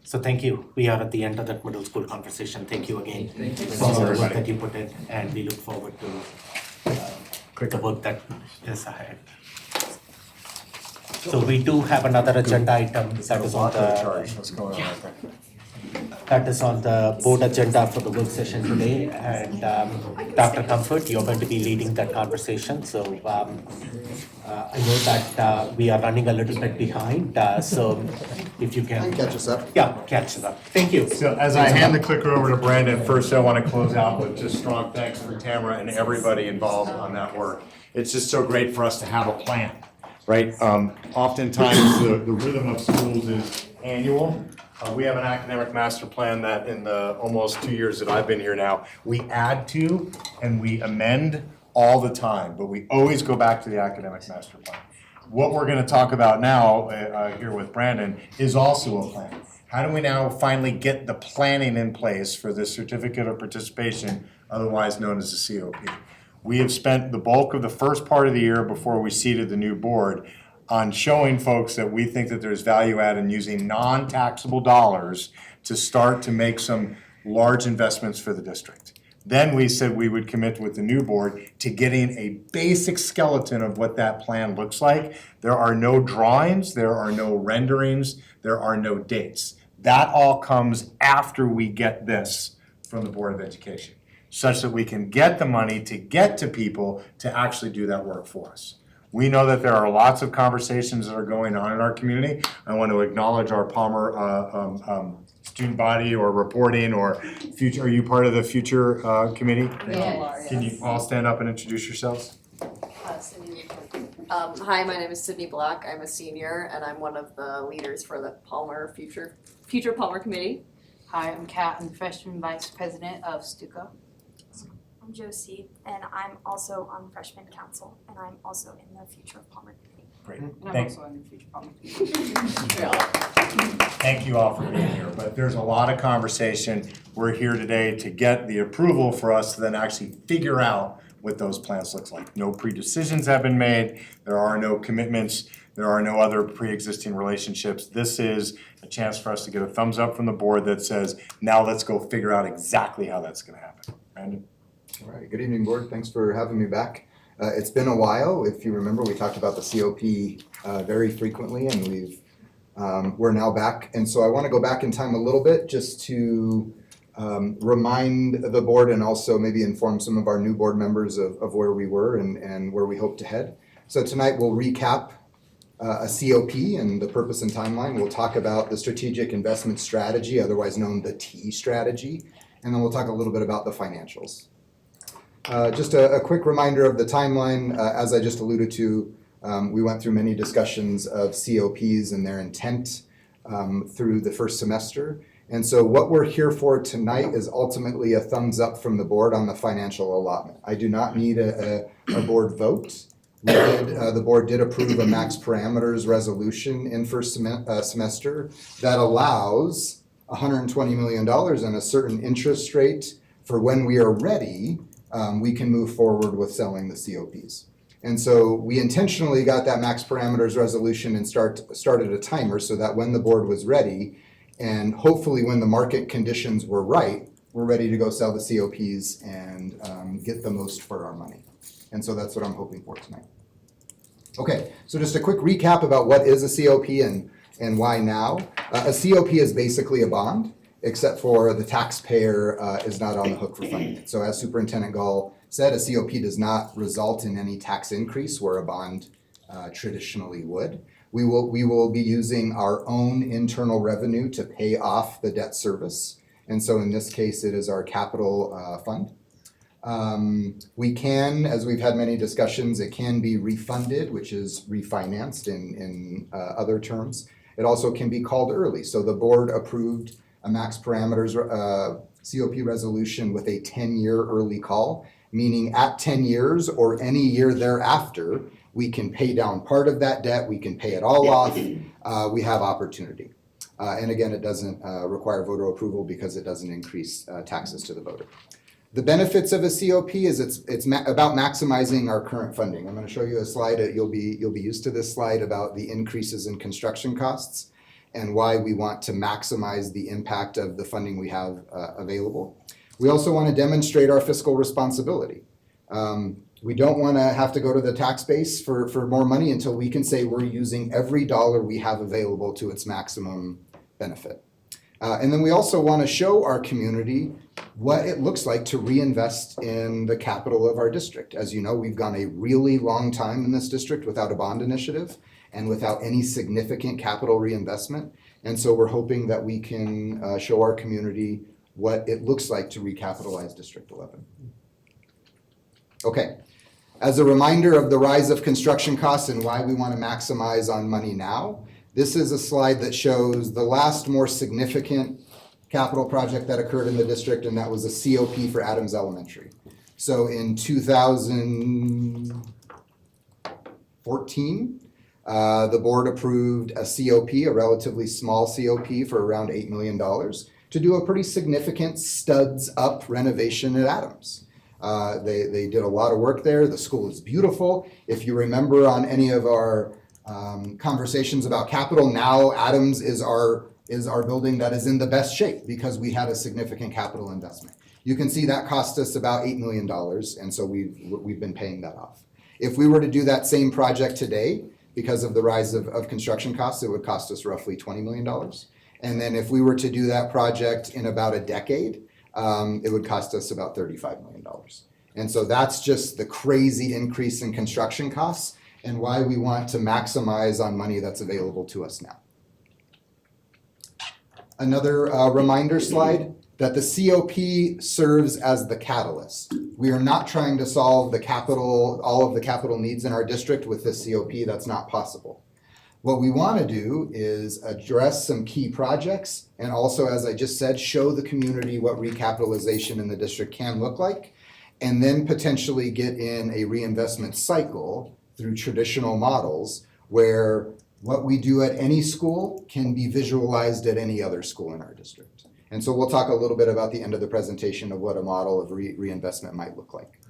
so thank you. We are at the end of that middle school conversation. Thank you again. Thank you. For all the work that you put in, and we look forward to the work that is ahead. So we do have another agenda item that is on What's going on out there? that is on the board agenda for the work session today. And Dr. Comfort, you're going to be leading that conversation. So I know that we are running a little bit behind, so if you can. Catch us up. Yeah, catch us up. Thank you. So as I hand the clicker over to Brandon, first I want to close out with just strong thanks for Tamara and everybody involved on that work. It's just so great for us to have a plan, right? Oftentimes, the rhythm of schools is annual. We have an academic master plan that in the almost 2 years that I've been here now, we add to and we amend all the time, but we always go back to the academic master plan. What we're gonna talk about now, here with Brandon, is also a plan. How do we now finally get the planning in place for this certificate of participation, otherwise known as the COP? We have spent the bulk of the first part of the year before we seated the new board on showing folks that we think that there's value add in using non-taxable dollars to start to make some large investments for the district. Then we said we would commit with the new board to getting a basic skeleton of what that plan looks like. There are no drawings, there are no renderings, there are no dates. That all comes after we get this from the Board of Education, such that we can get the money to get to people to actually do that work for us. We know that there are lots of conversations that are going on in our community. I want to acknowledge our Palmer student body or reporting or future. Are you part of the future committee? Yes. Can you all stand up and introduce yourselves? Hi, my name is Sydney Black. I'm a senior and I'm one of the leaders for the Palmer Future Palmer Committee. Hi, I'm Kat. I'm freshman vice president of Stuco. I'm Josie, and I'm also on freshman council, and I'm also in the Future of Palmer Committee. Great. And I'm Thanks. also in the Future Palmer Thank you all for being here, but there's a lot of conversation. We're here today to get the approval for us to then actually figure out what those plans look like. No pre-decisions have been made, there are no commitments, there are no other pre-existing relationships. This is a chance for us to get a thumbs up from the board that says, now let's go figure out exactly how that's gonna happen. Brandon? All right, good evening, board. Thanks for having me back. It's been a while. If you remember, we talked about the COP very frequently, and we're now back. And so I want to go back in time a little bit just to remind the board and also maybe inform some of our new board members of where we were and where we hope to head. So tonight we'll recap a COP and the purpose and timeline. We'll talk about the strategic investment strategy, otherwise known the T strategy, and then we'll talk a little bit about the financials. Just a quick reminder of the timeline. As I just alluded to, we went through many discussions of COPs and their intent through the first semester. And so what we're here for tonight is ultimately a thumbs up from the board on the financial allotment. I do not need a board vote. The board did approve a max parameters resolution in first semester that allows $120 million and a certain interest rate for when we are ready. We can move forward with selling the COPs. And so we intentionally got that max parameters resolution and started a timer so that when the board was ready, and hopefully when the market conditions were right, we're ready to go sell the COPs and get the most for our money. And so that's what I'm hoping for tonight. Okay, so just a quick recap about what is a COP and why now. A COP is basically a bond, except for the taxpayer is not on the hook for funding it. So as Superintendent Gall said, a COP does not result in any tax increase where a bond traditionally would. We will be using our own internal revenue to pay off the debt service. And so in this case, it is our capital fund. We can, as we've had many discussions, it can be refunded, which is refinanced in other terms. It also can be called early. So the board approved a max parameters COP resolution with a 10-year early call, meaning at 10 years or any year thereafter, we can pay down part of that debt, we can pay it all off, we have opportunity. And again, it doesn't require voter approval because it doesn't increase taxes to the voter. The benefits of a COP is it's about maximizing our current funding. I'm going to show you a slide. You'll be used to this slide about the increases in construction costs and why we want to maximize the impact of the funding we have available. We also want to demonstrate our fiscal responsibility. We don't want to have to go to the tax base for more money until we can say we're using every dollar we have available to its maximum benefit. And then we also want to show our community what it looks like to reinvest in the capital of our district. As you know, we've gone a really long time in this district without a bond initiative and without any significant capital reinvestment. And so we're hoping that we can show our community what it looks like to recapitalize District 11. Okay, as a reminder of the rise of construction costs and why we want to maximize on money now, this is a slide that shows the last more significant capital project that occurred in the district, and that was a COP for Adams Elementary. So in 2014, the board approved a COP, a relatively small COP for around $8 million to do a pretty significant studs up renovation at Adams. They did a lot of work there. The school is beautiful. If you remember on any of our conversations about capital, now Adams is our building that is in the best shape because we had a significant capital investment. You can see that cost us about $8 million, and so we've been paying that off. If we were to do that same project today, because of the rise of construction costs, it would cost us roughly $20 million. And then if we were to do that project in about a decade, it would cost us about $35 million. And so that's just the crazy increase in construction costs and why we want to maximize on money that's available to us now. Another reminder slide that the COP serves as the catalyst. We are not trying to solve all of the capital needs in our district with this COP. That's not possible. What we want to do is address some key projects and also, as I just said, show the community what recapitalization in the district can look like, and then potentially get in a reinvestment cycle through traditional models where what we do at any school can be visualized at any other school in our district. And so we'll talk a little bit about the end of the presentation of what a model of reinvestment might look like.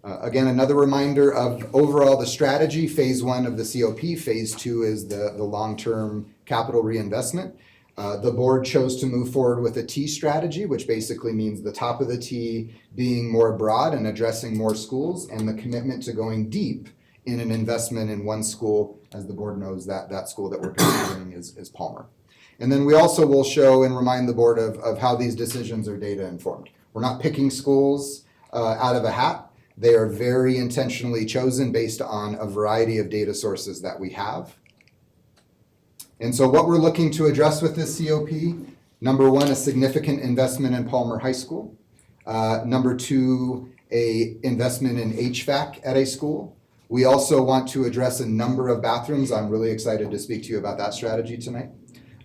Again, another reminder of overall the strategy. Phase 1 of the COP, phase 2 is the long-term capital reinvestment. The board chose to move forward with a T strategy, which basically means the top of the T being more broad and addressing more schools, and the commitment to going deep in an investment in one school. As the board knows, that school that we're considering is Palmer. And then we also will show and remind the board of how these decisions are data informed. We're not picking schools out of a hat. They are very intentionally chosen based on a variety of data sources that we have. And so what we're looking to address with this COP, number one, a significant investment in Palmer High School. Number two, a investment in HVAC at a school. We also want to address a number of bathrooms. I'm really excited to speak to you about that strategy tonight.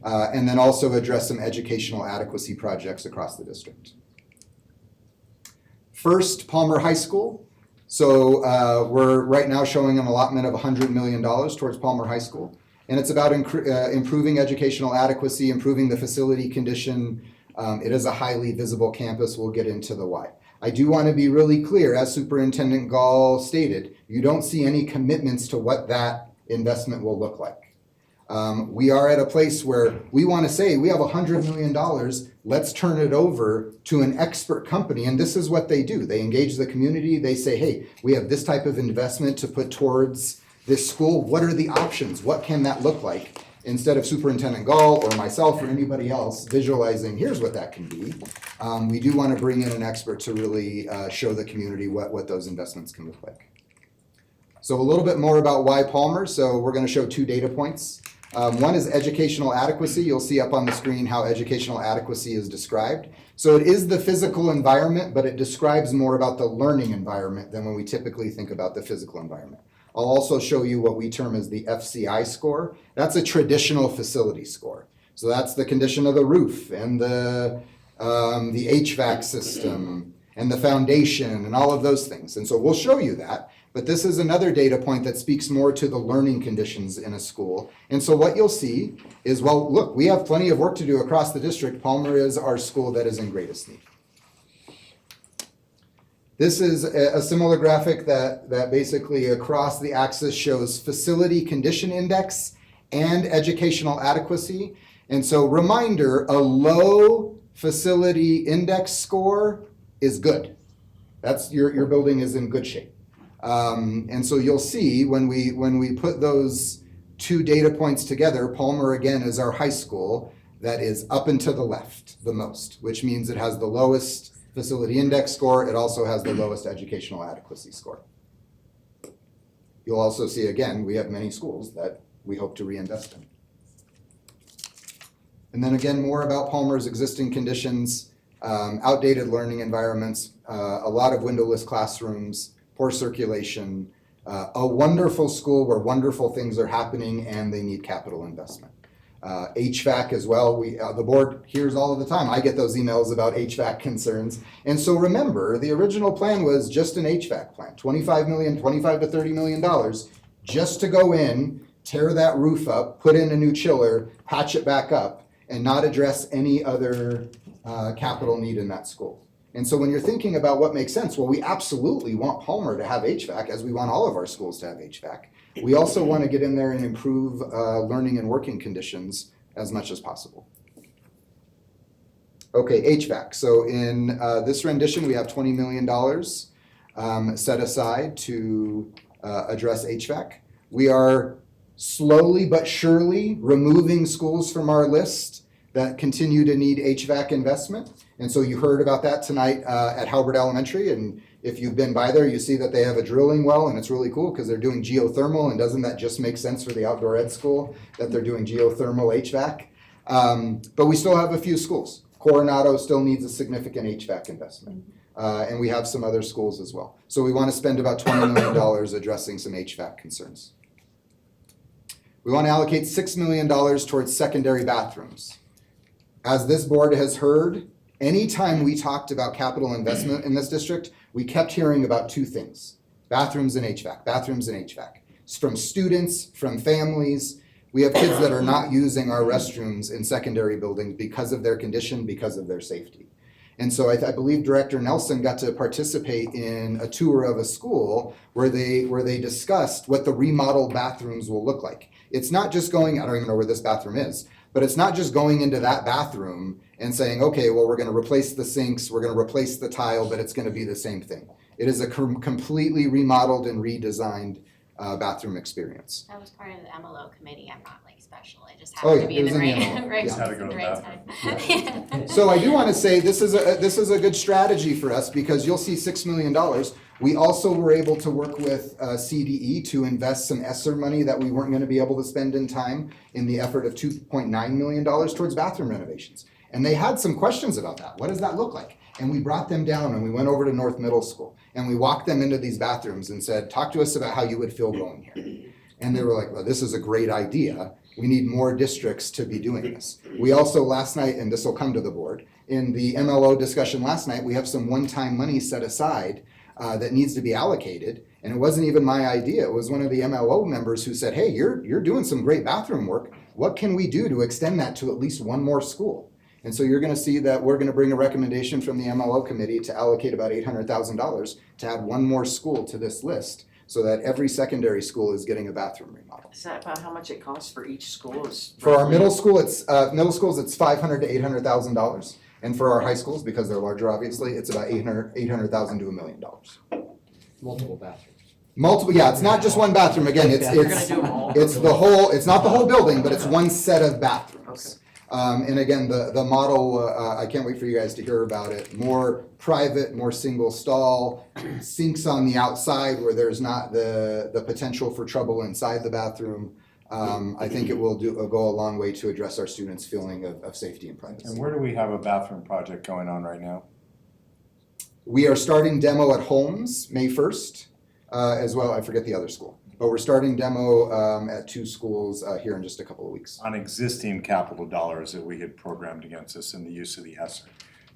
And then also address some educational adequacy projects across the district. First, Palmer High School. So we're right now showing an allotment of $100 million towards Palmer High School. And it's about improving educational adequacy, improving the facility condition. It is a highly visible campus. We'll get into the why. I do want to be really clear, as Superintendent Gall stated, you don't see any commitments to what that investment will look like. We are at a place where we want to say we have $100 million, let's turn it over to an expert company. And this is what they do. They engage the community. They say, hey, we have this type of investment to put towards this school. What are the options? What can that look like? Instead of Superintendent Gall or myself or anybody else visualizing, here's what that can be. We do want to bring in an expert to really show the community what those investments can look like. So a little bit more about why Palmer. So we're going to show 2 data points. One is educational adequacy. You'll see up on the screen how educational adequacy is described. So it is the physical environment, but it describes more about the learning environment than when we typically think about the physical environment. I'll also show you what we term as the FCI score. That's a traditional facility score. So that's the condition of the roof and the HVAC system and the foundation and all of those things. And so we'll show you that. But this is another data point that speaks more to the learning conditions in a school. And so what you'll see is, well, look, we have plenty of work to do across the district. Palmer is our school that is in greatest need. This is a similar graphic that basically across the axis shows facility condition index and educational adequacy. And so reminder, a low facility index score is good. That's your building is in good shape. And so you'll see when we put those 2 data points together, Palmer again is our high school that is up and to the left the most, which means it has the lowest facility index score. It also has the lowest educational adequacy score. You'll also see again, we have many schools that we hope to reinvest in. And then again, more about Palmer's existing conditions, outdated learning environments, a lot of windowless classrooms, poor circulation, a wonderful school where wonderful things are happening and they need capital investment. HVAC as well, the board hears all of the time. I get those emails about HVAC concerns. And so remember, the original plan was just an HVAC plan, $25 to $30 million, just to go in, tear that roof up, put in a new chiller, patch it back up, and not address any other capital need in that school. And so when you're thinking about what makes sense, well, we absolutely want Palmer to have HVAC, as we want all of our schools to have HVAC. We also want to get in there and improve learning and working conditions as much as possible. Okay, HVAC. So in this rendition, we have $20 million set aside to address HVAC. We are slowly but surely removing schools from our list that continue to need HVAC investment. And so you heard about that tonight at Halbert Elementary. And if you've been by there, you see that they have a drilling well, and it's really cool because they're doing geothermal. And doesn't that just make sense for the outdoor ed school that they're doing geothermal HVAC? But we still have a few schools. Coronado still needs a significant HVAC investment. And we have some other schools as well. So we want to spend about $20 million addressing some HVAC concerns. We want to allocate $6 million towards secondary bathrooms. As this board has heard, anytime we talked about capital investment in this district, we kept hearing about 2 things: bathrooms and HVAC, bathrooms and HVAC. It's from students, from families. We have kids that are not using our restrooms in secondary buildings because of their condition, because of their safety. And so I believe Director Nelson got to participate in a tour of a school where they discussed what the remodeled bathrooms will look like. It's not just going, I don't even know where this bathroom is, but it's not just going into that bathroom and saying, okay, well, we're going to replace the sinks, we're going to replace the tile, but it's going to be the same thing. It is a completely remodeled and redesigned bathroom experience. That was part of the MLO committee. I'm not like special. I just Oh, happened yeah, to be it in was the in the right, MLO. right, Yeah. Had to go the to right the time. So I do want to say this is a good strategy for us because you'll see $6 million. We also were able to work with CDE to invest some ESSER money that we weren't going to be able to spend in time in the effort of $2.9 million towards bathroom renovations. And they had some questions about that. What does that look like? And we brought them down and we went over to North Middle School and we walked them into these bathrooms and said, talk to us about how you would feel going here. And they were like, well, this is a great idea. We need more districts to be doing this. We also last night, and this will come to the board, in the MLO discussion last night, we have some one-time money set aside that needs to be allocated. And it wasn't even my idea. It was one of the MLO members who said, hey, you're doing some great bathroom work. What can we do to extend that to at least one more school? And so you're going to see that we're going to bring a recommendation from the MLO committee to allocate about $800,000 to add one more school to this list so that every secondary school is getting a bathroom remodel. Is that about how much it costs for each school? For our middle schools, it's $500,000 to $800,000. And for our high schools, because they're larger, obviously, it's about $800,000 to $1 million. Multiple bathrooms. Multiple, yeah, it's not just one bathroom. Again, it's the whole, it's not the whole building, but it's one set of bathrooms. And again, the model, I can't wait for you guys to hear about it. More private, more single stall, sinks on the outside where there's not the potential for trouble inside the bathroom. I think it will go a long way to address our students' feeling of safety and privacy. And where do we have a bathroom project going on right now? We are starting demo at Holmes, May 1st, as well. I forget the other school. But we're starting demo at 2 schools here in just a couple of weeks. On existing capital dollars that we had programmed against us in the use of the ESSER.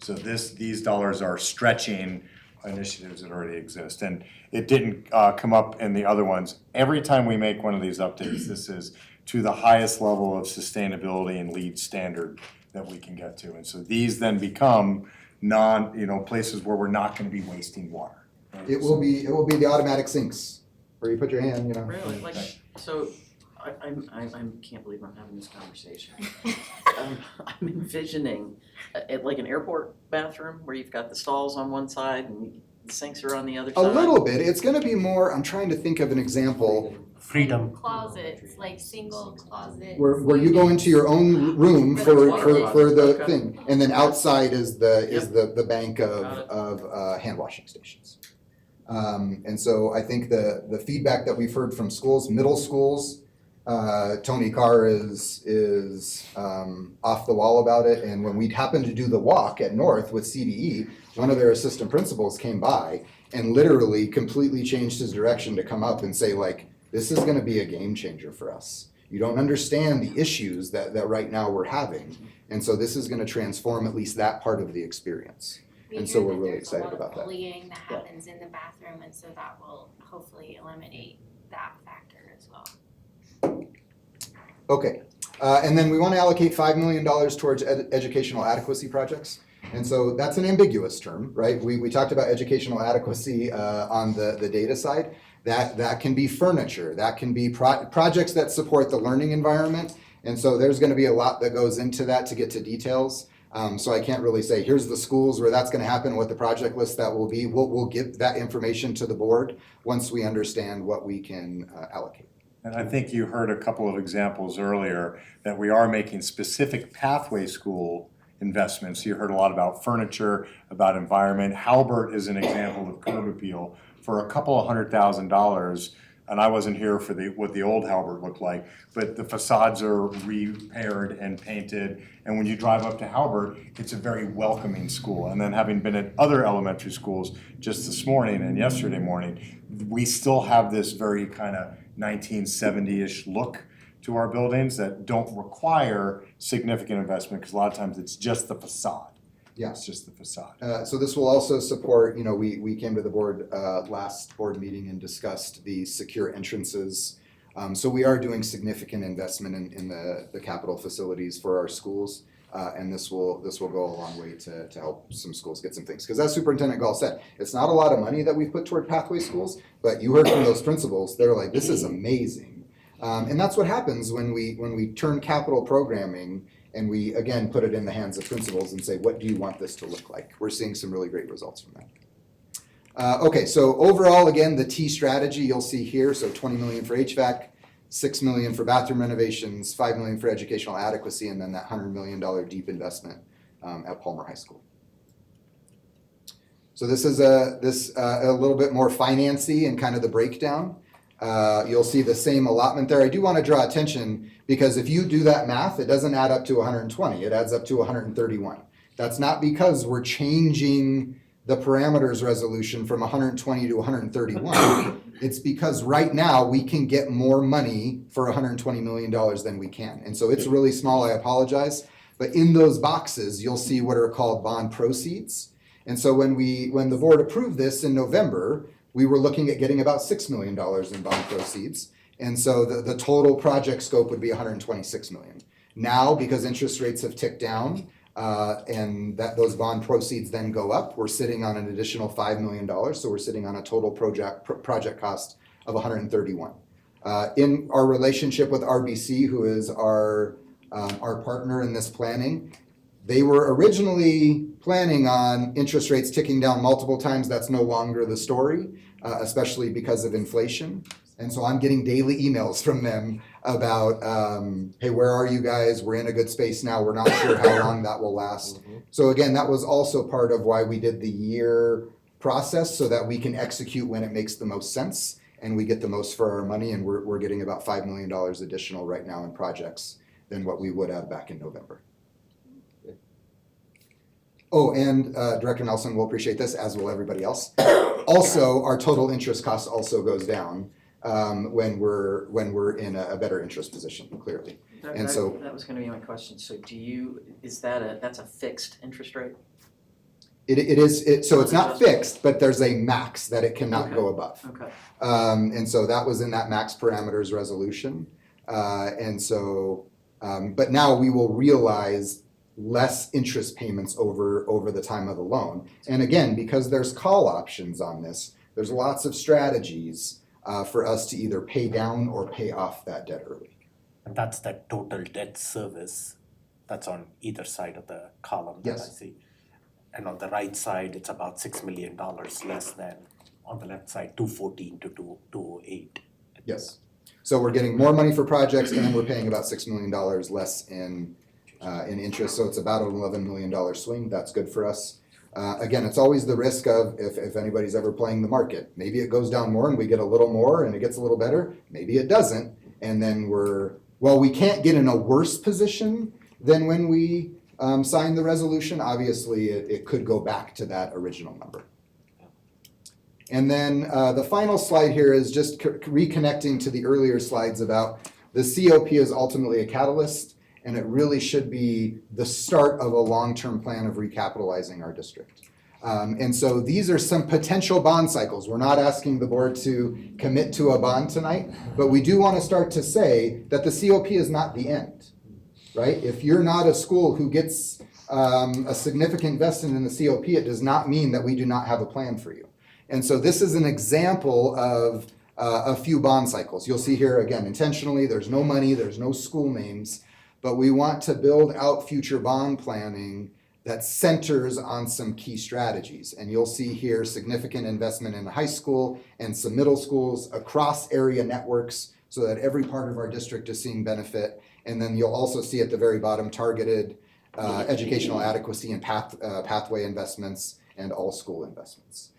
So these dollars are stretching initiatives that already exist. And it didn't come up in the other ones. Every time we make one of these updates, this is to the highest level of sustainability and LEED standard that we can get to. And so these then become places where we're not gonna be wasting water. Right? It will be the automatic sinks where you put your hand, Really, like, so I can't believe I'm having this conversation. I'm envisioning like an airport bathroom where you've got the stalls on one side and the sinks are on the other A side. little bit. It's gonna be more, I'm trying to think of an example. Freedom. Closets, like single closets. Where you go into your own room for the thing, and then outside is the bank of hand washing stations. And so I think the feedback that we've heard from schools, middle schools, Tony Carr is off the wall about it. And when we happened to do the walk at North with CDE, one of their assistant principals came by and literally completely changed his direction to come up and say, like, this is gonna be a game changer for us. You don't understand the issues that right now we're having. And so this is gonna transform at least that part of the experience. And so we're really excited about that. There's a lot of bullying that happens in the bathroom, and so that will hopefully eliminate that factor as well. Okay, and then we want to allocate $5 million towards educational adequacy projects. And so that's an ambiguous term, right? We talked about educational adequacy on the data side. That can be furniture, that can be projects that support the learning environment. And so there's going to be a lot that goes into that to get to details. So I can't really say, here's the schools where that's going to happen, what the project list that will be. We'll give that information to the board once we understand what we can allocate. And I think you heard a couple of examples earlier that we are making specific pathway school investments. You heard a lot about furniture, about environment. Halbert is an example of curb appeal for a couple of $100,000. And I wasn't here for what the old Halbert looked like, but the facades are repaired and painted. And when you drive up to Halbert, it's a very welcoming school. And then having been at other elementary schools just this morning and yesterday morning, we still have this very kind of 1970-ish look to our buildings that don't require significant investment, because a lot of times it's just the facade. Yeah. It's just the facade. So this will also support, we came to the board last board meeting and discussed the secure entrances. So we are doing significant investment in the capital facilities for our schools. And this will go a long way to help some schools get some things. Because as Superintendent Gall said, it's not a lot of money that we've put toward pathway schools, but you heard from those principals, they're like, this is amazing. And that's what happens when we turn capital programming and we, again, put it in the hands of principals and say, what do you want this to look like? We're seeing some really great results from that. Okay, so overall, again, the T strategy you'll see here, so $20 million for HVAC, $6 million for bathroom renovations, $5 million for educational adequacy, and then that $100 million deep investment at Palmer High School. So this is a little bit more financy and kind of the breakdown. You'll see the same allotment there. I do want to draw attention because if you do that math, it doesn't add up to 120, it adds up to 131. That's not because we're changing the parameters resolution from 120 to 131. It's because right now we can get more money for $120 million than we can. And so it's really small, I apologize. But in those boxes, you'll see what are called bond proceeds. And so when the board approved this in November, we were looking at getting about $6 million in bond proceeds. And so the total project scope would be $126 million. Now, because interest rates have ticked down and those bond proceeds then go up, we're sitting on an additional $5 million. So we're sitting on a total project cost of $131. In our relationship with RBC, who is our partner in this planning, they were originally planning on interest rates ticking down multiple times. That's no longer the story, especially because of inflation. And so I'm getting daily emails from them about, hey, where are you guys? We're in a good space now. We're not sure how long that will last. So again, that was also part of why we did the year process, so that we can execute when it makes the most sense and we get the most for our money. And we're getting about $5 million additional right now in projects than what we would have back in November. Oh, and Director Nelson will appreciate this, as will everybody else. Also, our total interest cost also goes down when we're in a better interest position, clearly. And so That was gonna be my question. So that's a fixed interest rate? it is, so it's not fixed, but there's a max that it cannot go above. Okay. And so that was in that max parameters resolution. And so, but now we will realize less interest payments over the time of the loan. And again, because there's call options on this, there's lots of strategies for us to either pay down or pay off that debt early. And that's the total debt service that's on either side of the column that I Yes. see. And on the right side, it's about $6 million less than on the left side, 214 to 208. Yes. So we're getting more money for projects and we're paying about $6 million less in interest. So it's about an $11 million swing. That's good for us. Again, it's always the risk of if anybody's ever playing the market. Maybe it goes down more and we get a little more and it gets a little better. Maybe it doesn't. And then we can't get in a worse position than when we signed the resolution. Obviously, it could go back to that original number. And then the final slide here is just reconnecting to the earlier slides about the COP is ultimately a catalyst, and it really should be the start of a long-term plan of recapitalizing our district. And so these are some potential bond cycles. We're not asking the board to commit to a bond tonight, but we do want to start to say that the COP is not the end, right? If you're not a school who gets a significant investment in the COP, it does not mean that we do not have a plan for you. And so this is an example of a few bond cycles. You'll see here, again, intentionally, there's no money, there's no school names, but we want to build out future bond planning that centers on some key strategies. And you'll see here significant investment in high school and some middle schools across area networks so that every part of our district is seeing benefit. And then you'll also see at the very bottom targeted educational adequacy and pathway investments and all school investments.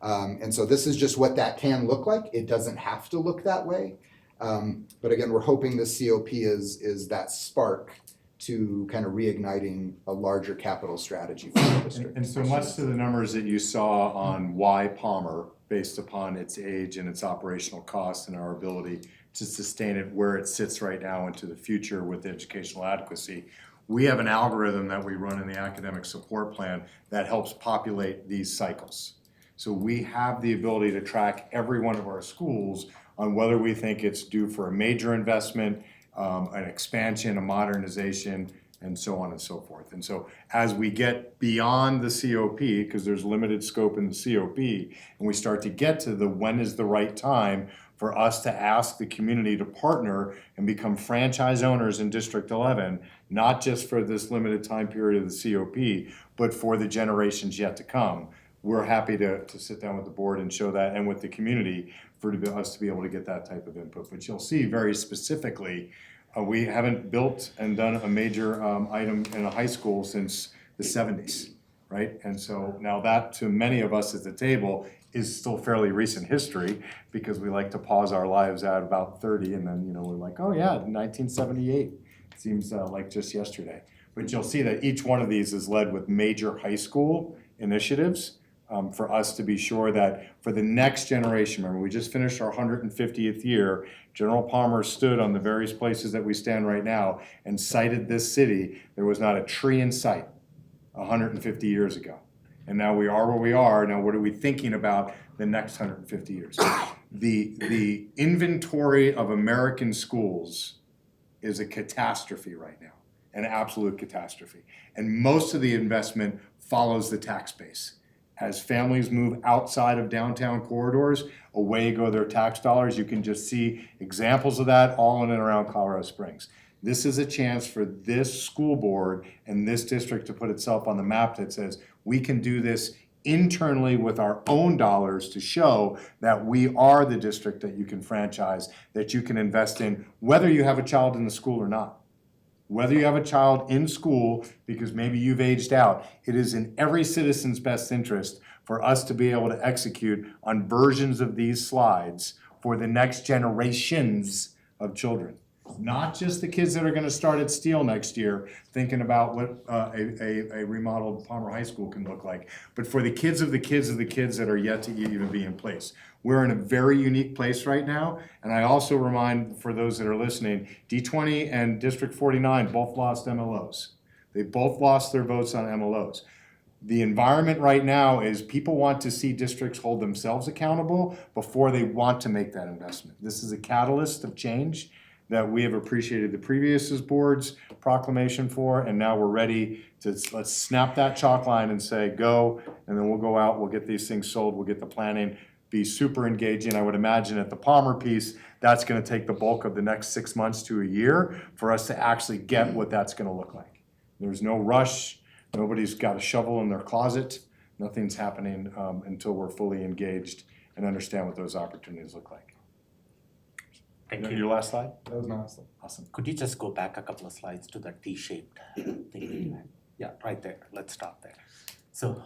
And so this is just what that can look like. It doesn't have to look that way. But again, we're hoping the COP is that spark to kind of reigniting a larger capital strategy for the district. And so much to the numbers that you saw on why Palmer, based upon its age and its operational costs and our ability to sustain it where it sits right now into the future with educational adequacy, we have an algorithm that we run in the academic support plan that helps populate these cycles. So we have the ability to track every one of our schools on whether we think it's due for a major investment, an expansion, a modernization, and so on and so forth. And so as we get beyond the COP, because there's limited scope in the COP, and we start to get to the when is the right time for us to ask the community to partner and become franchise owners in District 11, not just for this limited time period of the COP, but for the generations yet to come. We're happy to sit down with the board and show that, and with the community, for us to be able to get that type of input. But you'll see very specifically, we haven't built and done a major item in a high school since the 70s, right? And so now that, to many of us at the table, is still fairly recent history, because we like to pause our lives at about 30, and then we're like, oh yeah, 1978 seems like just yesterday. But you'll see that each one of these is led with major high school initiatives. For us to be sure that for the next generation, remember we just finished our 150th year, General Palmer stood on the various places that we stand right now and cited this city. There was not a tree in sight 150 years ago. And now we are where we are. Now what are we thinking about the next 150 years? The inventory of American schools is a catastrophe right now, an absolute catastrophe. And most of the investment follows the tax base. As families move outside of downtown corridors, away go their tax dollars. You can just see examples of that all in and around Colorado Springs. This is a chance for this school board and this district to put itself on the map that says we can do this internally with our own dollars to show that we are the district that you can franchise, that you can invest in, whether you have a child in the school or not. Whether you have a child in school because maybe you've aged out, it is in every citizen's best interest for us to be able to execute on versions of these slides for the next generations of children. Not just the kids that are gonna start at Steele next year, thinking about what a remodeled Palmer High School can look like, but for the kids of the kids of the kids that are yet to even be in place. We're in a very unique place right now, and I also remind, for those that are listening, D20 and District 49 both lost MLOs. They both lost their votes on MLOs. The environment right now is people want to see districts hold themselves accountable before they want to make that investment. This is a catalyst of change that we have appreciated the previous board's proclamation for, and now we're ready to, let's snap that chalk line and say, go, and then we'll go out, we'll get these things sold, we'll get the planning, be super engaging. I would imagine at the Palmer piece, that's gonna take the bulk of the next 6 months to a year for us to actually get what that's gonna look like. There's no rush, nobody's got a shovel in their closet, nothing's happening until we're fully engaged and understand what those opportunities look like. Thank you. Your last slide? That was my last slide. Awesome. Could you just go back a couple of slides to that T-shaped thing that you had? Yeah, right there. Let's stop there. So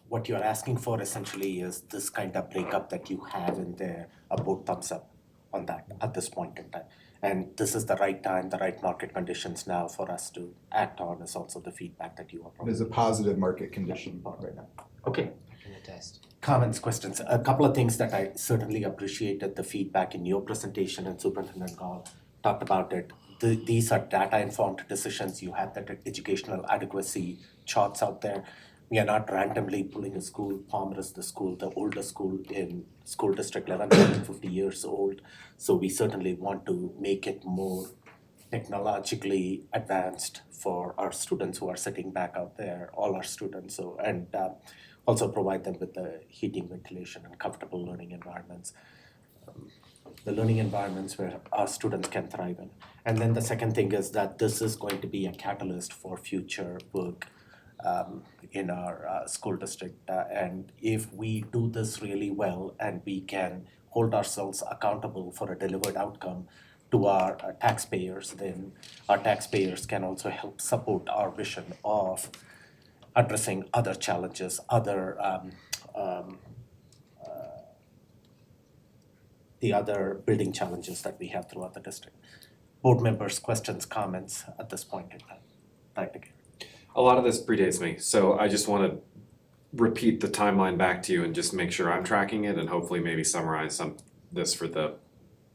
what you're asking for essentially is this kind of breakup that you have in there, a both thumbs up on that at this point in time. And this is the right time, the right market conditions now for us to act on is also the feedback that you are It providing. is a positive market condition right now. Okay. I can attest. Comments, questions? A couple of things that I certainly appreciated the feedback in your presentation, and Superintendent Gall talked about it. These are data-informed decisions. You had that educational adequacy charts out there. We are not randomly pulling a school. Palmer is the school, the oldest school in school district 11, 50 years old. So we certainly want to make it more technologically advanced for our students who are sitting back out there, all our students. So, and also provide them with the heating, ventilation, and comfortable learning environments. The learning environments where our students can thrive in. And then the second thing is that this is going to be a catalyst for future work in our school district. And if we do this really well and we can hold ourselves accountable for a delivered outcome to our taxpayers, then our taxpayers can also help support our vision of addressing other challenges, the other building challenges that we have throughout the district. Board members, questions, comments at this point in time? Dr. Gary. A lot of this predates me, so I just want to repeat the timeline back to you and just make sure I'm tracking it and hopefully maybe summarize this for the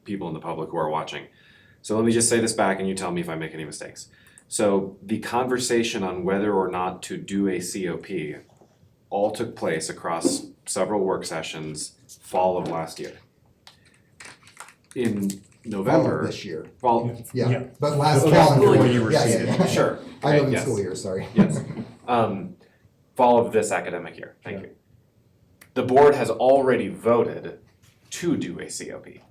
people in the public who are watching. So let me just say this back and you tell me if I make any mistakes. So the conversation on whether or not to do a COP all took place across several work sessions fall of last year. In November. Fall of this year. Fall. Yeah, but last Okay, calendar school year. year. Yeah. Sure. I live in Yes. school year, sorry. Yes. Fall of this academic year, thank you. The board has already voted to do a COP.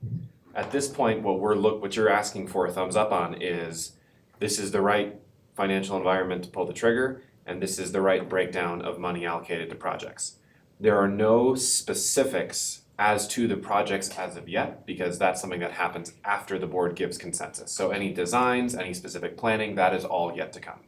At this point, what you're asking for a thumbs up on is this is the right financial environment to pull the trigger, and this is the right breakdown of money allocated to projects. There are no specifics as to the projects as of yet, because that's something that happens after the board gives consensus. So any designs, any specific planning, that is all yet to come.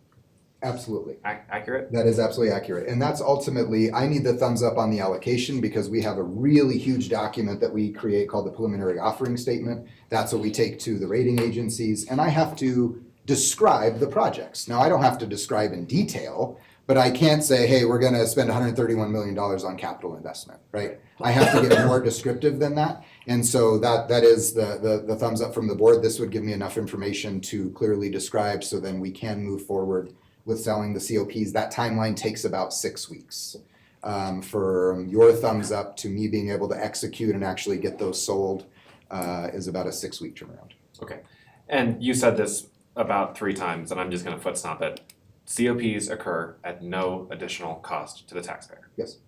Absolutely. Accurate? That is absolutely accurate. And that's ultimately, I need the thumbs up on the allocation because we have a really huge document that we create called the preliminary offering statement. That's what we take to the rating agencies, and I have to describe the projects. Now, I don't have to describe in detail, but I can't say, hey, we're gonna spend $131 million on capital investment, right? I have to get more descriptive than that. And so that is the thumbs up from the board. This would give me enough information to clearly describe so then we can move forward with selling the COPs. That timeline takes about 6 weeks. For your thumbs up to me being able to execute and actually get those sold is about a 6-week turnaround. Okay. And you said this about 3 times, and I'm just gonna foot stomp it. COPs occur at no additional cost to the taxpayer. Yes.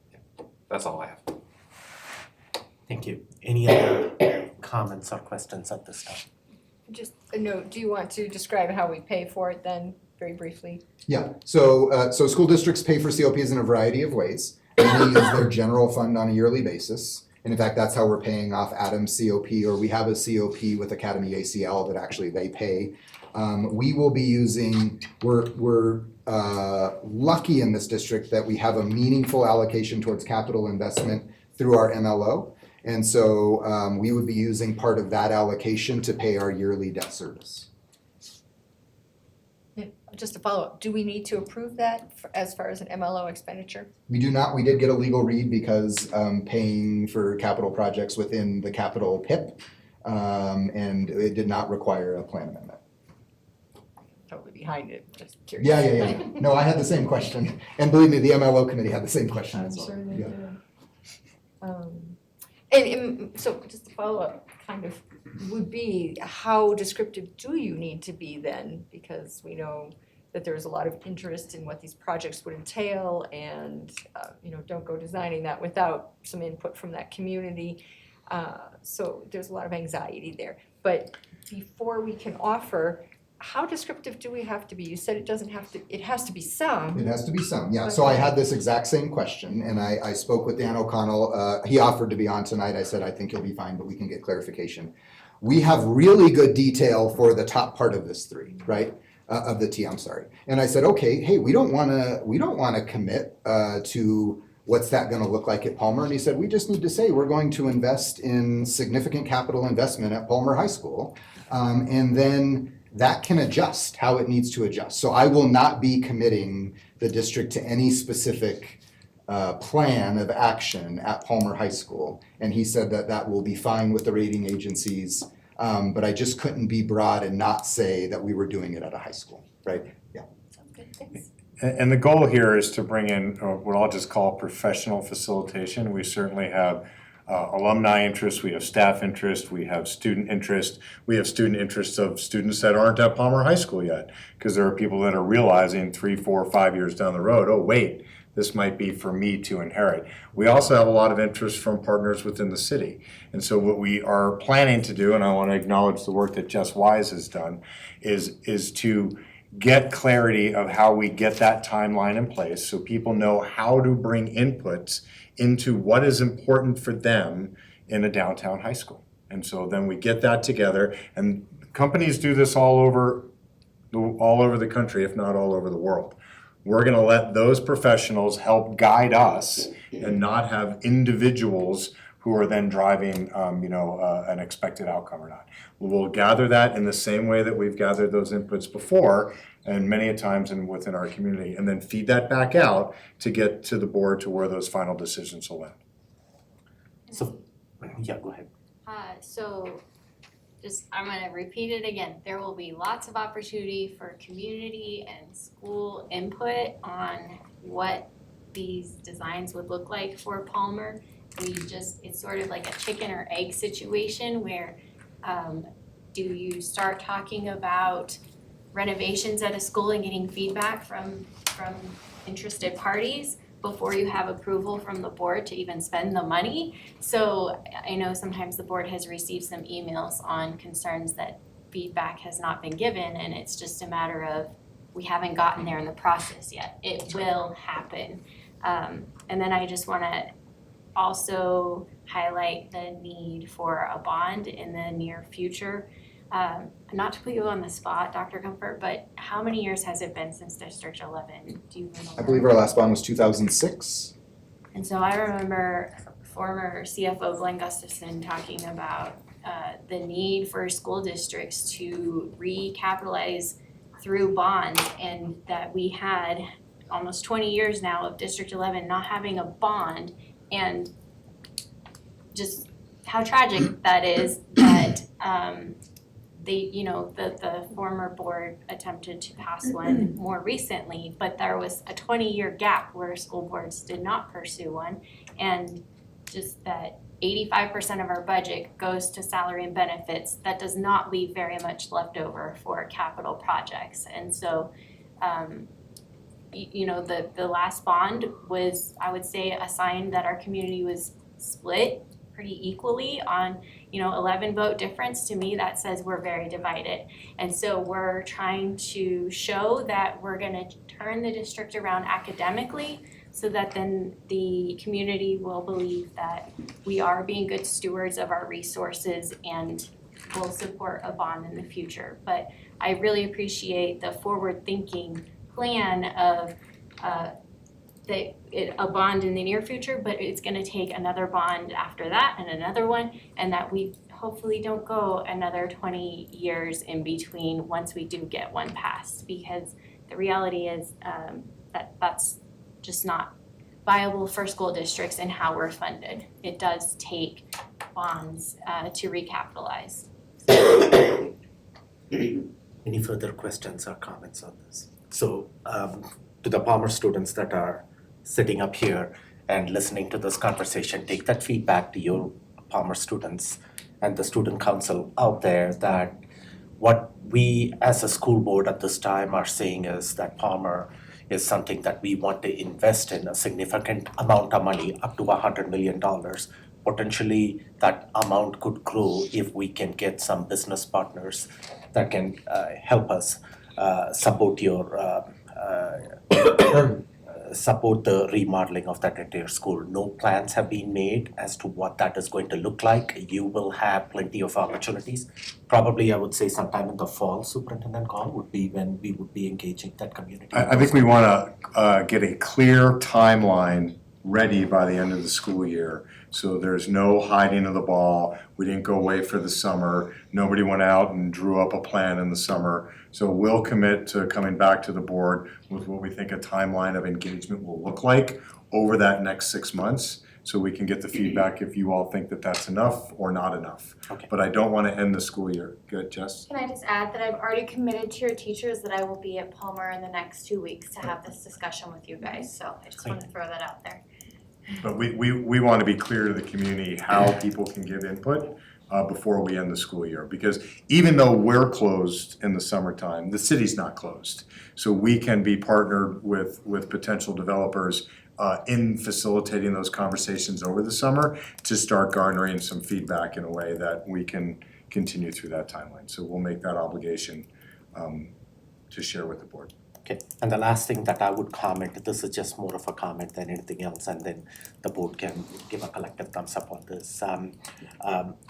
That's all I have. Thank you. Any other comments or questions at this time? Just a note, do you want to describe how we pay for it then, very briefly? Yeah, so school districts pay for COPs in a variety of ways. They use their general fund on a yearly basis. And in fact, that's how we're paying off Adam's COP, or we have a COP with Academy ACL that actually they pay. We will be using, we're lucky in this district that we have a meaningful allocation towards capital investment through our MLO. And so we would be using part of that allocation to pay our yearly debt service. Just to follow up, do we need to approve that as far as an MLO expenditure? We do not, we did get a legal read because paying for capital projects within the capital PIP, and it did not require a plan amendment. Totally behind it, just curious. Yeah. No, I had the same question. And believe me, the MLO committee had the same question as well. I'm sure they Yeah. do. And so just to follow up, kind of would be, how descriptive do you need to be then? Because we know that there's a lot of interest in what these projects would entail, and don't go designing that without some input from that community. So there's a lot of anxiety there. But before we can offer, how descriptive do we have to be? You said it doesn't have to, it has to be some. It has to be some, yeah. So I had this exact same question, and I spoke with Dan O'Connell. He offered to be on tonight. I said, I think he'll be fine, but we can get clarification. We have really good detail for the top part of this three, right? Of the T, I'm sorry. And I said, okay, hey, we don't wanna commit to what's that gonna look like at Palmer? And he said, we just need to say we're going to invest in significant capital investment at Palmer High School. And then that can adjust how it needs to adjust. So I will not be committing the district to any specific plan of action at Palmer High School. And he said that that will be fine with the rating agencies, but I just couldn't be broad and not say that we were doing it at a high school, right? Yeah. Sounds good, thanks. And the goal here is to bring in what I'll just call professional facilitation. We certainly have alumni interest, we have staff interest, we have student interest. We have student interests of students that aren't at Palmer High School yet, because there are people that are realizing 3, 4, 5 years down the road, oh wait, this might be for me to inherit. We also have a lot of interest from partners within the city. And so what we are planning to do, and I want to acknowledge the work that Jess Wise has done, is to get clarity of how we get that timeline in place so people know how to bring inputs into what is important for them in a downtown high school. And so then we get that together, and companies do this all over the country, if not all over the world. We're gonna let those professionals help guide us and not have individuals who are then driving, an expected outcome or not. We'll gather that in the same way that we've gathered those inputs before, and many a times within our community, and then feed that back out to get to the board to where those final decisions will land. So, yeah, go ahead. I'm gonna repeat it again. There will be lots of opportunity for community and school input on what these designs would look like for Palmer. It's sort of like a chicken or egg situation where, do you start talking about renovations at a school and getting feedback from interested parties before you have approval from the board to even spend the money? So I know sometimes the board has received some emails on concerns that feedback has not been given, and it's just a matter of we haven't gotten there in the process yet. It will happen. And then I just wanna also highlight the need for a bond in the near future. Not to put you on the spot, Dr. Comfort, but how many years has it been since District 11? Do you remember? I believe our last bond was 2006. And so I remember former CFO Glenn Gustafson talking about the need for school districts to recapitalize through bonds, and that we had almost 20 years now of District 11 not having a bond, and just how tragic that is that the former board attempted to pass one more recently, but there was a 20-year gap where school boards did not pursue one, and just that 85% of our budget goes to salary and benefits. That does not leave very much left over for capital projects. And so the last bond was, I would say, a sign that our community was split pretty equally on 11 vote difference. To me, that says we're very divided. And so we're trying to show that we're going to turn the district around academically, so that then the community will believe that we are being good stewards of our resources and will support a bond in the future. But I really appreciate the forward-thinking plan of a bond in the near future, but it's gonna take another bond after that and another one, and that we hopefully don't go another 20 years in between once we do get one passed, because the reality is that that's just not viable for school districts and how we're funded. It does take bonds to recapitalize. Any further questions or comments on this? So to the Palmer students that are sitting up here and listening to this conversation, take that feedback to your Palmer students and the student council out there, that what we as a school board at this time are saying is that Palmer is something that we want to invest in a significant amount of money, up to $100 million. Potentially that amount could grow if we can get some business partners that can help us support support the remodeling of that entire school. No plans have been made as to what that is going to look like. You will have plenty of opportunities. Probably I would say sometime in the fall, Superintendent Gall, would be when we would be engaging that community. I think we want to get a clear timeline ready by the end of the school year. So there's no hiding of the ball. We didn't go away for the summer. Nobody went out and drew up a plan in the summer. So we'll commit to coming back to the board with what we think a timeline of engagement will look like over that next 6 months. So we can get the feedback if you all think that that's enough or not enough. Okay. But I don't want to end the school year. Good, Jess? Can I just add that I've already committed to your teachers that I will be at Palmer in the next 2 weeks to have this discussion with you guys, so I just wanted to throw that out there. But we want to be clear to the community how people can give input before we end the school year. Because even though we're closed in the summertime, the city's not closed. So we can be partnered with potential developers in facilitating those conversations over the summer to start garnering some feedback in a way that we can continue through that timeline. So we'll make that obligation to share with the board. Okay, and the last thing that I would comment, this is just more of a comment than anything else, and then the board can give a collective thumbs up on this.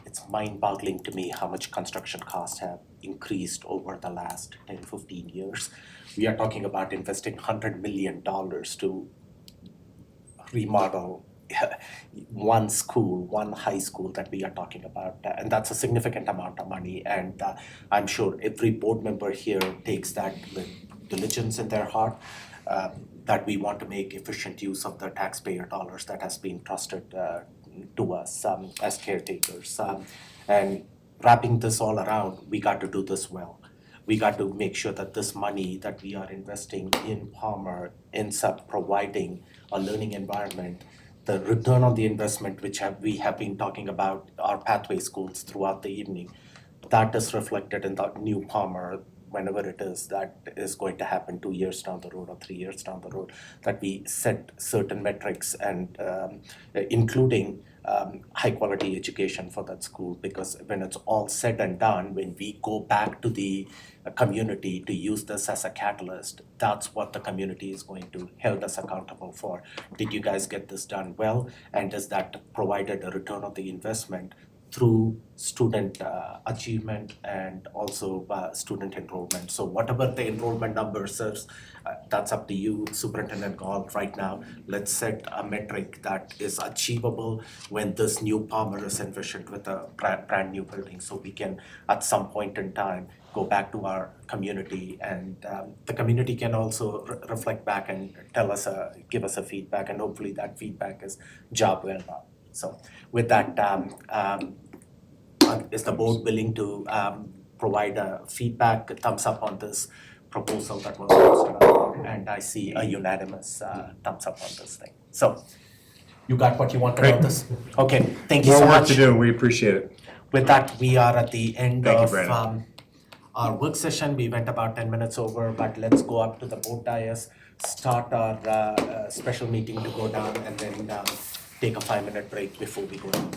It's mind-boggling to me how much construction costs have increased over the last 10, 15 years. We are talking about investing $100 million to remodel one school, one high school that we are talking about, and that's a significant amount of money, and I'm sure every board member here takes that with diligence in their heart, that we want to make efficient use of the taxpayer dollars that has been trusted to us as caretakers. And wrapping this all around, we got to do this well. We got to make sure that this money that we are investing in Palmer ends up providing a learning environment. The return on the investment, which we have been talking about, our pathway schools throughout the evening, that is reflected in the new Palmer, whenever it is that is going to happen 2 years down the road or 3 years down the road, that we set certain metrics and including high quality education for that school, because when it's all said and done, when we go back to the community to use this as a catalyst, that's what the community is going to hold us accountable for. Did you guys get this done well? And is that provided a return on the investment through student achievement and also student enrollment? So whatever the enrollment number says, that's up to you, Superintendent Gall, right now. Let's set a metric that is achievable when this new Palmer is envisioned with a brand new building, so we can at some point in time go back to our community, and the community can also reflect back and tell us, give us a feedback, and hopefully that feedback is job well done. So with that, is the board willing to provide a feedback, a thumbs up on this proposal that was posted out? And I see a unanimous thumbs up on this thing. So you got what you wanted on this? Okay, thank you so much. More work to do, we appreciate it. With that, we are at the end Thank you, of Brandon. our work session. We went about 10 minutes over, but let's go up to the board dais, start our special meeting to go down, and then take a 5-minute break before we go down.